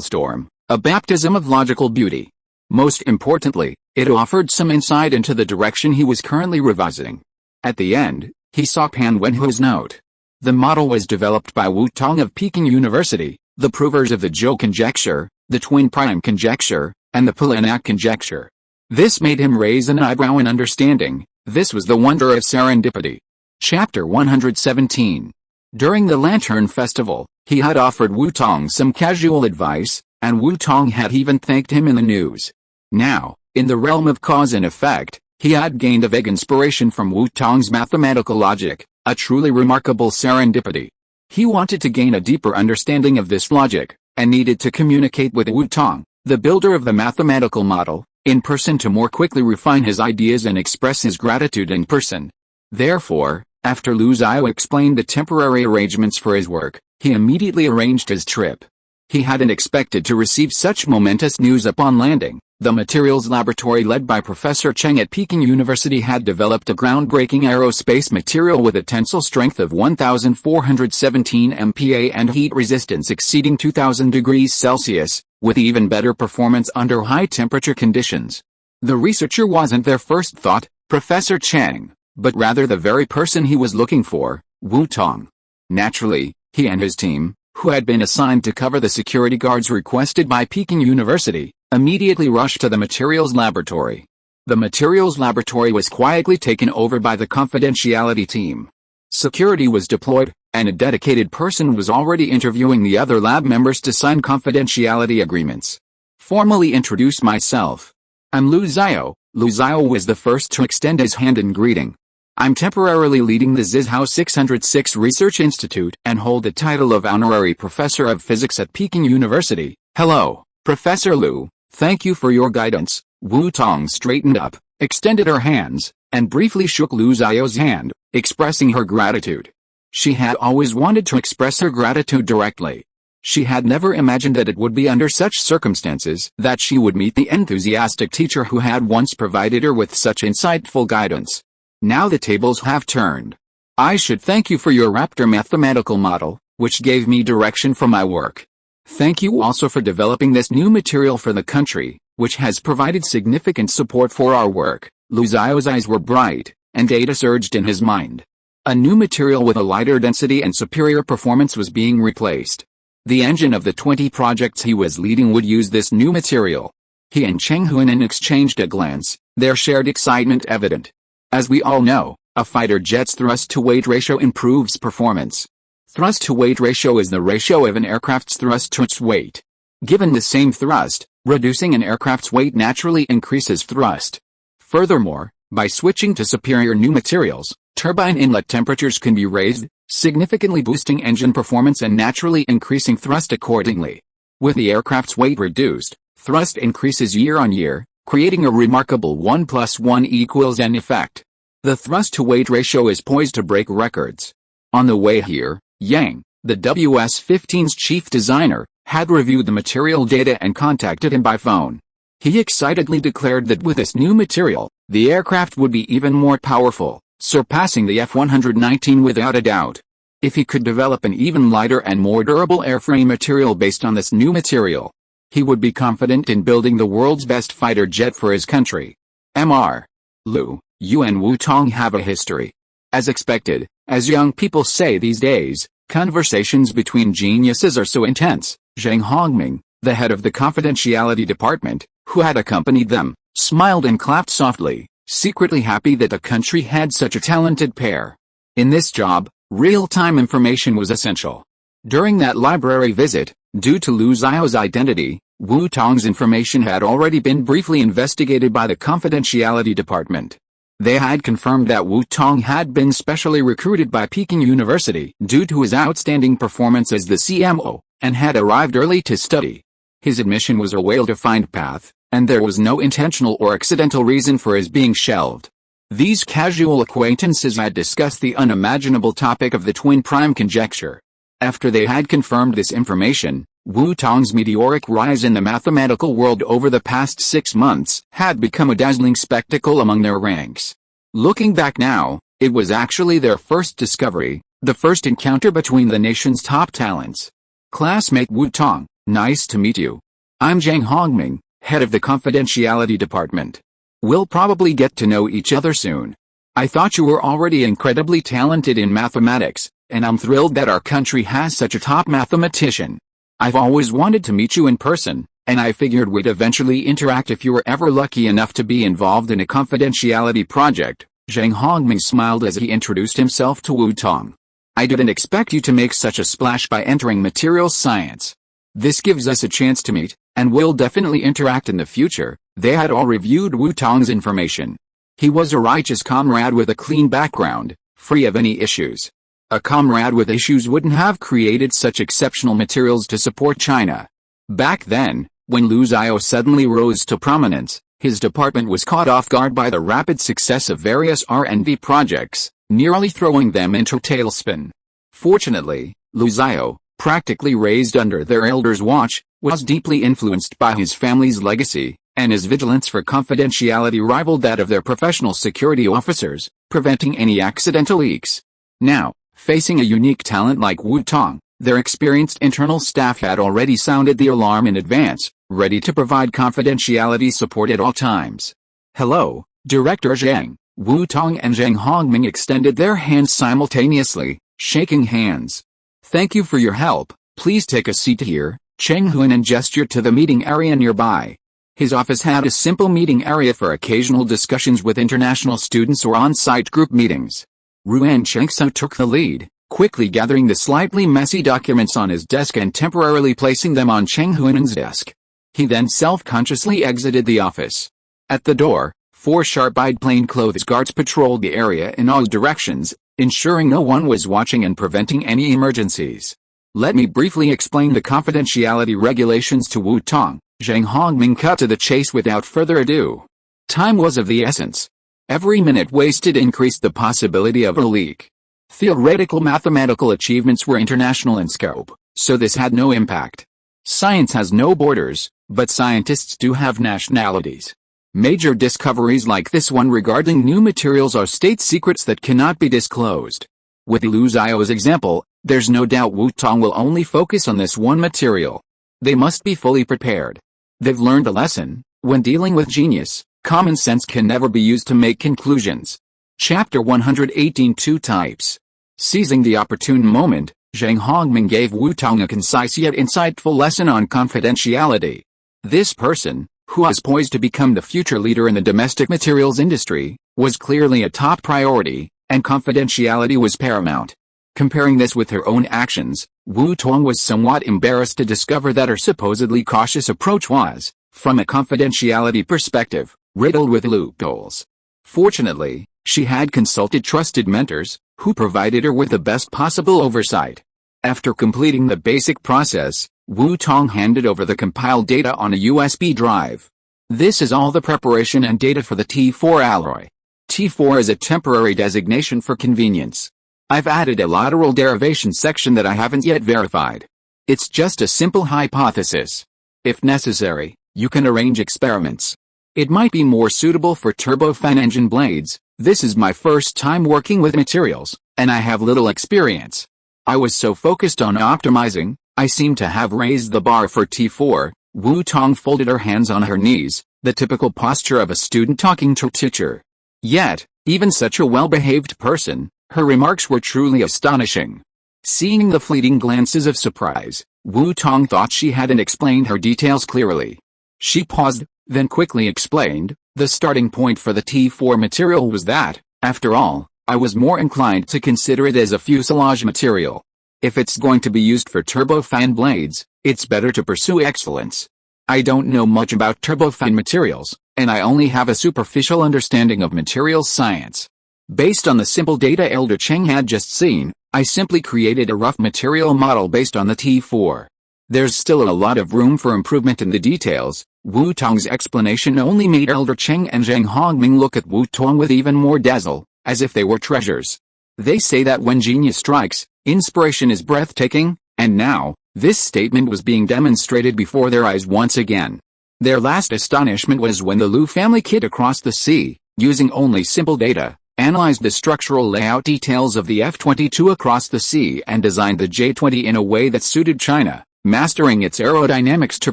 storm, a baptism of logical beauty. Most importantly, it offered some insight into the direction he was currently revising. At the end, he saw Pan Wenhu's note. The model was developed by Wu Tong of Peking University, the provers of the Zhou conjecture, the twin prime conjecture, and the Polignac conjecture. This made him raise an eyebrow in understanding. This was the wonder of serendipity. Chapter 117. During the Lantern Festival, he had offered Wu Tong some casual advice, and Wu Tong had even thanked him in the news. Now, in the realm of cause and effect, he had gained a vague inspiration from Wu Tong's mathematical logic, a truly remarkable serendipity. He wanted to gain a deeper understanding of this logic, and needed to communicate with Wu Tong, the builder of the mathematical model, in person to more quickly refine his ideas and express his gratitude in person. Therefore, after Lu Xiao explained the temporary arrangements for his work, he immediately arranged his trip. He hadn't expected to receive such momentous news upon landing. The materials laboratory led by Professor Cheng at Peking University had developed a groundbreaking aerospace material with a tensile strength of 1,417 MPa and heat resistance exceeding 2,000 degrees Celsius, with even better performance under high-temperature conditions. The researcher wasn't their first thought, Professor Cheng, but rather the very person he was looking for, Wu Tong. Naturally, he and his team, who had been assigned to cover the security guards requested by Peking University, immediately rushed to the materials laboratory. The materials laboratory was quietly taken over by the confidentiality team. Security was deployed, and a dedicated person was already interviewing the other lab members to sign confidentiality agreements. Formally introduce myself. I'm Lu Xiao. Lu Xiao was the first to extend his hand in greeting. I'm temporarily leading the Zizhou 606 Research Institute and hold the title of Honorary Professor of Physics at Peking University. Hello, Professor Liu, thank you for your guidance. Wu Tong straightened up, extended her hands, and briefly shook Lu Xiao's hand, expressing her gratitude. She had always wanted to express her gratitude directly. She had never imagined that it would be under such circumstances that she would meet the enthusiastic teacher who had once provided her with such insightful guidance. Now the tables have turned. I should thank you for your Raptor mathematical model, which gave me direction for my work. Thank you also for developing this new material for the country, which has provided significant support for our work. Lu Xiao's eyes were bright, and data surged in his mind. A new material with a lighter density and superior performance was being replaced. The engine of the 20 projects he was leading would use this new material. He and Cheng Huinan exchanged a glance, their shared excitement evident. As we all know, a fighter jet's thrust-to-weight ratio improves performance. Thrust-to-weight ratio is the ratio of an aircraft's thrust to its weight. Given the same thrust, reducing an aircraft's weight naturally increases thrust. Furthermore, by switching to superior new materials, turbine inlet temperatures can be raised, significantly boosting engine performance and naturally increasing thrust accordingly. With the aircraft's weight reduced, thrust increases year on year, creating a remarkable 1 + 1 = n effect. The thrust-to-weight ratio is poised to break records. On the way here, Yang, the WS-15's chief designer, had reviewed the material data and contacted him by phone. He excitedly declared that with this new material, the aircraft would be even more powerful, surpassing the F-119 without a doubt. If he could develop an even lighter and more durable airframe material based on this new material, he would be confident in building the world's best fighter jet for his country. Mr. Liu, you and Wu Tong have a history. As expected, as young people say these days, conversations between geniuses are so intense. Zhang Hongming, the head of the confidentiality department, who had accompanied them, smiled and clapped softly, secretly happy that the country had such a talented pair. In this job, real-time information was essential. During that library visit, due to Lu Xiao's identity, Wu Tong's information had already been briefly investigated by the confidentiality department. They had confirmed that Wu Tong had been specially recruited by Peking University due to his outstanding performance as the CMO, and had arrived early to study. His admission was a well-defined path, and there was no intentional or accidental reason for his being shelved. These casual acquaintances had discussed the unimaginable topic of the twin prime conjecture. After they had confirmed this information, Wu Tong's meteoric rise in the mathematical world over the past 6 months had become a dazzling spectacle among their ranks. Looking back now, it was actually their first discovery, the first encounter between the nation's top talents. Classmate Wu Tong, nice to meet you. I'm Zhang Hongming, head of the confidentiality department. We'll probably get to know each other soon. I thought you were already incredibly talented in mathematics, and I'm thrilled that our country has such a top mathematician. I've always wanted to meet you in person, and I figured we'd eventually interact if you were ever lucky enough to be involved in a confidentiality project. Zhang Hongming smiled as he introduced himself to Wu Tong. I didn't expect you to make such a splash by entering materials science. This gives us a chance to meet, and we'll definitely interact in the future. They had all reviewed Wu Tong's information. He was a righteous comrade with a clean background, free of any issues. A comrade with issues wouldn't have created such exceptional materials to support China. Back then, when Lu Xiao suddenly rose to prominence, his department was caught off guard by the rapid success of various R&D projects, nearly throwing them into tailspin. Fortunately, Lu Xiao, practically raised under their elders' watch, was deeply influenced by his family's legacy, and his vigilance for confidentiality rivaled that of their professional security officers, preventing any accidental leaks. Now, facing a unique talent like Wu Tong, their experienced internal staff had already sounded the alarm in advance, ready to provide confidentiality support at all times. Hello, Director Zhang. Wu Tong and Zhang Hongming extended their hands simultaneously, shaking hands. Thank you for your help. Please take a seat here. Cheng Huinan gestured to the meeting area nearby. His office had a simple meeting area for occasional discussions with international students or on-site group meetings. Ruan Chengsu took the lead, quickly gathering the slightly messy documents on his desk and temporarily placing them on Cheng Huinan's desk. He then self-consciously exited the office. At the door, 4 sharp-eyed plainclothes guards patrolled the area in all directions, ensuring no one was watching and preventing any emergencies. Let me briefly explain the confidentiality regulations to Wu Tong. Zhang Hongming cut to the chase without further ado. Time was of the essence. Every minute wasted increased the possibility of a leak. Theoretical mathematical achievements were international in scope, so this had no impact. Science has no borders, but scientists do have nationalities. Major discoveries like this one regarding new materials are state secrets that cannot be disclosed. With Lu Xiao's example, there's no doubt Wu Tong will only focus on this one material. They must be fully prepared. They've learned a lesson. When dealing with genius, common sense can never be used to make conclusions. Chapter 118 Two Types. Seizing the opportune moment, Zhang Hongming gave Wu Tong a concise yet insightful lesson on confidentiality. This person, who was poised to become the future leader in the domestic materials industry, was clearly a top priority, and confidentiality was paramount. Comparing this with her own actions, Wu Tong was somewhat embarrassed to discover that her supposedly cautious approach was, from a confidentiality perspective, riddled with loopholes. Fortunately, she had consulted trusted mentors, who provided her with the best possible oversight. After completing the basic process, Wu Tong handed over the compiled data on a USB drive. This is all the preparation and data for the T4 alloy. T4 is a temporary designation for convenience. I've added a lateral derivation section that I haven't yet verified. It's just a simple hypothesis. If necessary, you can arrange experiments. It might be more suitable for turbofan engine blades. This is my first time working with materials, and I have little experience. I was so focused on optimizing, I seem to have raised the bar for T4. Wu Tong folded her hands on her knees, the typical posture of a student talking to a teacher. Yet, even such a well-behaved person, her remarks were truly astonishing. Seeing the fleeting glances of surprise, Wu Tong thought she hadn't explained her details clearly. She paused, then quickly explained, the starting point for the T4 material was that, after all, I was more inclined to consider it as a fuselage material. If it's going to be used for turbofan blades, it's better to pursue excellence. I don't know much about turbofan materials, and I only have a superficial understanding of materials science. Based on the simple data Elder Cheng had just seen, I simply created a rough material model based on the T4. There's still a lot of room for improvement in the details. Wu Tong's explanation only made Elder Cheng and Zhang Hongming look at Wu Tong with even more dazzle, as if they were treasures. They say that when genius strikes, inspiration is breathtaking, and now, this statement was being demonstrated before their eyes once again. Their last astonishment was when the Lu family kid across the sea, using only simple data, analyzed the structural layout details of the F-22 across the sea and designed the J-20 in a way that suited China, mastering its aerodynamics to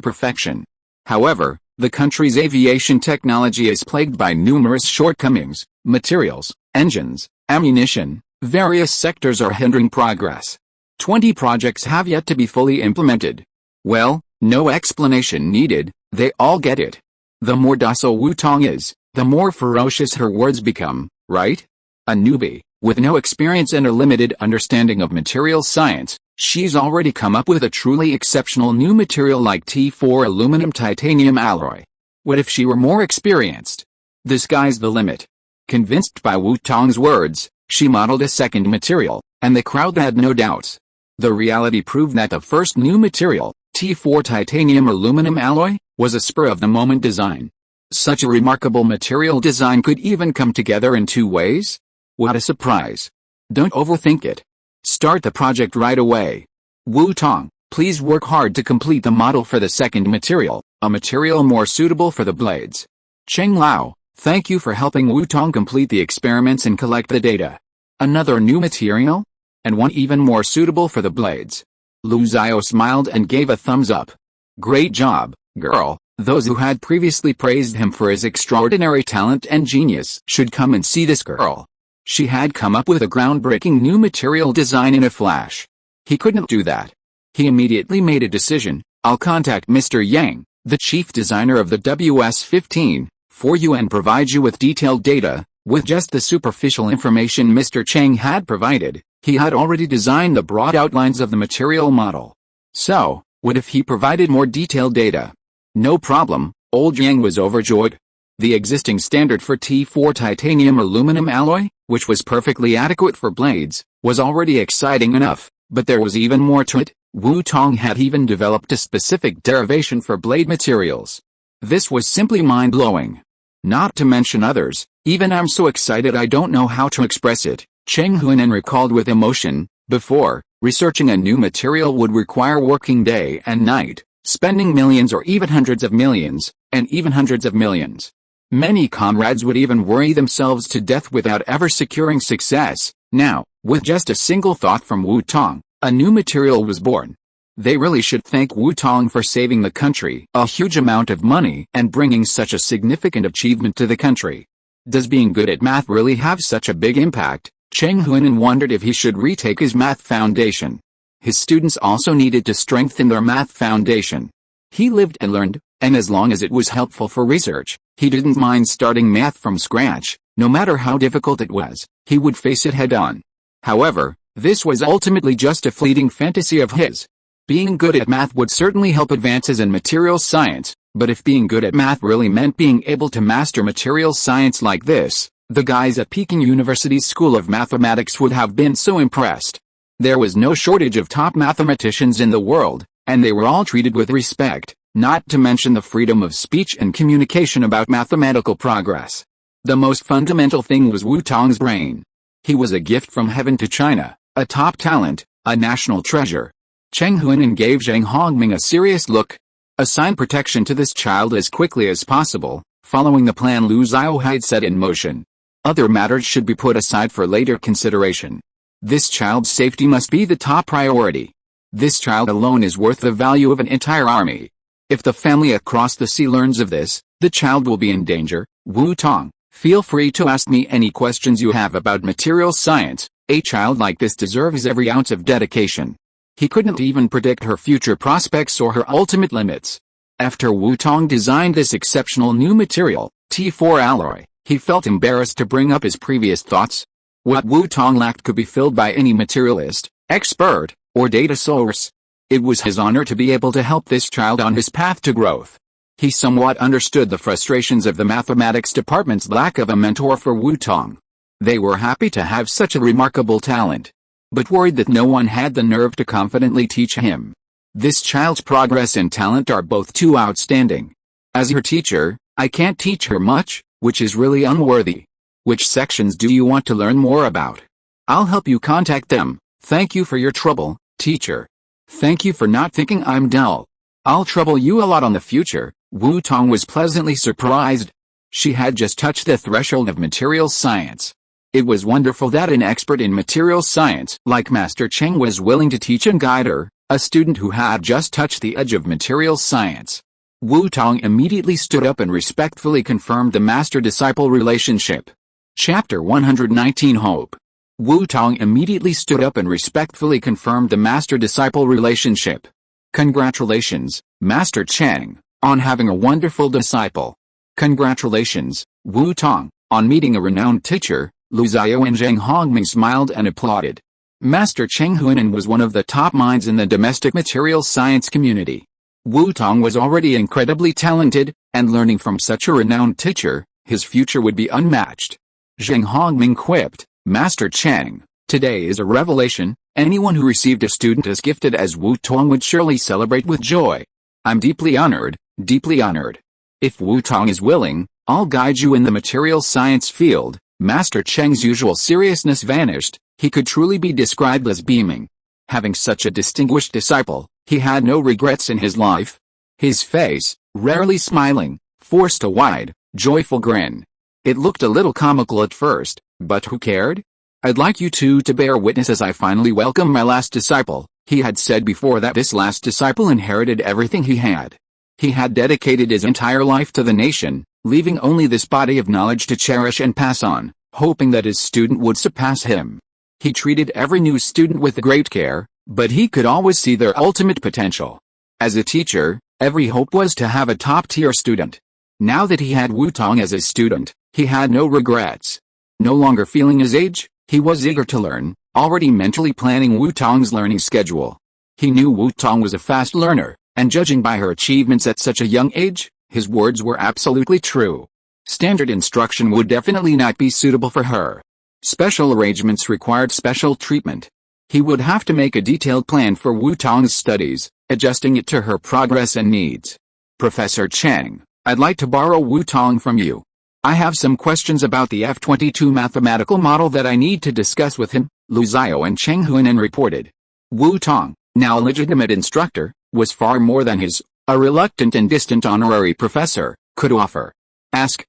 perfection. However, the country's aviation technology is plagued by numerous shortcomings. Materials, engines, ammunition, various sectors are hindering progress. 20 projects have yet to be fully implemented. Well, no explanation needed, they all get it. The more docile Wu Tong is, the more ferocious her words become, right? A newbie, with no experience and a limited understanding of materials science, she's already come up with a truly exceptional new material like T4 aluminum titanium alloy. What if she were more experienced? The sky's the limit. Convinced by Wu Tong's words, she modeled a second material, and the crowd had no doubts. The reality proved that the first new material, T4 titanium aluminum alloy, was a spur-of-the-moment design. Such a remarkable material design could even come together in two ways? What a surprise. Don't overthink it. Start the project right away. Wu Tong, please work hard to complete the model for the second material, a material more suitable for the blades. Cheng Lao, thank you for helping Wu Tong complete the experiments and collect the data. Another new material? And one even more suitable for the blades. Lu Xiao smiled and gave a thumbs up. Great job, girl. Those who had previously praised him for his extraordinary talent and genius should come and see this girl. She had come up with a groundbreaking new material design in a flash. He couldn't do that. He immediately made a decision. I'll contact Mr. Yang, the chief designer of the WS-15, for you and provide you with detailed data. With just the superficial information Mr. Cheng had provided, he had already designed the broad outlines of the material model. So, what if he provided more detailed data? No problem, old Yang was overjoyed. The existing standard for T4 titanium aluminum alloy, which was perfectly adequate for blades, was already exciting enough, but there was even more to it. Wu Tong had even developed a specific derivation for blade materials. This was simply mind-blowing. Not to mention others, even I'm so excited I don't know how to express it, Cheng Huinan recalled with emotion. Before, researching a new material would require working day and night, spending millions or even hundreds of millions, and even hundreds of millions. Many comrades would even worry themselves to death without ever securing success. Now, with just a single thought from Wu Tong, a new material was born. They really should thank Wu Tong for saving the country a huge amount of money and bringing such a significant achievement to the country. Does being good at math really have such a big impact? Cheng Huinan wondered if he should retake his math foundation. His students also needed to strengthen their math foundation. He lived and learned, and as long as it was helpful for research, he didn't mind starting math from scratch. No matter how difficult it was, he would face it head-on. However, this was ultimately just a fleeting fantasy of his. Being good at math would certainly help advances in materials science, but if being good at math really meant being able to master materials science like this, the guys at Peking University's School of Mathematics would have been so impressed. There was no shortage of top mathematicians in the world, and they were all treated with respect, not to mention the freedom of speech and communication about mathematical progress. The most fundamental thing was Wu Tong's brain. He was a gift from heaven to China, a top talent, a national treasure. Cheng Huinan gave Zhang Hongming a serious look. Assign protection to this child as quickly as possible, following the plan Lu Xiao had set in motion. Other matters should be put aside for later consideration. This child's safety must be the top priority. This child alone is worth the value of an entire army. If the family across the sea learns of this, the child will be in danger. Wu Tong, feel free to ask me any questions you have about materials science. A child like this deserves every ounce of dedication. He couldn't even predict her future prospects or her ultimate limits. After Wu Tong designed this exceptional new material, T4 alloy, he felt embarrassed to bring up his previous thoughts. What Wu Tong lacked could be filled by any materialist, expert, or data source. It was his honor to be able to help this child on his path to growth. He somewhat understood the frustrations of the mathematics department's lack of a mentor for Wu Tong. They were happy to have such a remarkable talent, but worried that no one had the nerve to confidently teach him. This child's progress and talent are both too outstanding. As her teacher, I can't teach her much, which is really unworthy. Which sections do you want to learn more about? I'll help you contact them. Thank you for your trouble, teacher. Thank you for not thinking I'm dull. I'll trouble you a lot on the future. Wu Tong was pleasantly surprised. She had just touched the threshold of materials science. It was wonderful that an expert in materials science like Master Cheng was willing to teach and guide her, a student who had just touched the edge of materials science. Wu Tong immediately stood up and respectfully confirmed the master-disciple relationship. Chapter 119 Hope. Wu Tong immediately stood up and respectfully confirmed the master-disciple relationship. Congratulations, Master Cheng, on having a wonderful disciple. Congratulations, Wu Tong, on meeting a renowned teacher. Lu Xiao and Zhang Hongming smiled and applauded. Master Cheng Huinan was one of the top minds in the domestic materials science community. Wu Tong was already incredibly talented, and learning from such a renowned teacher, his future would be unmatched. Zhang Hongming quipped, Master Cheng, today is a revelation. Anyone who received a student as gifted as Wu Tong would surely celebrate with joy. I'm deeply honored, deeply honored. If Wu Tong is willing, I'll guide you in the materials science field. Master Cheng's usual seriousness vanished. He could truly be described as beaming. Having such a distinguished disciple, he had no regrets in his life. His face, rarely smiling, forced a wide, joyful grin. It looked a little comical at first, but who cared? I'd like you two to bear witness as I finally welcome my last disciple. He had said before that this last disciple inherited everything he had. He had dedicated his entire life to the nation, leaving only this body of knowledge to cherish and pass on, hoping that his student would surpass him. He treated every new student with great care, but he could always see their ultimate potential. As a teacher, every hope was to have a top-tier student. Now that he had Wu Tong as his student, he had no regrets. No longer feeling his age, he was eager to learn, already mentally planning Wu Tong's learning schedule. He knew Wu Tong was a fast learner, and judging by her achievements at such a young age, his words were absolutely true. Standard instruction would definitely not be suitable for her. Special arrangements required special treatment. He would have to make a detailed plan for Wu Tong's studies, adjusting it to her progress and needs. Professor Cheng, I'd like to borrow Wu Tong from you. I have some questions about the F-22 mathematical model that I need to discuss with him, Lu Xiao and Cheng Huinan reported. Wu Tong, now a legitimate instructor, was far more than a reluctant and distant honorary professor, could offer. Ask.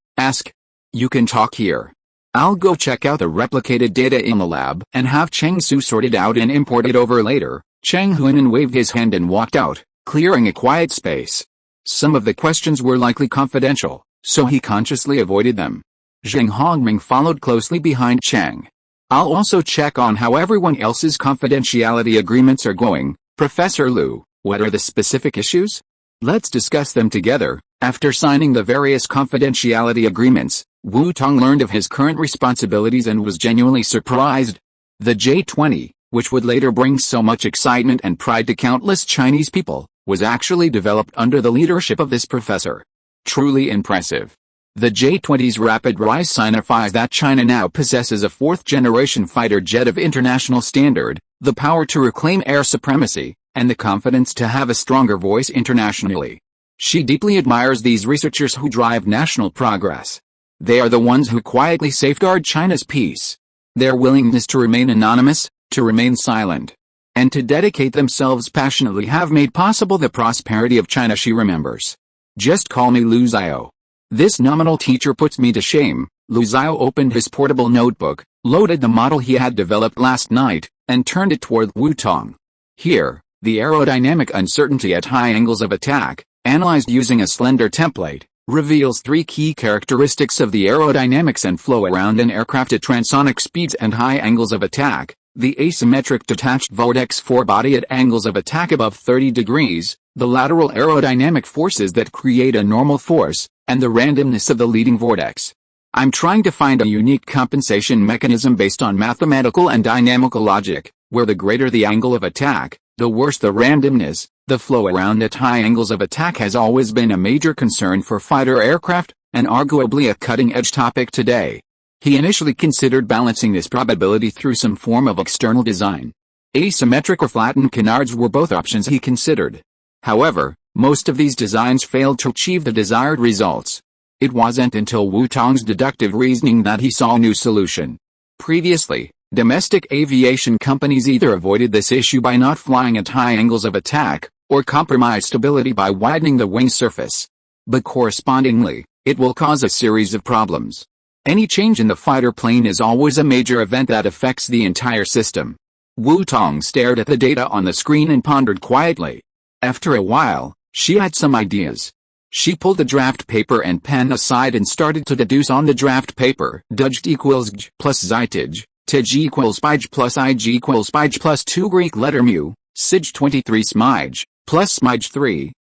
You can talk here. I'll go check out the replicated data in the lab and have Cheng Su sorted out and imported over later. Cheng Huinan waved his hand and walked out, clearing a quiet space. Some of the questions were likely confidential, so he consciously avoided them. Zheng Hongming followed closely behind Cheng. I'll also check on how everyone else's confidentiality agreements are going. Professor Lu, what are the specific issues? Let's discuss them together. After signing the various confidentiality agreements, Wu Tong learned of his current responsibilities and was genuinely surprised. The J-20, which would later bring so much excitement and pride to countless Chinese people, was actually developed under the leadership of this professor. Truly impressive. The J-20's rapid rise signifies that China now possesses a fourth-generation fighter jet of international standard, the power to reclaim air supremacy, and the confidence to have a stronger voice internationally. She deeply admires these researchers who drive national progress. They are the ones who quietly safeguard China's peace. Their willingness to remain anonymous, to remain silent, and to dedicate themselves passionately have made possible the prosperity of China she remembers. Just call me Lu Xiao. This nominal teacher puts me to shame. Lu Xiao opened his portable notebook, loaded the model he had developed last night, and turned it toward Wu Tong. Here, the aerodynamic uncertainty at high angles of attack, analyzed using a slender template, reveals three key characteristics of the aerodynamics and flow around an aircraft at transonic speeds and high angles of attack: the asymmetric detached vortex forebody at angles of attack above 30 degrees, the lateral aerodynamic forces that create a normal force, and the randomness of the leading vortex. I'm trying to find a unique compensation mechanism based on mathematical and dynamical logic, where the greater the angle of attack, the worse the randomness. The flow around at high angles of attack has always been a major concern for fighter aircraft, and arguably a cutting-edge topic today. He initially considered balancing this probability through some form of external design. Asymmetric or flattened canards were both options he considered. However, most of these designs failed to achieve the desired results. It wasn't until Wu Tong's deductive reasoning that he saw a new solution. Previously, domestic aviation companies either avoided this issue by not flying at high angles of attack, or compromised stability by widening the wing surface. But correspondingly, it will cause a series of problems. Any change in the fighter plane is always a major event that affects the entire system. Wu Tong stared at the data on the screen and pondered quietly. After a while, she had some ideas. She pulled the draft paper and pen aside and started to deduce on the draft paper. Dudj equals G plus Zytij, Tej equals Pij plus Ig equals Pij plus 2 Greek letter mu, Sig 23 Smij, plus Smij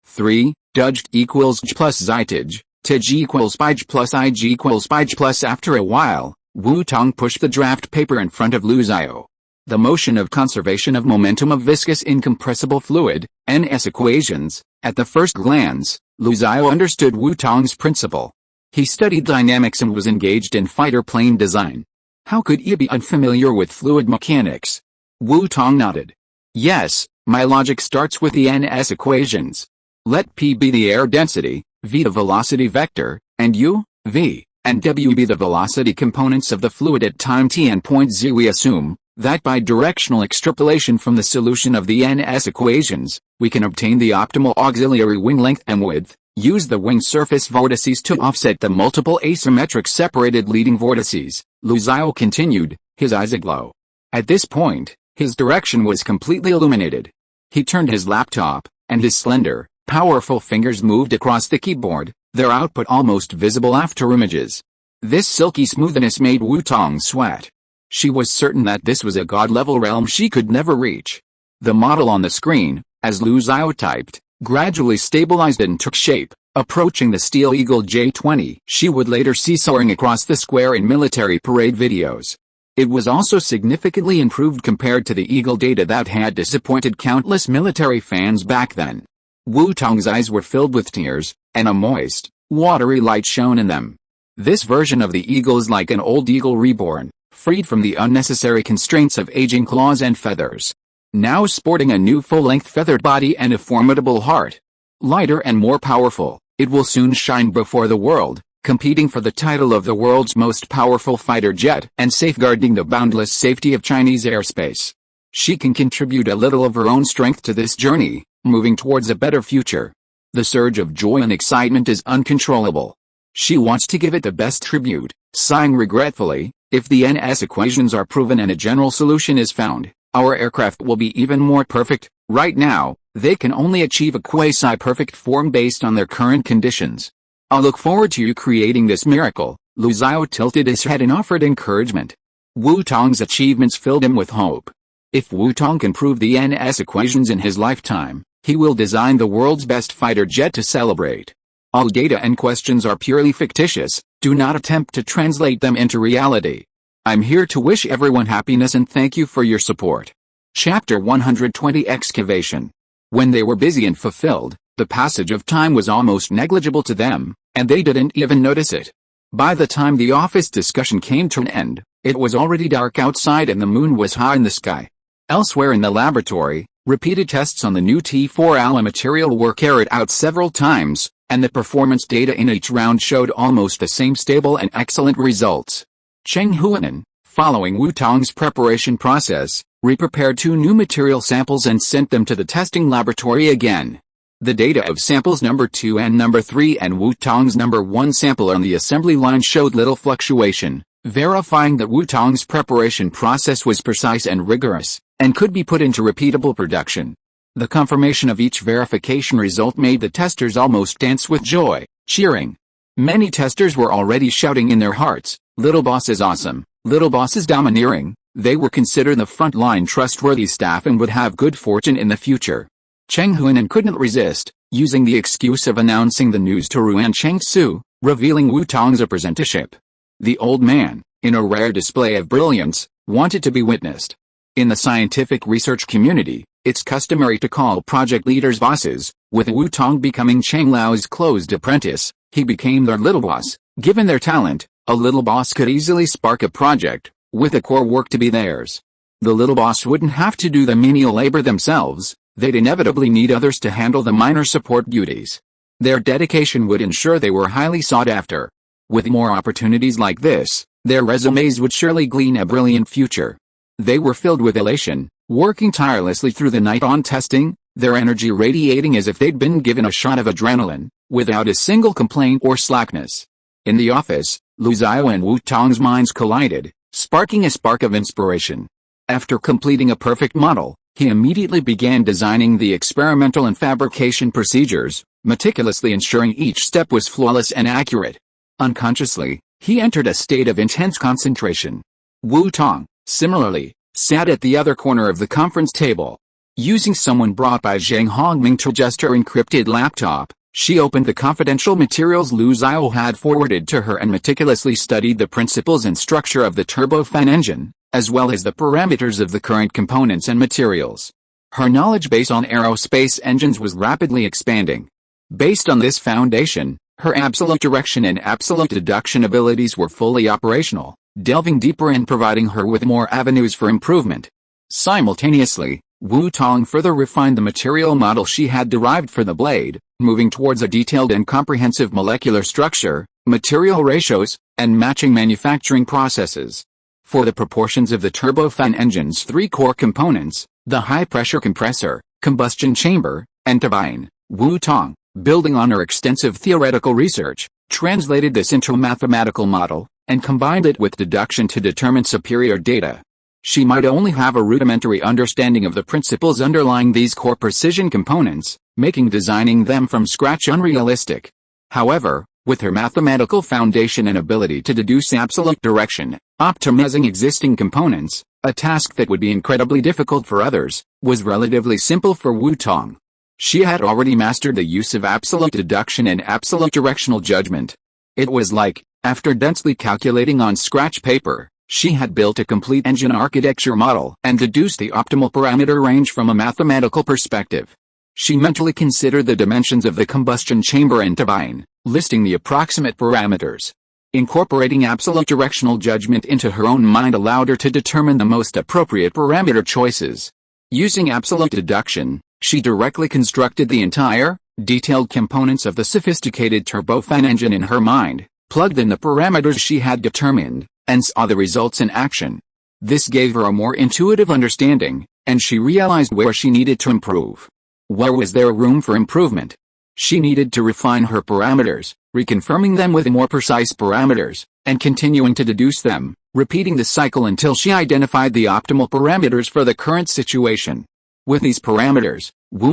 3, Dudj equals G plus Zytij, Tej equals Pij plus Ig equals Pij plus. After a while, Wu Tong pushed the draft paper in front of Lu Xiao. The motion of conservation of momentum of viscous incompressible fluid, NS equations. At the first glance, Lu Xiao understood Wu Tong's principle. He studied dynamics and was engaged in fighter plane design. How could he be unfamiliar with fluid mechanics? Wu Tong nodded. Yes, my logic starts with the NS equations. Let P be the air density, V the velocity vector, and U, V, and W be the velocity components of the fluid at time t and point z. We assume that by directional extrapolation from the solution of the NS equations, we can obtain the optimal auxiliary wing length and width, use the wing surface vortices to offset the multiple asymmetric separated leading vortices. Lu Xiao continued, his eyes aglow. At this point, his direction was completely illuminated. He turned his laptop, and his slender, powerful fingers moved across the keyboard, their output almost visible after images. This silky smoothness made Wu Tong sweat. She was certain that this was a god-level realm she could never reach. The model on the screen, as Lu Xiao typed, gradually stabilized and took shape, approaching the Steel Eagle J-20 she would later see soaring across the square in military parade videos. It was also significantly improved compared to the Eagle data that had disappointed countless military fans back then. Wu Tong's eyes were filled with tears, and a moist, watery light shone in them. This version of the eagle is like an old eagle reborn, freed from the unnecessary constraints of aging claws and feathers. Now sporting a new full-length feathered body and a formidable heart. Lighter and more powerful, it will soon shine before the world, competing for the title of the world's most powerful fighter jet and safeguarding the boundless safety of Chinese airspace. She can contribute a little of her own strength to this journey, moving towards a better future. The surge of joy and excitement is uncontrollable. She wants to give it the best tribute, sighing regretfully, if the NS equations are proven and a general solution is found, our aircraft will be even more perfect. Right now, they can only achieve a quasi-perfect form based on their current conditions. I look forward to you creating this miracle. Lu Xiao tilted his head and offered encouragement. Wu Tong's achievements filled him with hope. If Wu Tong can prove the NS equations in his lifetime, he will design the world's best fighter jet to celebrate. All data and questions are purely fictitious, do not attempt to translate them into reality. I'm here to wish everyone happiness and thank you for your support. Chapter 120 Excavation. When they were busy and fulfilled, the passage of time was almost negligible to them, and they didn't even notice it. By the time the office discussion came to an end, it was already dark outside and the moon was high in the sky. Elsewhere in the laboratory, repeated tests on the new T4 material were carried out several times, and the performance data in each round showed almost the same stable and excellent results. Cheng Huanan, following Wu Tong's preparation process, re-prepared 2 new material samples and sent them to the testing laboratory again. The data of samples number 2 and number 3 and Wu Tong's number 1 sample on the assembly line showed little fluctuation, verifying that Wu Tong's preparation process was precise and rigorous, and could be put into repeatable production. The confirmation of each verification result made the testers almost dance with joy, cheering. Many testers were already shouting in their hearts, "Little Boss is awesome, Little Boss is domineering." They were considered the front-line trustworthy staff and would have good fortune in the future. Cheng Huanan couldn't resist, using the excuse of announcing the news to Ruan Chengsu, revealing Wu Tong's apprenticeship. The old man, in a rare display of brilliance, wanted to be witnessed. In the scientific research community, it's customary to call project leaders bosses. With Wu Tong becoming Cheng Lao's closed apprentice, he became their little boss. Given their talent, a little boss could easily spark a project, with the core work to be theirs. The little boss wouldn't have to do the menial labor themselves, they'd inevitably need others to handle the minor support duties. Their dedication would ensure they were highly sought after. With more opportunities like this, their resumes would surely glean a brilliant future. They were filled with elation, working tirelessly through the night on testing, their energy radiating as if they'd been given a shot of adrenaline, without a single complaint or slackness. In the office, Lu Xiao and Wu Tong's minds collided, sparking a spark of inspiration. After completing a perfect model, he immediately began designing the experimental and fabrication procedures, meticulously ensuring each step was flawless and accurate. Unconsciously, he entered a state of intense concentration. Wu Tong, similarly, sat at the other corner of the conference table. Using someone brought by Zhang Hongming to adjust her encrypted laptop, she opened the confidential materials Lu Xiao had forwarded to her and meticulously studied the principles and structure of the turbofan engine, as well as the parameters of the current components and materials. Her knowledge base on aerospace engines was rapidly expanding. Based on this foundation, her absolute direction and absolute deduction abilities were fully operational, delving deeper and providing her with more avenues for improvement. Simultaneously, Wu Tong further refined the material model she had derived for the blade, moving towards a detailed and comprehensive molecular structure, material ratios, and matching manufacturing processes. For the proportions of the turbofan engine's 3 core components, the high-pressure compressor, combustion chamber, and turbine, Wu Tong, building on her extensive theoretical research, translated this into a mathematical model, and combined it with deduction to determine superior data. She might only have a rudimentary understanding of the principles underlying these core precision components, making designing them from scratch unrealistic. However, with her mathematical foundation and ability to deduce absolute direction, optimizing existing components, a task that would be incredibly difficult for others, was relatively simple for Wu Tong. She had already mastered the use of absolute deduction and absolute directional judgment. It was like, after densely calculating on scratch paper, she had built a complete engine architecture model and deduced the optimal parameter range from a mathematical perspective. She mentally considered the dimensions of the combustion chamber and turbine, listing the approximate parameters. Incorporating absolute directional judgment into her own mind allowed her to determine the most appropriate parameter choices. Using absolute deduction, she directly constructed the entire, detailed components of the sophisticated turbofan engine in her mind, plugged in the parameters she had determined, and saw the results in action. This gave her a more intuitive understanding, and she realized where she needed to improve. Where was there room for improvement? She needed to refine her parameters, reconfirming them with more precise parameters, and continuing to deduce them, repeating the cycle until she identified the optimal parameters for the current situation. With these parameters,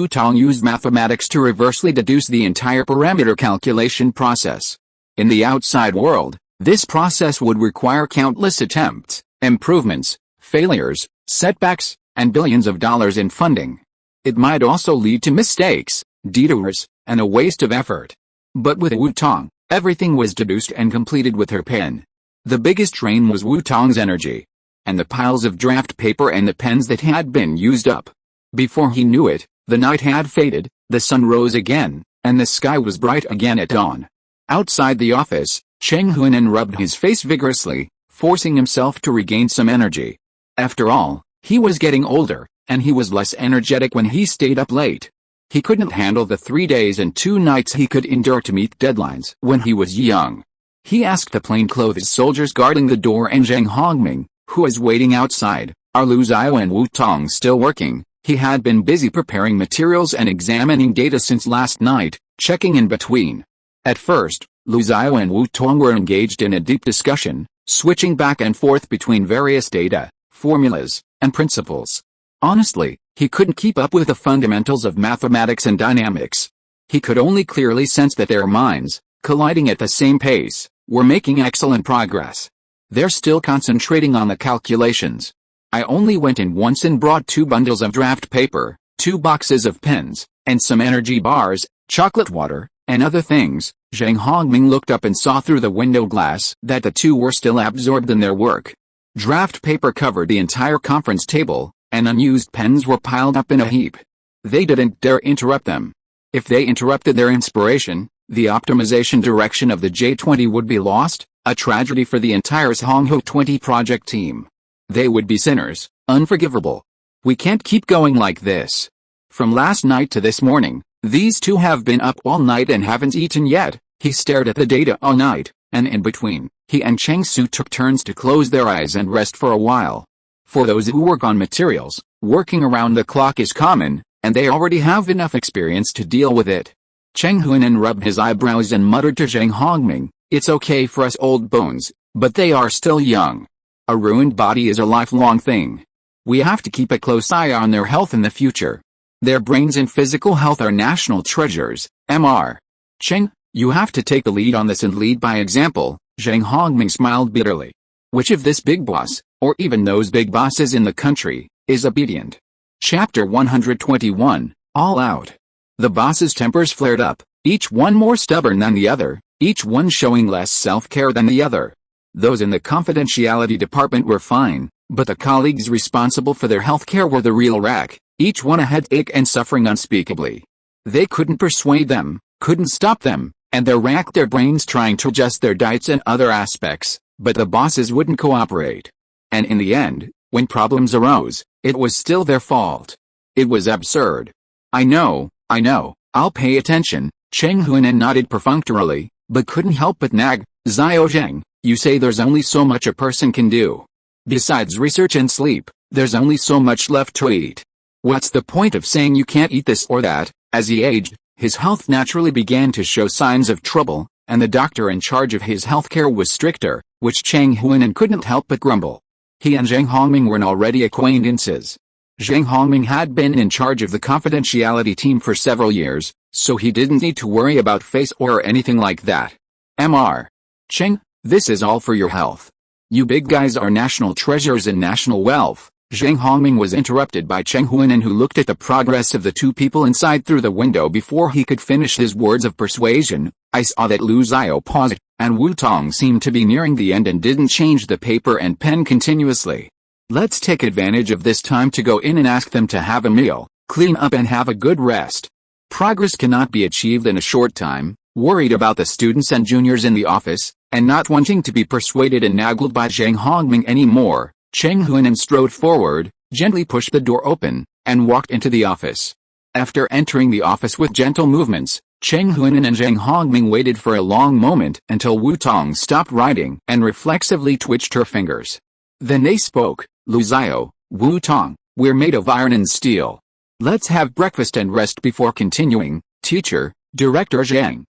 Tong used mathematics to reversely deduce the entire parameter calculation process. In the outside world, this process would require countless attempts, improvements, failures, setbacks, and billions of dollars in funding. It might also lead to mistakes, detours, and a waste of effort. But with Tong, everything was deduced and completed with her pen. The biggest drain was Tong's energy, and the piles of draft paper and the pens that had been used up. Before he knew it, the night had faded, the sun rose again, and the sky was bright again at dawn. Outside the office, Cheng Huinan rubbed his face vigorously, forcing himself to regain some energy. After all, he was getting older, and he was less energetic when he stayed up late. He couldn't handle the 3 days and 2 nights he could endure to meet deadlines when he was young. He asked the plainclothes soldiers guarding the door and Zhang Hongming, who was waiting outside, "Are Lu Xiao and Wu Tong still working?" He had been busy preparing materials and examining data since last night, checking in between. At first, Lu Xiao and Wu Tong were engaged in a deep discussion, switching back and forth between various data, formulas, and principles. Honestly, he couldn't keep up with the fundamentals of mathematics and dynamics. He could only clearly sense that their minds, colliding at the same pace, were making excellent progress. They're still concentrating on the calculations. I only went in once and brought 2 bundles of draft paper, 2 boxes of pens, and some energy bars, chocolate water, and other things. Zhang Hongming looked up and saw through the window glass that the two were still absorbed in their work. Draft paper covered the entire conference table, and unused pens were piled up in a heap. They didn't dare interrupt them. If they interrupted their inspiration, the optimization direction of the J20 would be lost, a tragedy for the entire Honghu 20 project team. They would be sinners, unforgivable. We can't keep going like this. From last night to this morning, these two have been up all night and haven't eaten yet. He stared at the data all night, and in between, he and Cheng Su took turns to close their eyes and rest for a while. For those who work on materials, working around the clock is common, and they already have enough experience to deal with it. Cheng Huinan rubbed his eyebrows and muttered to Zhang Hongming, "It's okay for us old bones, but they are still young. A ruined body is a lifelong thing. We have to keep a close eye on their health in the future. Their brains and physical health are national treasures, Mr. Cheng, you have to take the lead on this and lead by example." Zhang Hongming smiled bitterly. Which of this big boss, or even those big bosses in the country, is obedient? Chapter 121, All Out. The bosses' tempers flared up, each one more stubborn than the other, each one showing less self-care than the other. Those in the confidentiality department were fine, but the colleagues responsible for their healthcare were the real wreck, each one a headache and suffering unspeakably. They couldn't persuade them, couldn't stop them, and they racked their brains trying to adjust their diets and other aspects, but the bosses wouldn't cooperate. And in the end, when problems arose, it was still their fault. It was absurd. I know, I'll pay attention," Cheng Huinan nodded perfunctorily, but couldn't help but nag, "Xiao Zheng, you say there's only so much a person can do. Besides research and sleep, there's only so much left to eat. What's the point of saying you can't eat this or that?" As he aged, his health naturally began to show signs of trouble, and the doctor in charge of his healthcare was stricter, which Cheng Huinan couldn't help but grumble. He and Zhang Hongming were already acquaintances. Zhang Hongming had been in charge of the confidentiality team for several years, so he didn't need to worry about face or anything like that. Mr. Cheng, this is all for your health. You big guys are national treasures and national wealth. Zhang Hongming was interrupted by Cheng Huinan, who looked at the progress of the two people inside through the window before he could finish his words of persuasion. "I saw that Lu Xiao paused, and Wu Tong seemed to be nearing the end and didn't change the paper and pen continuously. Let's take advantage of this time to go in and ask them to have a meal, clean up and have a good rest. Progress cannot be achieved in a short time, Worried about the students and juniors in the office, and not wanting to be persuaded and naggled by Zhang Hongming anymore, Cheng Huinan strode forward, gently pushed the door open, and walked into the office. After entering the office with gentle movements, Cheng Huinan and Zhang Hongming waited for a long moment until Wu Tong stopped writing and reflexively twitched her fingers. Then they spoke. "Lu Xiao, Wu Tong, we're made of iron and steel. Let's have breakfast and rest before continuing, teacher, Director Zhang."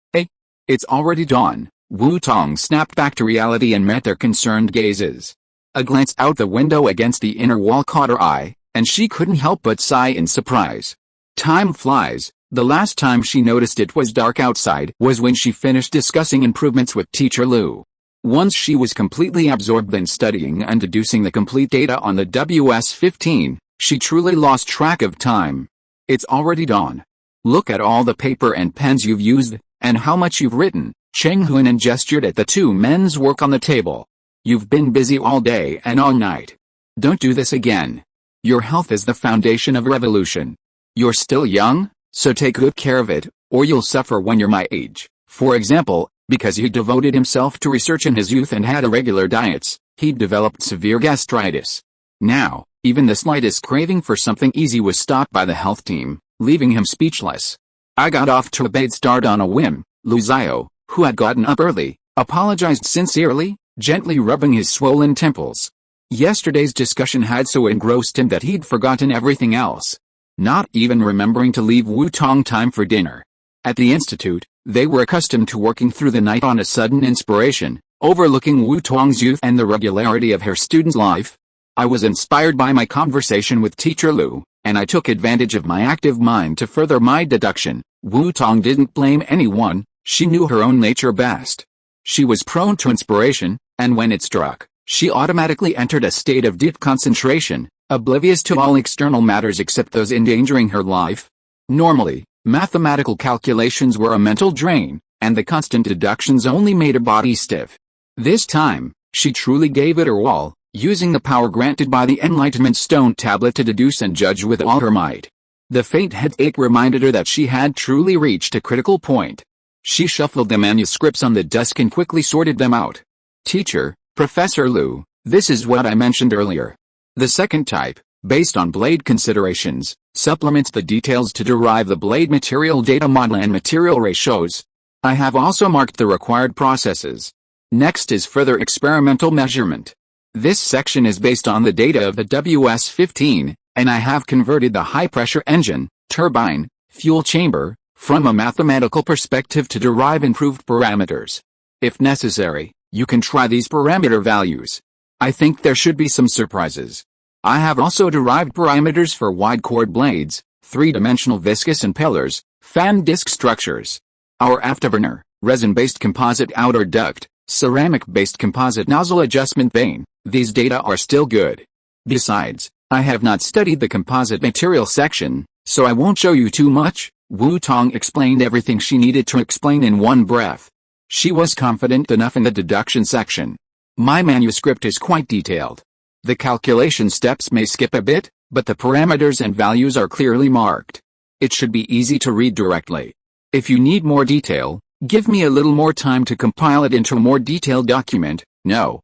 It's already dawn. Wu Tong snapped back to reality and met their concerned gazes. A glance out the window against the inner wall caught her eye, and she couldn't help but sigh in surprise. Time flies. The last time she noticed it was dark outside was when she finished discussing improvements with Teacher Lu. Once she was completely absorbed in studying and deducing the complete data on the WS-15, she truly lost track of time. It's already dawn. Look at all the paper and pens you've used, and how much you've written. Cheng Huinan gestured at the two men's work on the table. You've been busy all day and all night. Don't do this again. Your health is the foundation of revolution. You're still young, so take good care of it, or you'll suffer when you're my age. For example, because he devoted himself to research in his youth and had irregular diets, he'd developed severe gastritis. Now, even the slightest craving for something easy was stopped by the health team, leaving him speechless. I got off to a bad start on a whim. Lu Xiao, who had gotten up early, apologized sincerely, gently rubbing his swollen temples. Yesterday's discussion had so engrossed him that he'd forgotten everything else, not even remembering to leave Wu Tong time for dinner. At the institute, they were accustomed to working through the night on a sudden inspiration, overlooking Wu Tong's youth and the regularity of her student's life. I was inspired by my conversation with Teacher Lu, and I took advantage of my active mind to further my deduction. Wu Tong didn't blame anyone, she knew her own nature best. She was prone to inspiration, and when it struck, she automatically entered a state of deep concentration, oblivious to all external matters except those endangering her life. Normally, mathematical calculations were a mental drain, and the constant deductions only made her body stiff. This time, she truly gave it her all, using the power granted by the Enlightenment Stone tablet to deduce and judge with all her might. The faint headache reminded her that she had truly reached a critical point. She shuffled the manuscripts on the desk and quickly sorted them out. Teacher, Professor Lu, this is what I mentioned earlier. The second type, based on blade considerations, supplements the details to derive the blade material data model and material ratios. I have also marked the required processes. Next is further experimental measurement. This section is based on the data of the WS-15, and I have converted the high-pressure engine, turbine, fuel chamber, from a mathematical perspective to derive improved parameters. If necessary, you can try these parameter values. I think there should be some surprises. I have also derived parameters for wide chord blades, three-dimensional viscous impellers, fan disc structures. Our afterburner, resin-based composite outer duct, ceramic-based composite nozzle adjustment vane, these data are still good. Besides, I have not studied the composite material section, so I won't show you too much. Wu Tong explained everything she needed to explain in one breath. She was confident enough in the deduction section. My manuscript is quite detailed. The calculation steps may skip a bit, but the parameters and values are clearly marked. It should be easy to read directly. If you need more detail, give me a little more time to compile it into a more detailed document. No,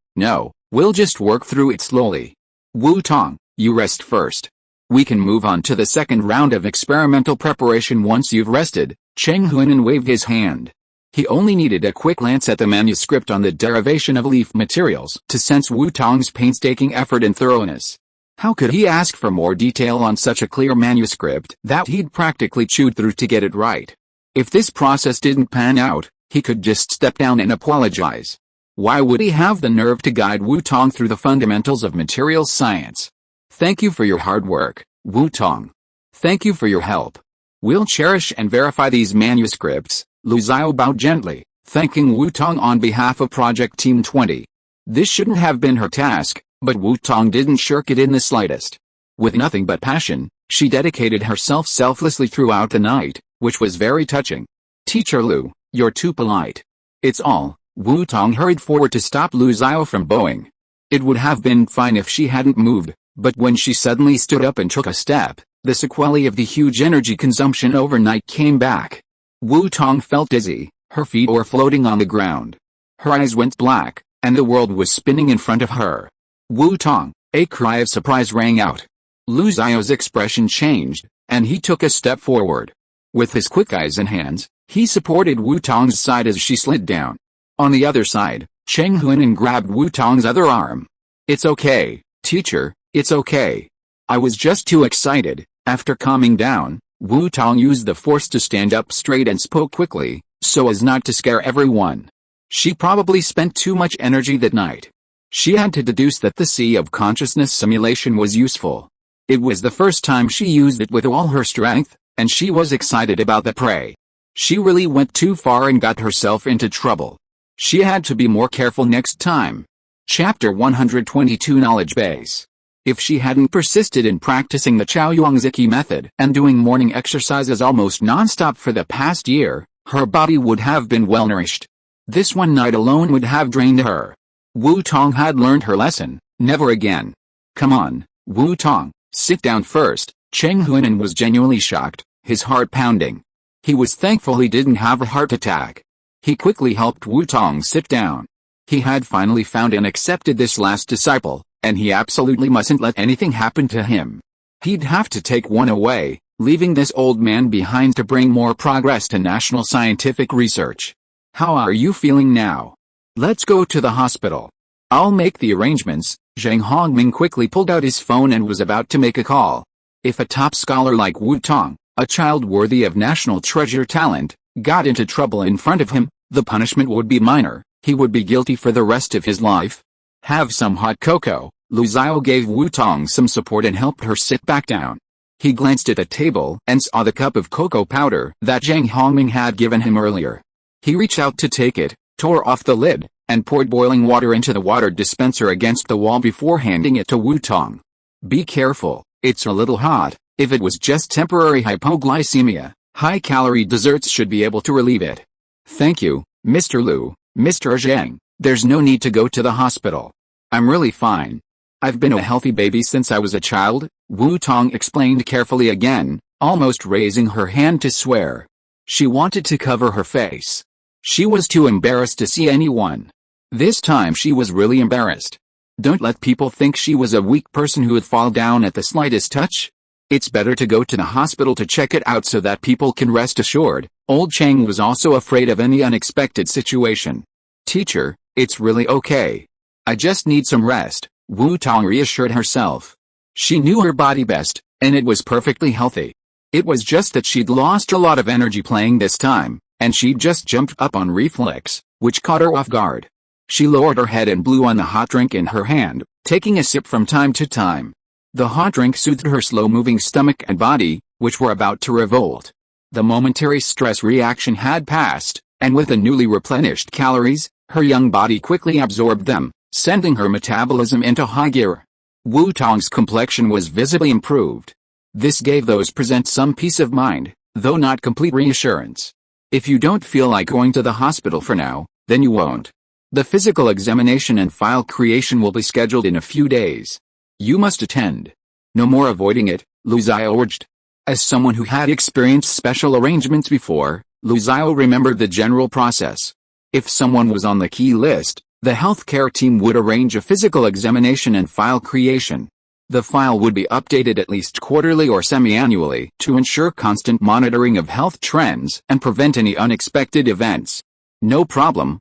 we'll just work through it slowly. Wu Tong, you rest first. We can move on to the second round of experimental preparation once you've rested. Cheng Huinan waved his hand. He only needed a quick glance at the manuscript on the derivation of leaf materials to sense Wu Tong's painstaking effort and thoroughness. How could he ask for more detail on such a clear manuscript that he'd practically chewed through to get it right? If this process didn't pan out, he could just step down and apologize. Why would he have the nerve to guide Wu Tong through the fundamentals of materials science? Thank you for your hard work, Wu Tong. Thank you for your help. We'll cherish and verify these manuscripts. Lu Xiao bowed gently, thanking Wu Tong on behalf of Project Team 20. This shouldn't have been her task, but Wu Tong didn't shirk it in the slightest. With nothing but passion, she dedicated herself selflessly throughout the night, which was very touching. Teacher Lu, you're too polite. It's all. Wu Tong hurried forward to stop Lu Xiao from bowing. It would have been fine if she hadn't moved, but when she suddenly stood up and took a step, the sequelae of the huge energy consumption overnight came back. Wu Tong felt dizzy, Her feet were floating on the ground. Her eyes went black, and the world was spinning in front of her. Wu Tong! A cry of surprise rang out. Lu Xiao's expression changed, and he took a step forward. With his quick eyes and hands, he supported Wu Tong's side as she slid down. On the other side, Cheng Huinan grabbed Wu Tong's other arm. "It's okay, teacher, it's okay. I was just too excited." After calming down, Wu Tong used the force to stand up straight and spoke quickly, so as not to scare everyone. She probably spent too much energy that night. She had to deduce that the sea of consciousness simulation was useful. It was the first time she used it with all her strength, and she was excited about the prey. She really went too far and got herself into trouble. She had to be more careful next time. Chapter 122 Knowledge Base. If she hadn't persisted in practicing the Chaoyuanziki method and doing morning exercises almost non-stop for the past year, her body would have been well-nourished. This one night alone would have drained her. Wu Tong had learned her lesson, never again. "Come on, Wu Tong, sit down first." Cheng Huinan was genuinely shocked, his heart pounding. He was thankful he didn't have a heart attack. He quickly helped Wu Tong sit down. He had finally found and accepted this last disciple, and he absolutely mustn't let anything happen to him. He'd have to take one away, leaving this old man behind to bring more progress to national scientific research. "How are you feeling now? Let's go to the hospital. I'll make the arrangements." Zhang Hongming quickly pulled out his phone and was about to make a call. If a top scholar like Wu Tong, a child worthy of national treasure talent, got into trouble in front of him, the punishment would be minor. He would be guilty for the rest of his life. "Have some hot cocoa." Lu Xiao gave Wu Tong some support and helped her sit back down. He glanced at the table and saw the cup of cocoa powder that Zhang Hongming had given him earlier. He reached out to take it, tore off the lid, and poured boiling water into the water dispenser against the wall before handing it to Wu Tong. "Be careful, it's a little hot. If it was just temporary hypoglycemia, high-calorie desserts should be able to relieve it." "Thank you, Mr. Lu." "Mr. Zhang, there's no need to go to the hospital. I'm really fine. I've been a healthy baby since I was a child," Wu Tong explained carefully again, almost raising her hand to swear. She wanted to cover her face. She was too embarrassed to see anyone. This time she was really embarrassed. Don't let people think she was a weak person who would fall down at the slightest touch. It's better to go to the hospital to check it out so that people can rest assured. Old Chang was also afraid of any unexpected situation. "Teacher, it's really okay. I just need some rest," Wu Tong reassured herself. She knew her body best, and it was perfectly healthy. It was just that she'd lost a lot of energy playing this time, and she'd just jumped up on reflex, which caught her off guard. She lowered her head and blew on the hot drink in her hand, taking a sip from time to time. The hot drink soothed her slow-moving stomach and body, which were about to revolt. The momentary stress reaction had passed, and with the newly replenished calories, her young body quickly absorbed them, sending her metabolism into high gear. Wu Tong's complexion was visibly improved. This gave those present some peace of mind, though not complete reassurance. "If you don't feel like going to the hospital for now, then you won't. The physical examination and file creation will be scheduled in a few days. You must attend. No more avoiding it," Lu Xiao urged. As someone who had experienced special arrangements before, Lu Xiao remembered the general process. If someone was on the key list, the healthcare team would arrange a physical examination and file creation. The file would be updated at least quarterly or semi-annually to ensure constant monitoring of health trends and prevent any unexpected events. No problem,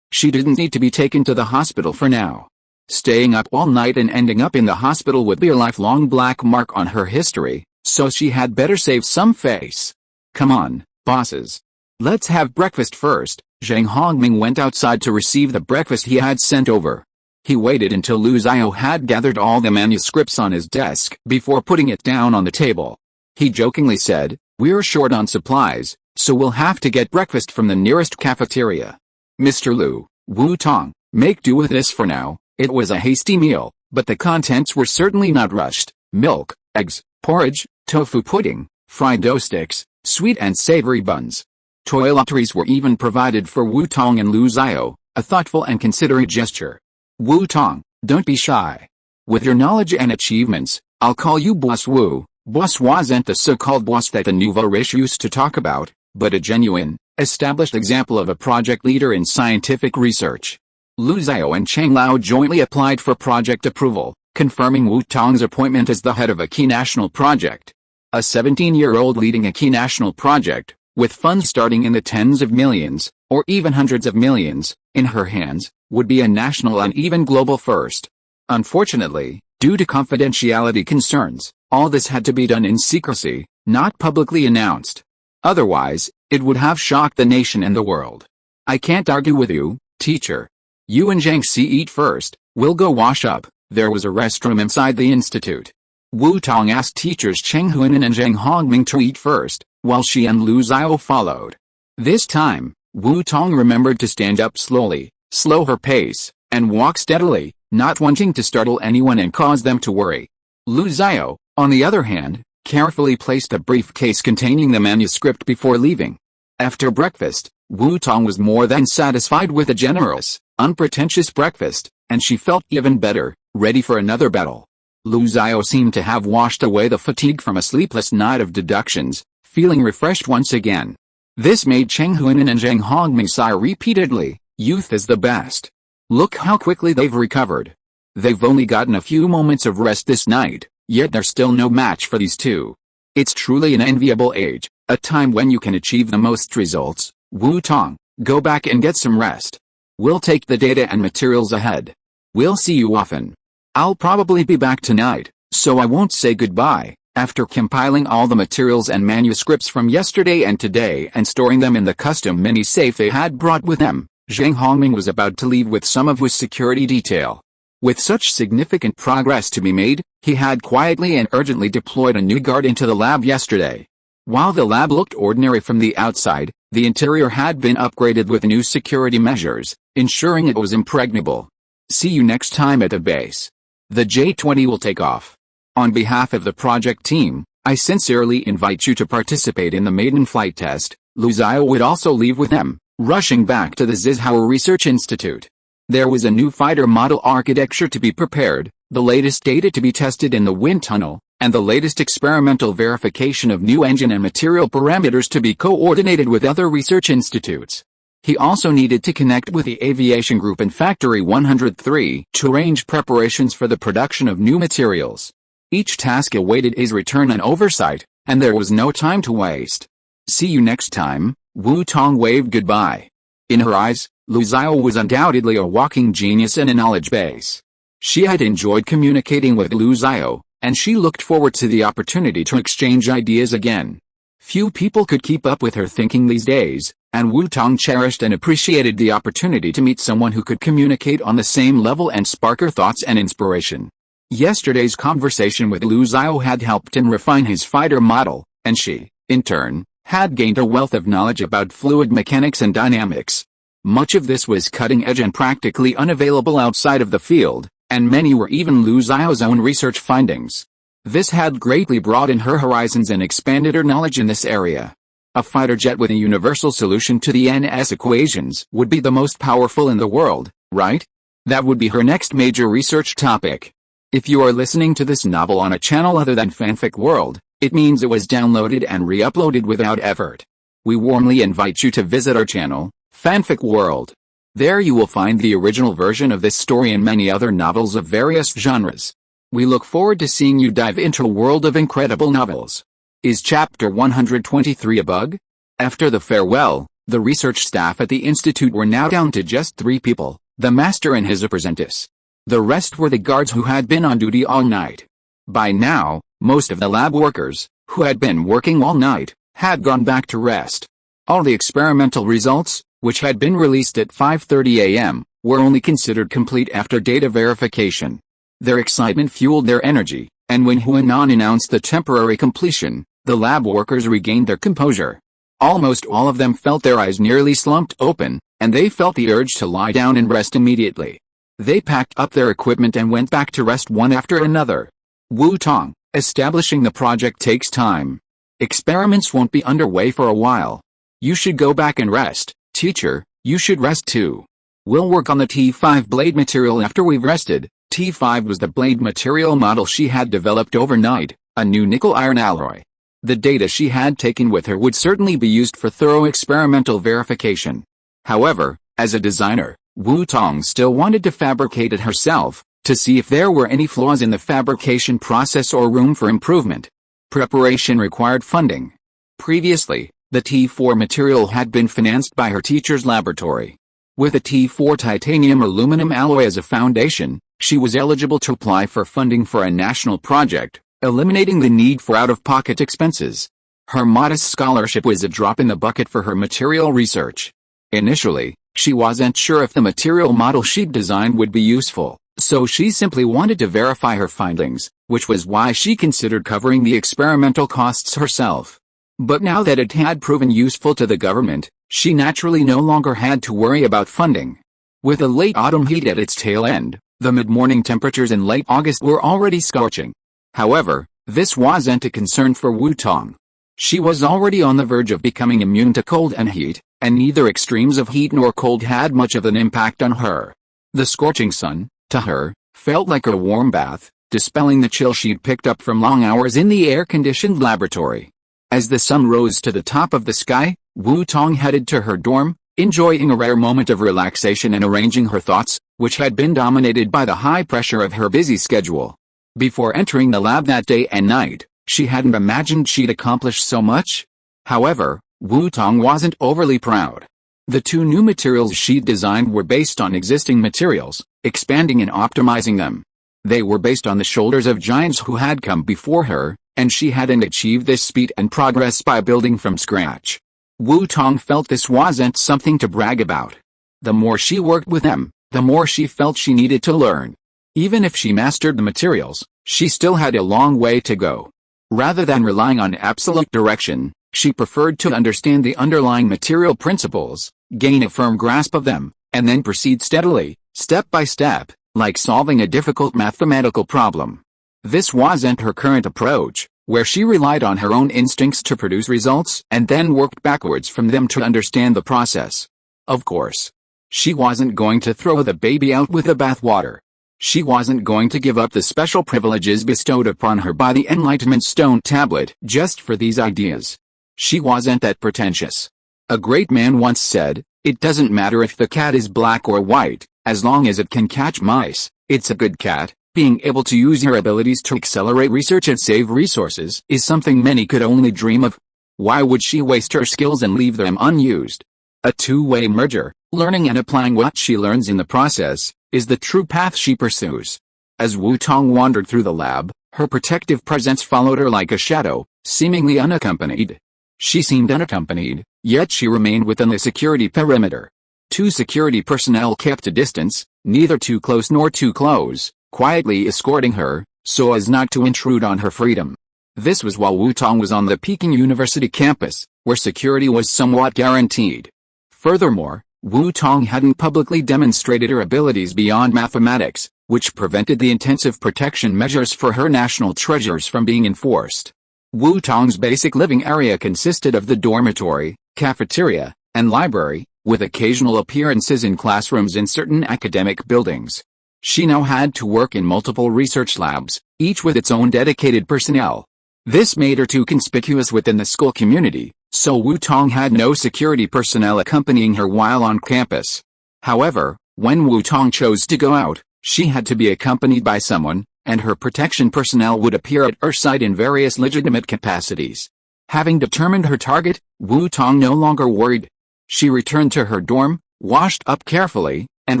she didn't need to be taken to the hospital for now. Staying up all night and ending up in the hospital would be a lifelong black mark on her history, so she had better save some face. "Come on, bosses. Let's have breakfast first." Zhang Hongming went outside to receive the breakfast he had sent over. He waited until Lu Xiao had gathered all the manuscripts on his desk before putting it down on the table. He jokingly said, "We're short on supplies, so we'll have to get breakfast from the nearest cafeteria. Mr. Lu, Wu Tong, make do with this for now." It was a hasty meal, but the contents were certainly not rushed. Milk, eggs, porridge, tofu pudding, fried dough sticks, sweet and savory buns. Toiletries were even provided for Wu Tong and Lu Xiao, a thoughtful and considerate gesture. "Wu Tong, don't be shy. With your knowledge and achievements, I'll call you Boss Wu." Boss wasn't the so-called boss that the nouveau riche used to talk about. but a genuine, established example of a project leader in scientific research. Lu Xiao and Cheng Lao jointly applied for project approval, confirming Wu Tong's appointment as the head of a key national project. A 17-year-old leading a key national project, with funds starting in the tens of millions, or even hundreds of millions, in her hands, would be a national and even global first. Unfortunately, due to confidentiality concerns, all this had to be done in secrecy, not publicly announced. Otherwise, it would have shocked the nation and the world. I can't argue with you, teacher. You and Zhang Si eat first, we'll go wash up. There was a restroom inside the institute. Wu Tong asked teachers Cheng Huinan and Zhang Hongming to eat first, while she and Lu Xiao followed. This time, Wu Tong remembered to stand up slowly, slow her pace, and walk steadily, not wanting to startle anyone and cause them to worry. Lu Xiao, on the other hand, carefully placed a briefcase containing the manuscript before leaving. After breakfast, Wu Tong was more than satisfied with a generous, unpretentious breakfast, and she felt even better, ready for another battle. Lu Xiao seemed to have washed away the fatigue from a sleepless night of deductions, feeling refreshed once again. This made Cheng Huinan and Zhang Hongming sigh repeatedly. Youth is the best. Look how quickly they've recovered. They've only gotten a few moments of rest this night, yet they're still no match for these two. It's truly an enviable age, a time when you can achieve the most results. Wu Tong, go back and get some rest. We'll take the data and materials ahead. We'll see you often. I'll probably be back tonight, so I won't say goodbye. After compiling all the materials and manuscripts from yesterday and today and storing them in the custom mini safe they had brought with them, Zhang Hongming was about to leave with some of his security detail. With such significant progress to be made, he had quietly and urgently deployed a new guard into the lab yesterday. While the lab looked ordinary from the outside, the interior had been upgraded with new security measures, ensuring it was impregnable. See you next time at the base. The J-20 will take off. On behalf of the project team, I sincerely invite you to participate in the maiden flight test. Lu Xiao would also leave with them, rushing back to the Zizhao Research Institute. There was a new fighter model architecture to be prepared, the latest data to be tested in the wind tunnel, and the latest experimental verification of new engine and material parameters to be coordinated with other research institutes. He also needed to connect with the aviation group in Factory 103 to arrange preparations for the production of new materials. Each task awaited his return and oversight, and there was no time to waste. See you next time. Wu Tong waved goodbye. In her eyes, Lu Xiao was undoubtedly a walking genius and a knowledge base. She had enjoyed communicating with Lu Xiao, and she looked forward to the opportunity to exchange ideas again. Few people could keep up with her thinking these days, and Wu Tong cherished and appreciated the opportunity to meet someone who could communicate on the same level and spark her thoughts and inspiration. Yesterday's conversation with Lu Xiao had helped him refine his fighter model, and she, in turn, had gained a wealth of knowledge about fluid mechanics and dynamics. Much of this was cutting-edge and practically unavailable outside of the field, and many were even Lu Xiao's own research findings. This had greatly broadened her horizons and expanded her knowledge in this area. A fighter jet with a universal solution to the NS equations would be the most powerful in the world, right? That would be her next major research topic. If you are listening to this novel on a channel other than Fanfic World, it means it was downloaded and re-uploaded without effort. We warmly invite you to visit our channel, Fanfic World. There you will find the original version of this story and many other novels of various genres. We look forward to seeing you dive into a world of incredible novels. Is chapter 123 a bug? After the farewell, the research staff at the institute were now down to just 3 people, the master and his apprentice. The rest were the guards who had been on duty all night. By now, most of the lab workers, who had been working all night, had gone back to rest. All the experimental results, which had been released at 5:30 a.m., were only considered complete after data verification. Their excitement fueled their energy, and when Huanan announced the temporary completion, the lab workers regained their composure. Almost all of them felt their eyes nearly slumped open, and they felt the urge to lie down and rest immediately. They packed up their equipment and went back to rest one after another. Wu Tong, establishing the project takes time. Experiments won't be underway for a while. You should go back and rest, teacher, you should rest too. We'll work on the T5 blade material after we've rested. T5 was the blade material model she had developed overnight, a new nickel iron alloy. The data she had taken with her would certainly be used for thorough experimental verification. However, as a designer, Wu Tong still wanted to fabricate it herself, to see if there were any flaws in the fabrication process or room for improvement. Preparation required funding. Previously, the T4 material had been financed by her teacher's laboratory. With a T4 titanium aluminum alloy as a foundation, she was eligible to apply for funding for a national project, eliminating the need for out-of-pocket expenses. Her modest scholarship was a drop in the bucket for her material research. Initially, she wasn't sure if the material model she'd designed would be useful, so she simply wanted to verify her findings, which was why she considered covering the experimental costs herself. But now that it had proven useful to the government, she naturally no longer had to worry about funding. With the late autumn heat at its tail end, the mid-morning temperatures in late August were already scorching. However, this wasn't a concern for Wu Tong. She was already on the verge of becoming immune to cold and heat, and neither extremes of heat nor cold had much of an impact on her. The scorching sun, to her, felt like a warm bath, dispelling the chill she'd picked up from long hours in the air-conditioned laboratory. As the sun rose to the top of the sky, Wu Tong headed to her dorm, enjoying a rare moment of relaxation and arranging her thoughts, which had been dominated by the high pressure of her busy schedule. Before entering the lab that day and night, she hadn't imagined she'd accomplish so much. However, Wu Tong wasn't overly proud. The two new materials she'd designed were based on existing materials, expanding and optimizing them. They were based on the shoulders of giants who had come before her, and she hadn't achieved this speed and progress by building from scratch. Wu Tong felt this wasn't something to brag about. The more she worked with them, the more she felt she needed to learn. Even if she mastered the materials, she still had a long way to go. Rather than relying on absolute direction, she preferred to understand the underlying material principles, gain a firm grasp of them, and then proceed steadily, step by step, like solving a difficult mathematical problem. This wasn't her current approach, where she relied on her own instincts to produce results and then worked backwards from them to understand the process. Of course, she wasn't going to throw the baby out with the bathwater. She wasn't going to give up the special privileges bestowed upon her by the Enlightenment Stone tablet just for these ideas. She wasn't that pretentious. A great man once said, "It doesn't matter if the cat is black or white, as long as it can catch mice, it's a good cat." Being able to use her abilities to accelerate research and save resources is something many could only dream of. Why would she waste her skills and leave them unused? A two-way merger, learning and applying what she learns in the process, is the true path she pursues. As Wu Tong wandered through the lab, her protective presence followed her like a shadow, seemingly unaccompanied. She seemed unaccompanied, yet she remained within the security perimeter. Two security personnel kept a distance, neither too close nor too close, quietly escorting her, so as not to intrude on her freedom. This was while Wu Tong was on the Peking University campus, where security was somewhat guaranteed. Furthermore, Wu Tong hadn't publicly demonstrated her abilities beyond mathematics, which prevented the intensive protection measures for her national treasures from being enforced. Wu Tong's basic living area consisted of the dormitory, cafeteria, and library, with occasional appearances in classrooms in certain academic buildings. She now had to work in multiple research labs, each with its own dedicated personnel. This made her too conspicuous within the school community, so Wu Tong had no security personnel accompanying her while on campus. However, when Wu Tong chose to go out, she had to be accompanied by someone, and her protection personnel would appear at her side in various legitimate capacities. Having determined her target, Wu Tong no longer worried. She returned to her dorm, washed up carefully, and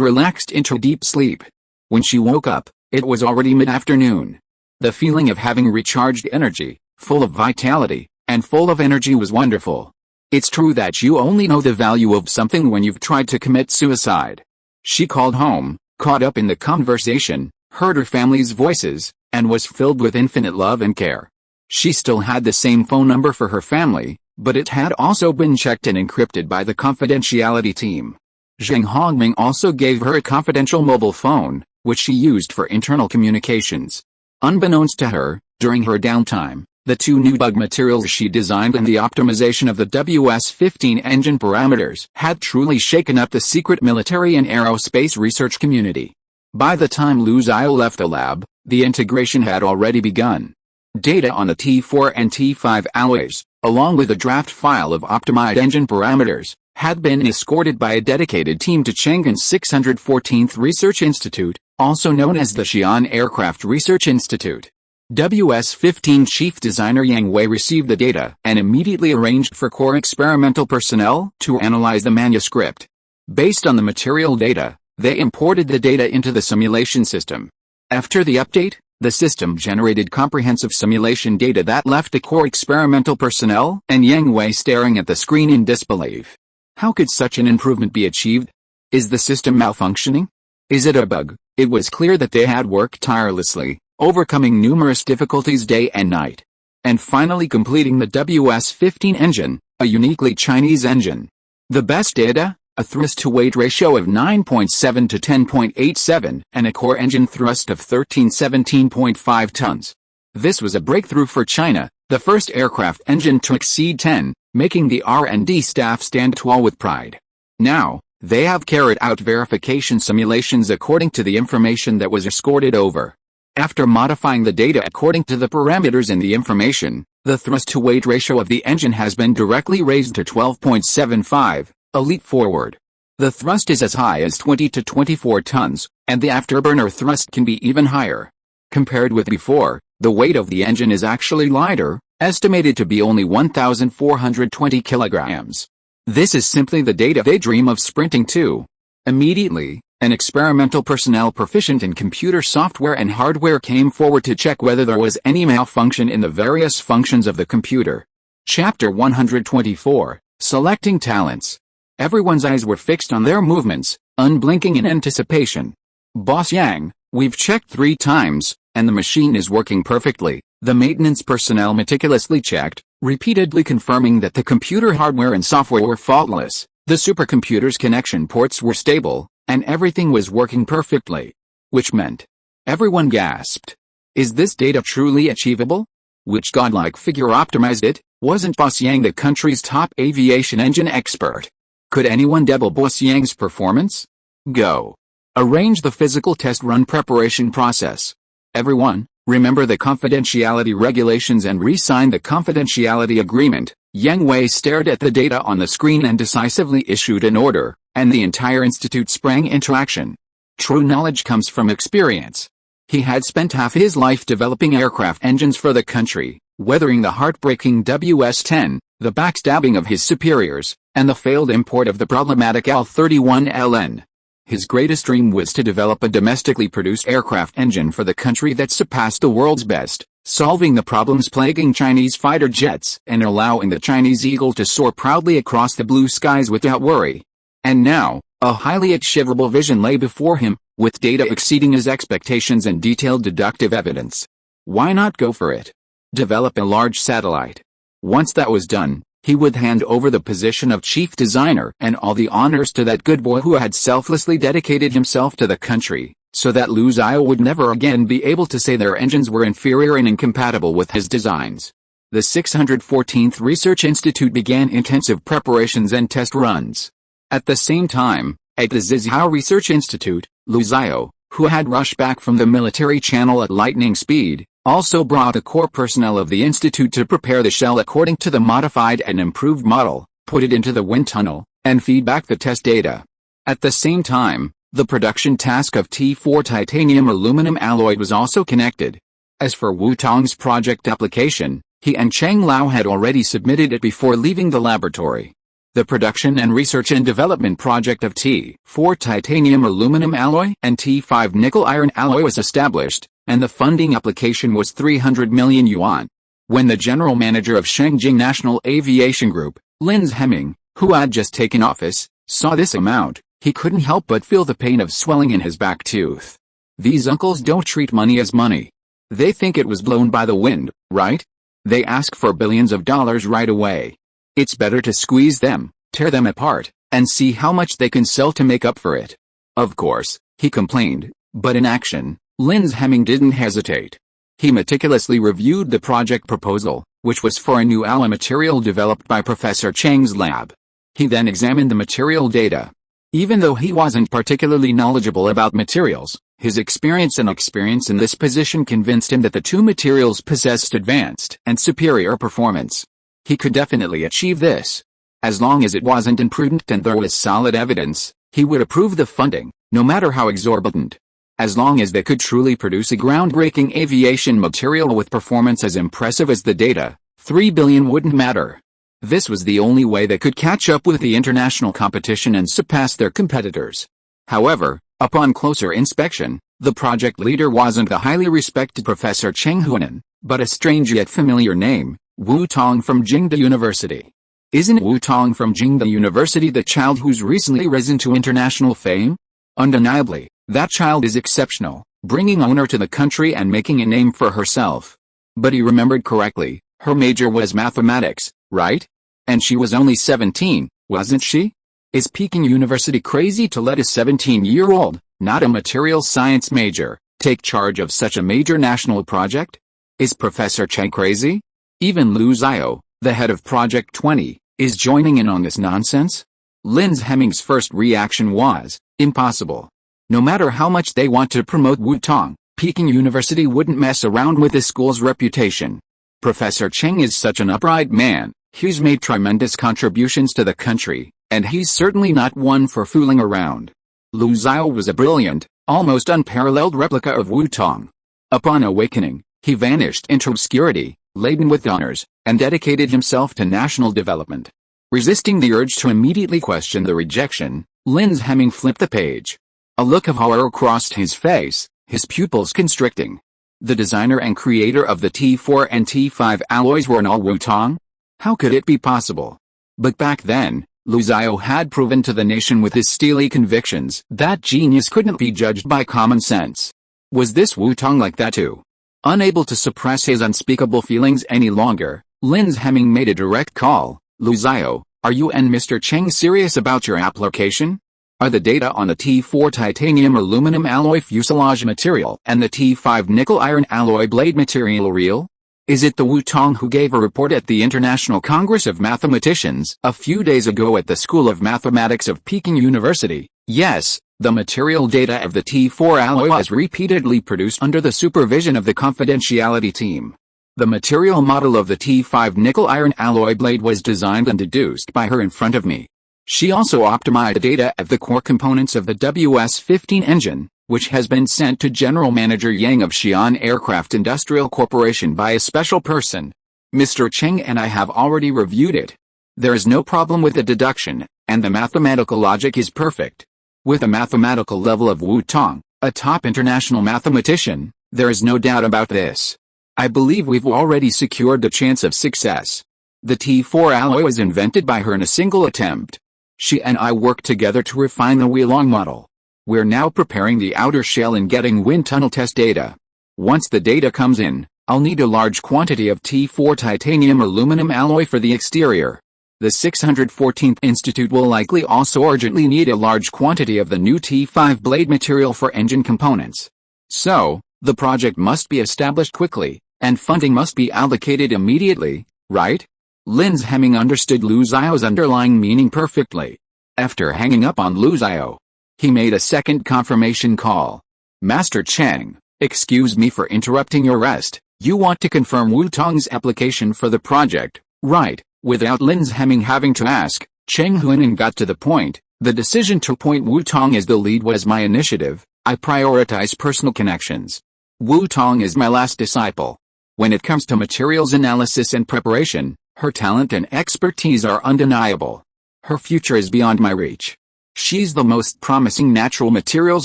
relaxed into deep sleep. When she woke up, it was already mid-afternoon. The feeling of having recharged energy, full of vitality, and full of energy was wonderful. It's true that you only know the value of something when you've tried to commit suicide. She called home, caught up in the conversation, heard her family's voices, and was filled with infinite love and care. She still had the same phone number for her family, but it had also been checked and encrypted by the confidentiality team. Zheng Hongming also gave her a confidential mobile phone, which she used for internal communications. Unbeknownst to her, during her downtime, the two new bug materials she designed and the optimization of the WS-15 engine parameters had truly shaken up the secret military and aerospace research community. By the time Lu Xiao left the lab, the integration had already begun. Data on the T4 and T5 alloys, along with a draft file of optimized engine parameters, had been escorted by a dedicated team to Chang'an's 614th Research Institute, also known as the Xi'an Aircraft Research Institute. WS-15 chief designer Yang Wei received the data and immediately arranged for core experimental personnel to analyze the manuscript. Based on the material data, they imported the data into the simulation system. After the update, the system generated comprehensive simulation data that left the core experimental personnel and Yang Wei staring at the screen in disbelief. How could such an improvement be achieved? Is the system malfunctioning? Is it a bug? It was clear that they had worked tirelessly, overcoming numerous difficulties day and night, and finally completing the WS-15 engine, a uniquely Chinese engine. The best data, a thrust-to-weight ratio of 9.7 to 10.87, and a core engine thrust of 17.5 tons. This was a breakthrough for China, the first aircraft engine to exceed 10, making the R&D staff stand tall with pride. Now, they have carried out verification simulations according to the information that was escorted over. After modifying the data according to the parameters in the information, the thrust-to-weight ratio of the engine has been directly raised to 12.75, a leap forward. The thrust is as high as 20 to 24 tons, and the afterburner thrust can be even higher. Compared with before, the weight of the engine is actually lighter, estimated to be only 1,420 kilograms. This is simply the data they dream of sprinting to. Immediately, an experimental personnel proficient in computer software and hardware came forward to check whether there was any malfunction in the various functions of the computer. Chapter 124, Selecting Talents. Everyone's eyes were fixed on their movements, unblinking in anticipation. Boss Yang, we've checked 3 times, and the machine is working perfectly. The maintenance personnel meticulously checked, repeatedly confirming that the computer hardware and software were faultless, the supercomputer's connection ports were stable, and everything was working perfectly. Which meant, everyone gasped. Is this data truly achievable? Which godlike figure optimized it? Wasn't Boss Yang the country's top aviation engine expert? Could anyone double Boss Yang's performance? Go. Arrange the physical test run preparation process. Everyone, remember the confidentiality regulations and re-sign the confidentiality agreement. Yang Wei stared at the data on the screen and decisively issued an order, and the entire institute sprang into action. True knowledge comes from experience. He had spent half his life developing aircraft engines for the country, weathering the heartbreaking WS-10, the backstabbing of his superiors, and the failed import of the problematic L-31LN. His greatest dream was to develop a domestically produced aircraft engine for the country that surpassed the world's best, solving the problems plaguing Chinese fighter jets and allowing the Chinese eagle to soar proudly across the blue skies without worry. And now, a highly achievable vision lay before him, with data exceeding his expectations and detailed deductive evidence. Why not go for it? Develop a large satellite. Once that was done, he would hand over the position of chief designer and all the honors to that good boy who had selflessly dedicated himself to the country, so that Lu Xiao would never again be able to say their engines were inferior and incompatible with his designs. The 614th Research Institute began intensive preparations and test runs. At the same time, at the Zizhou Research Institute, Lu Xiao, who had rushed back from the military channel at lightning speed, also brought the core personnel of the institute to prepare the shell according to the modified and improved model, put it into the wind tunnel, and feed back the test data. At the same time, the production task of T4 titanium aluminum alloy was also connected. As for Wu Tong's project application, he and Cheng Lao had already submitted it before leaving the laboratory. The production and research and development project of T4 titanium aluminum alloy and T5 nickel iron alloy was established, and the funding application was 300 million yuan. When the general manager of Shengjing National Aviation Group, Lin Hemming, who had just taken office, saw this amount, he couldn't help but feel the pain of swelling in his back tooth. These uncles don't treat money as money. They think it was blown by the wind, right? They ask for billions of dollars right away. It's better to squeeze them, tear them apart, and see how much they can sell to make up for it. Of course, he complained, but in action, Lin Hemming didn't hesitate. He meticulously reviewed the project proposal, which was for a new alloy material developed by Professor Cheng's lab. He then examined the material data. Even though he wasn't particularly knowledgeable about materials, His experience in this position convinced him that the two materials possessed advanced and superior performance. He could definitely achieve this. As long as it wasn't imprudent and there was solid evidence, he would approve the funding, no matter how exorbitant. As long as they could truly produce a groundbreaking aviation material with performance as impressive as the data, $3 billion wouldn't matter. This was the only way they could catch up with the international competition and surpass their competitors. However, upon closer inspection, the project leader wasn't the highly respected Professor Cheng Huanan, but a strange yet familiar name, Wu Tong from Jingda University. Isn't Wu Tong from Jingda University the child who's recently risen to international fame? Undeniably, that child is exceptional, bringing honor to the country and making a name for herself. But he remembered correctly, her major was mathematics, right? And she was only 17, wasn't she? Is Peking University crazy to let a 17-year-old, not a material science major, take charge of such a major national project? Is Professor Cheng crazy? Even Lu Xiao, the head of Project 20, is joining in on this nonsense? Linz Hemming's first reaction was, impossible. No matter how much they want to promote Wu Tong, Peking University wouldn't mess around with the school's reputation. Professor Cheng is such an upright man, he's made tremendous contributions to the country, and he's certainly not one for fooling around. Lu Xiao was a brilliant, almost unparalleled replica of Wu Tong. Upon awakening, he vanished into obscurity, laden with honors, and dedicated himself to national development. Resisting the urge to immediately question the rejection, Linz Hemming flipped the page. A look of horror crossed his face, his pupils constricting. The designer and creator of the T4 and T5 alloys were all Wu Tong? How could it be possible? But back then, Lu Xiao had proven to the nation with his steely convictions that genius couldn't be judged by common sense. Was this Wu Tong like that too? Unable to suppress his unspeakable feelings any longer, Linz Hemming made a direct call. Lu Xiao, are you and Mr. Cheng serious about your application? Are the data on the T4 titanium aluminum alloy fuselage material and the T5 nickel iron alloy blade material real? Is it the Wu Tong who gave a report at the International Congress of Mathematicians a few days ago at the School of Mathematics of Peking University? Yes, the material data of the T4 alloy was repeatedly produced under the supervision of the confidentiality team. The material model of the T5 nickel iron alloy blade was designed and deduced by her in front of me. She also optimized data of the core components of the WS-15 engine, which has been sent to General Manager Yang of Xi'an Aircraft Industrial Corporation by a special person. Mr. Cheng and I have already reviewed it. There is no problem with the deduction, and the mathematical logic is perfect. With the mathematical level of Wu Tong, a top international mathematician, there is no doubt about this. I believe we've already secured the chance of success. The T4 alloy was invented by her in a single attempt. She and I worked together to refine the Weilong model. We're now preparing the outer shell and getting wind tunnel test data. Once the data comes in, I'll need a large quantity of T4 titanium aluminum alloy for the exterior. The 614th Institute will likely also urgently need a large quantity of the new T5 blade material for engine components. So, the project must be established quickly, and funding must be allocated immediately, right? Linz Hemming understood Lu Xiao's underlying meaning perfectly. After hanging up on Lu Xiao, he made a second confirmation call. Master Cheng, excuse me for interrupting your rest. You want to confirm Wu Tong's application for the project, right? Without Linz Hemming having to ask, Cheng Huanan got to the point. The decision to appoint Wu Tong as the lead was my initiative. I prioritize personal connections. Wu Tong is my last disciple. When it comes to materials analysis and preparation, her talent and expertise are undeniable. Her future is beyond my reach. She's the most promising natural materials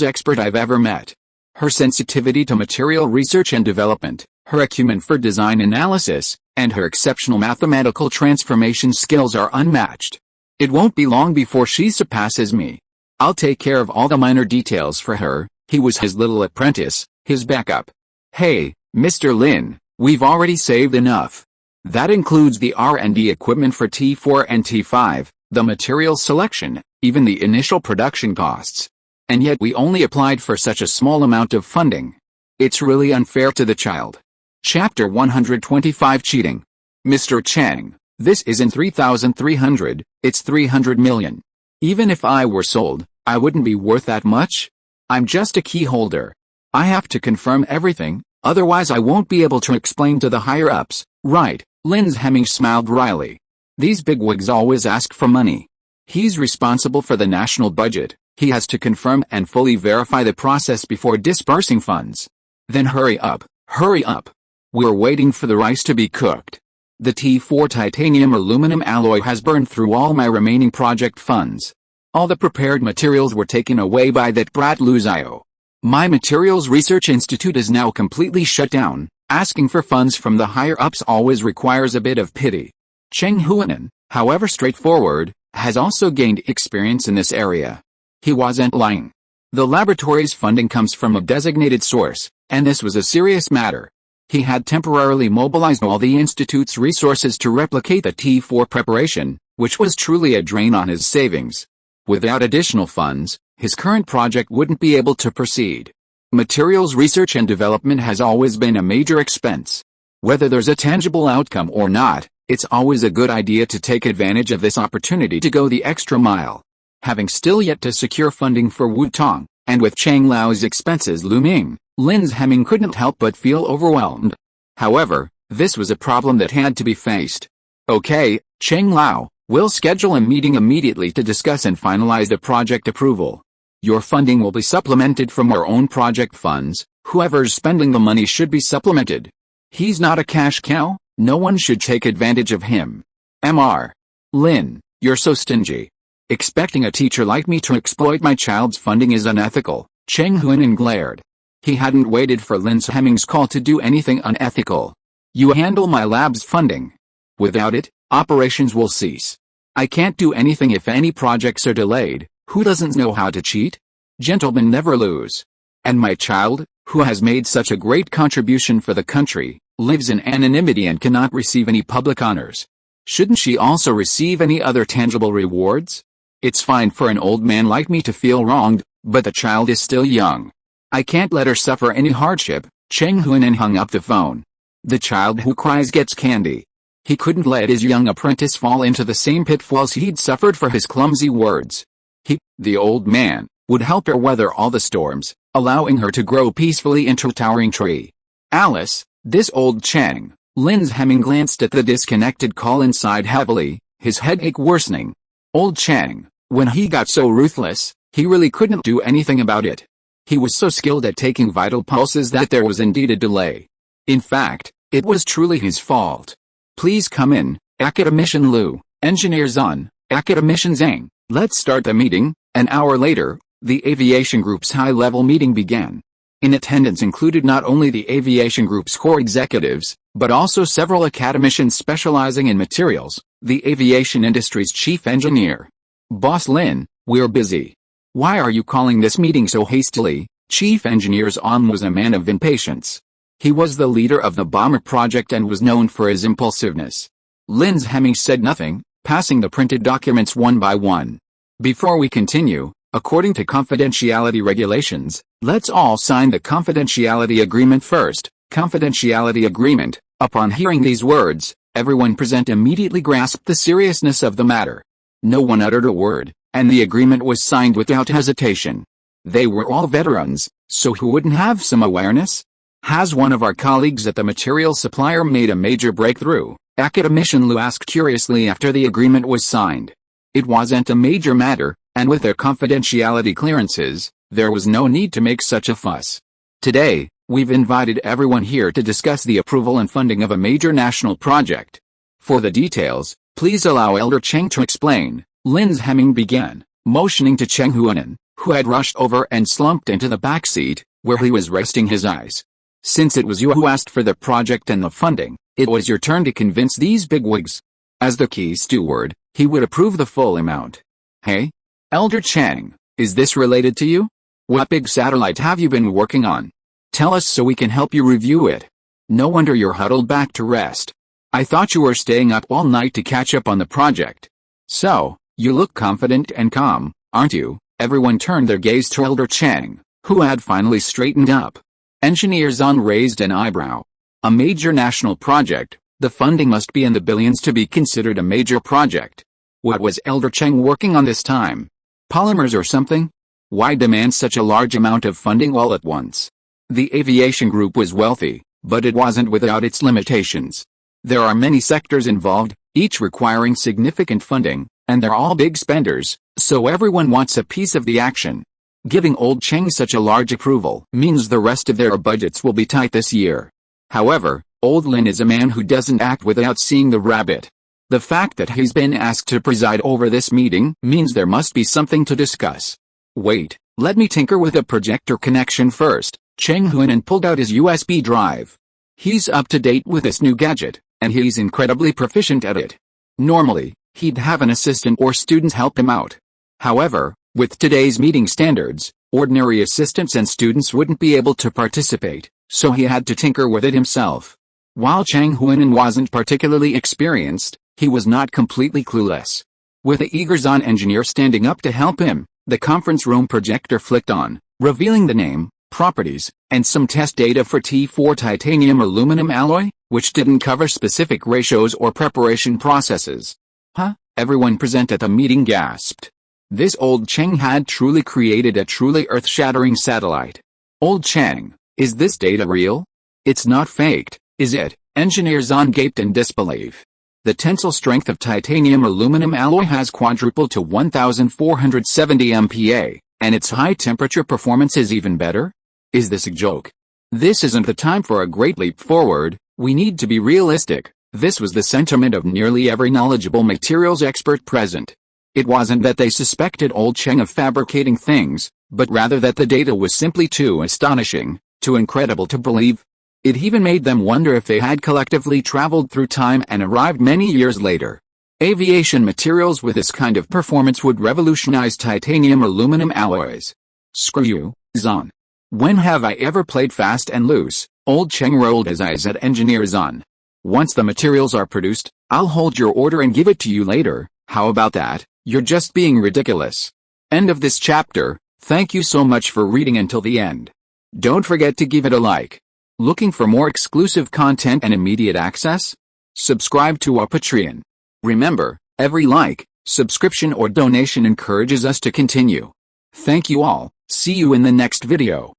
expert I've ever met. Her sensitivity to material research and development, her acumen for design analysis, and her exceptional mathematical transformation skills are unmatched. It won't be long before she surpasses me. I'll take care of all the minor details for her. He was his little apprentice, his backup. Hey, Mr. Lin, we've already saved enough. That includes the R&D equipment for T4 and T5, the material selection, even the initial production costs. And yet we only applied for such a small amount of funding. It's really unfair to the child. Chapter 125 Cheating. Mr. Cheng, this isn't 3,300, it's 300 million. Even if I were sold, I wouldn't be worth that much. I'm just a key holder. I have to confirm everything, otherwise I won't be able to explain to the higher-ups, right? Linz Hemming smiled wryly. These bigwigs always ask for money. He's responsible for the national budget. He has to confirm and fully verify the process before disbursing funds. Then hurry up, hurry up. We're waiting for the rice to be cooked. The T4 titanium aluminum alloy has burned through all my remaining project funds. All the prepared materials were taken away by that brat Luzio. My Materials Research Institute is now completely shut down. Asking for funds from the higher-ups always requires a bit of pity. Cheng Huanan, however straightforward, has also gained experience in this area. He wasn't lying. The laboratory's funding comes from a designated source, and this was a serious matter. He had temporarily mobilized all the institute's resources to replicate the T4 preparation, which was truly a drain on his savings. Without additional funds, his current project wouldn't be able to proceed. Materials research and development has always been a major expense. Whether there's a tangible outcome or not, it's always a good idea to take advantage of this opportunity to go the extra mile. Having still yet to secure funding for Wu Tong, and with Chang Lao's expenses looming, Linz Hemming couldn't help but feel overwhelmed. However, this was a problem that had to be faced. Okay, Chang Lao, we'll schedule a meeting immediately to discuss and finalize the project approval. Your funding will be supplemented from our own project funds. Whoever's spending the money should be supplemented. He's not a cash cow, no one should take advantage of him. Mr. Lin, you're so stingy. Expecting a teacher like me to exploit my child's funding is unethical, Cheng Huanan glared. He hadn't waited for Linz Hemming's call to do anything unethical. You handle my lab's funding. Without it, operations will cease. I can't do anything if any projects are delayed. Who doesn't know how to cheat? Gentlemen never lose. And my child, who has made such a great contribution for the country, lives in anonymity and cannot receive any public honors. Shouldn't she also receive any other tangible rewards? It's fine for an old man like me to feel wronged, but the child is still young. I can't let her suffer any hardship. Cheng Huanan hung up the phone. The child who cries gets candy. He couldn't let his young apprentice fall into the same pitfalls he'd suffered for his clumsy words. He, the old man, would help her weather all the storms, allowing her to grow peacefully into a towering tree. Alice, this old Chang. Linz Hemming glanced at the disconnected call and sighed heavily, his headache worsening. Old Chang, when he got so ruthless, he really couldn't do anything about it. He was so skilled at taking vital pulses that there was indeed a delay. In fact, it was truly his fault. Please come in, Academician Liu, Engineer Zun, Academician Zhang. Let's start the meeting. An hour later, the aviation group's high-level meeting began. In attendance included not only the aviation group's core executives, but also several academicians specializing in materials, the aviation industry's chief engineer. Boss Lin, we're busy. Why are you calling this meeting so hastily? Chief Engineer Zhang was a man of impatience. He was the leader of the bomber project and was known for his impulsiveness. Linz Hemming said nothing, passing the printed documents one by one. Before we continue, according to confidentiality regulations, let's all sign the confidentiality agreement first. Confidentiality agreement. Upon hearing these words, everyone present immediately grasped the seriousness of the matter. No one uttered a word, and the agreement was signed without hesitation. They were all veterans, so who wouldn't have some awareness? Has one of our colleagues at the material supplier made a major breakthrough? Academician Liu asked curiously after the agreement was signed. It wasn't a major matter, and with their confidentiality clearances, there was no need to make such a fuss. Today, we've invited everyone here to discuss the approval and funding of a major national project. For the details, please allow Elder Cheng to explain. Linz Hemming began, motioning to Cheng Huanan, who had rushed over and slumped into the back seat, where he was resting his eyes. Since it was you who asked for the project and the funding, it was your turn to convince these bigwigs. As the key steward, he would approve the full amount. Hey? Elder Chang, is this related to you? What big satellite have you been working on? Tell us so we can help you review it. No wonder you're huddled back to rest. I thought you were staying up all night to catch up on the project. So, you look confident and calm, aren't you? Everyone turned their gaze to Elder Chang, who had finally straightened up. Engineer Zun raised an eyebrow. A major national project, the funding must be in the billions to be considered a major project. What was Elder Cheng working on this time? Polymers or something? Why demand such a large amount of funding all at once? The aviation group was wealthy, but it wasn't without its limitations. There are many sectors involved, each requiring significant funding, and they're all big spenders, so everyone wants a piece of the action. Giving Old Cheng such a large approval means the rest of their budgets will be tight this year. However, Old Lin is a man who doesn't act without seeing the rabbit. The fact that he's been asked to preside over this meeting means there must be something to discuss. Wait, let me tinker with a projector connection first. Cheng Huinan pulled out his USB drive. He's up to date with this new gadget, and he's incredibly proficient at it. Normally, he'd have an assistant or students help him out. However, with today's meeting standards, ordinary assistants and students wouldn't be able to participate, so he had to tinker with it himself. While Cheng Huinan wasn't particularly experienced, he was not completely clueless. With the eager Zon engineer standing up to help him, the conference room projector flicked on, revealing the name, properties, and some test data for T4 titanium aluminum alloy, which didn't cover specific ratios or preparation processes. Huh? Everyone present at the meeting gasped. This Old Cheng had truly created a truly earth-shattering satellite. Old Cheng, is this data real? It's not faked, is it? Engineer Zon gaped in disbelief. The tensile strength of titanium aluminum alloy has quadrupled to 1470 MPa, and its high-temperature performance is even better? Is this a joke? This isn't the time for a great leap forward, we need to be realistic. This was the sentiment of nearly every knowledgeable materials expert present. It wasn't that they suspected Old Cheng of fabricating things, but rather that the data was simply too astonishing, too incredible to believe. It even made them wonder if they had collectively traveled through time and arrived many years later. Aviation materials with this kind of performance would revolutionize titanium aluminum alloys. Screw you, Zon. When have I ever played fast and loose? Old Cheng rolled his eyes at Engineer Zon. Once the materials are produced, I'll hold your order and give it to you later. How about that? You're just being ridiculous. End of this chapter. Thank you so much for reading until the end. Don't forget to give it a like. Looking for more exclusive content and immediate access? Subscribe to our Patreon. Remember, every like, subscription or donation encourages us to continue. Thank you all. See you in the next video.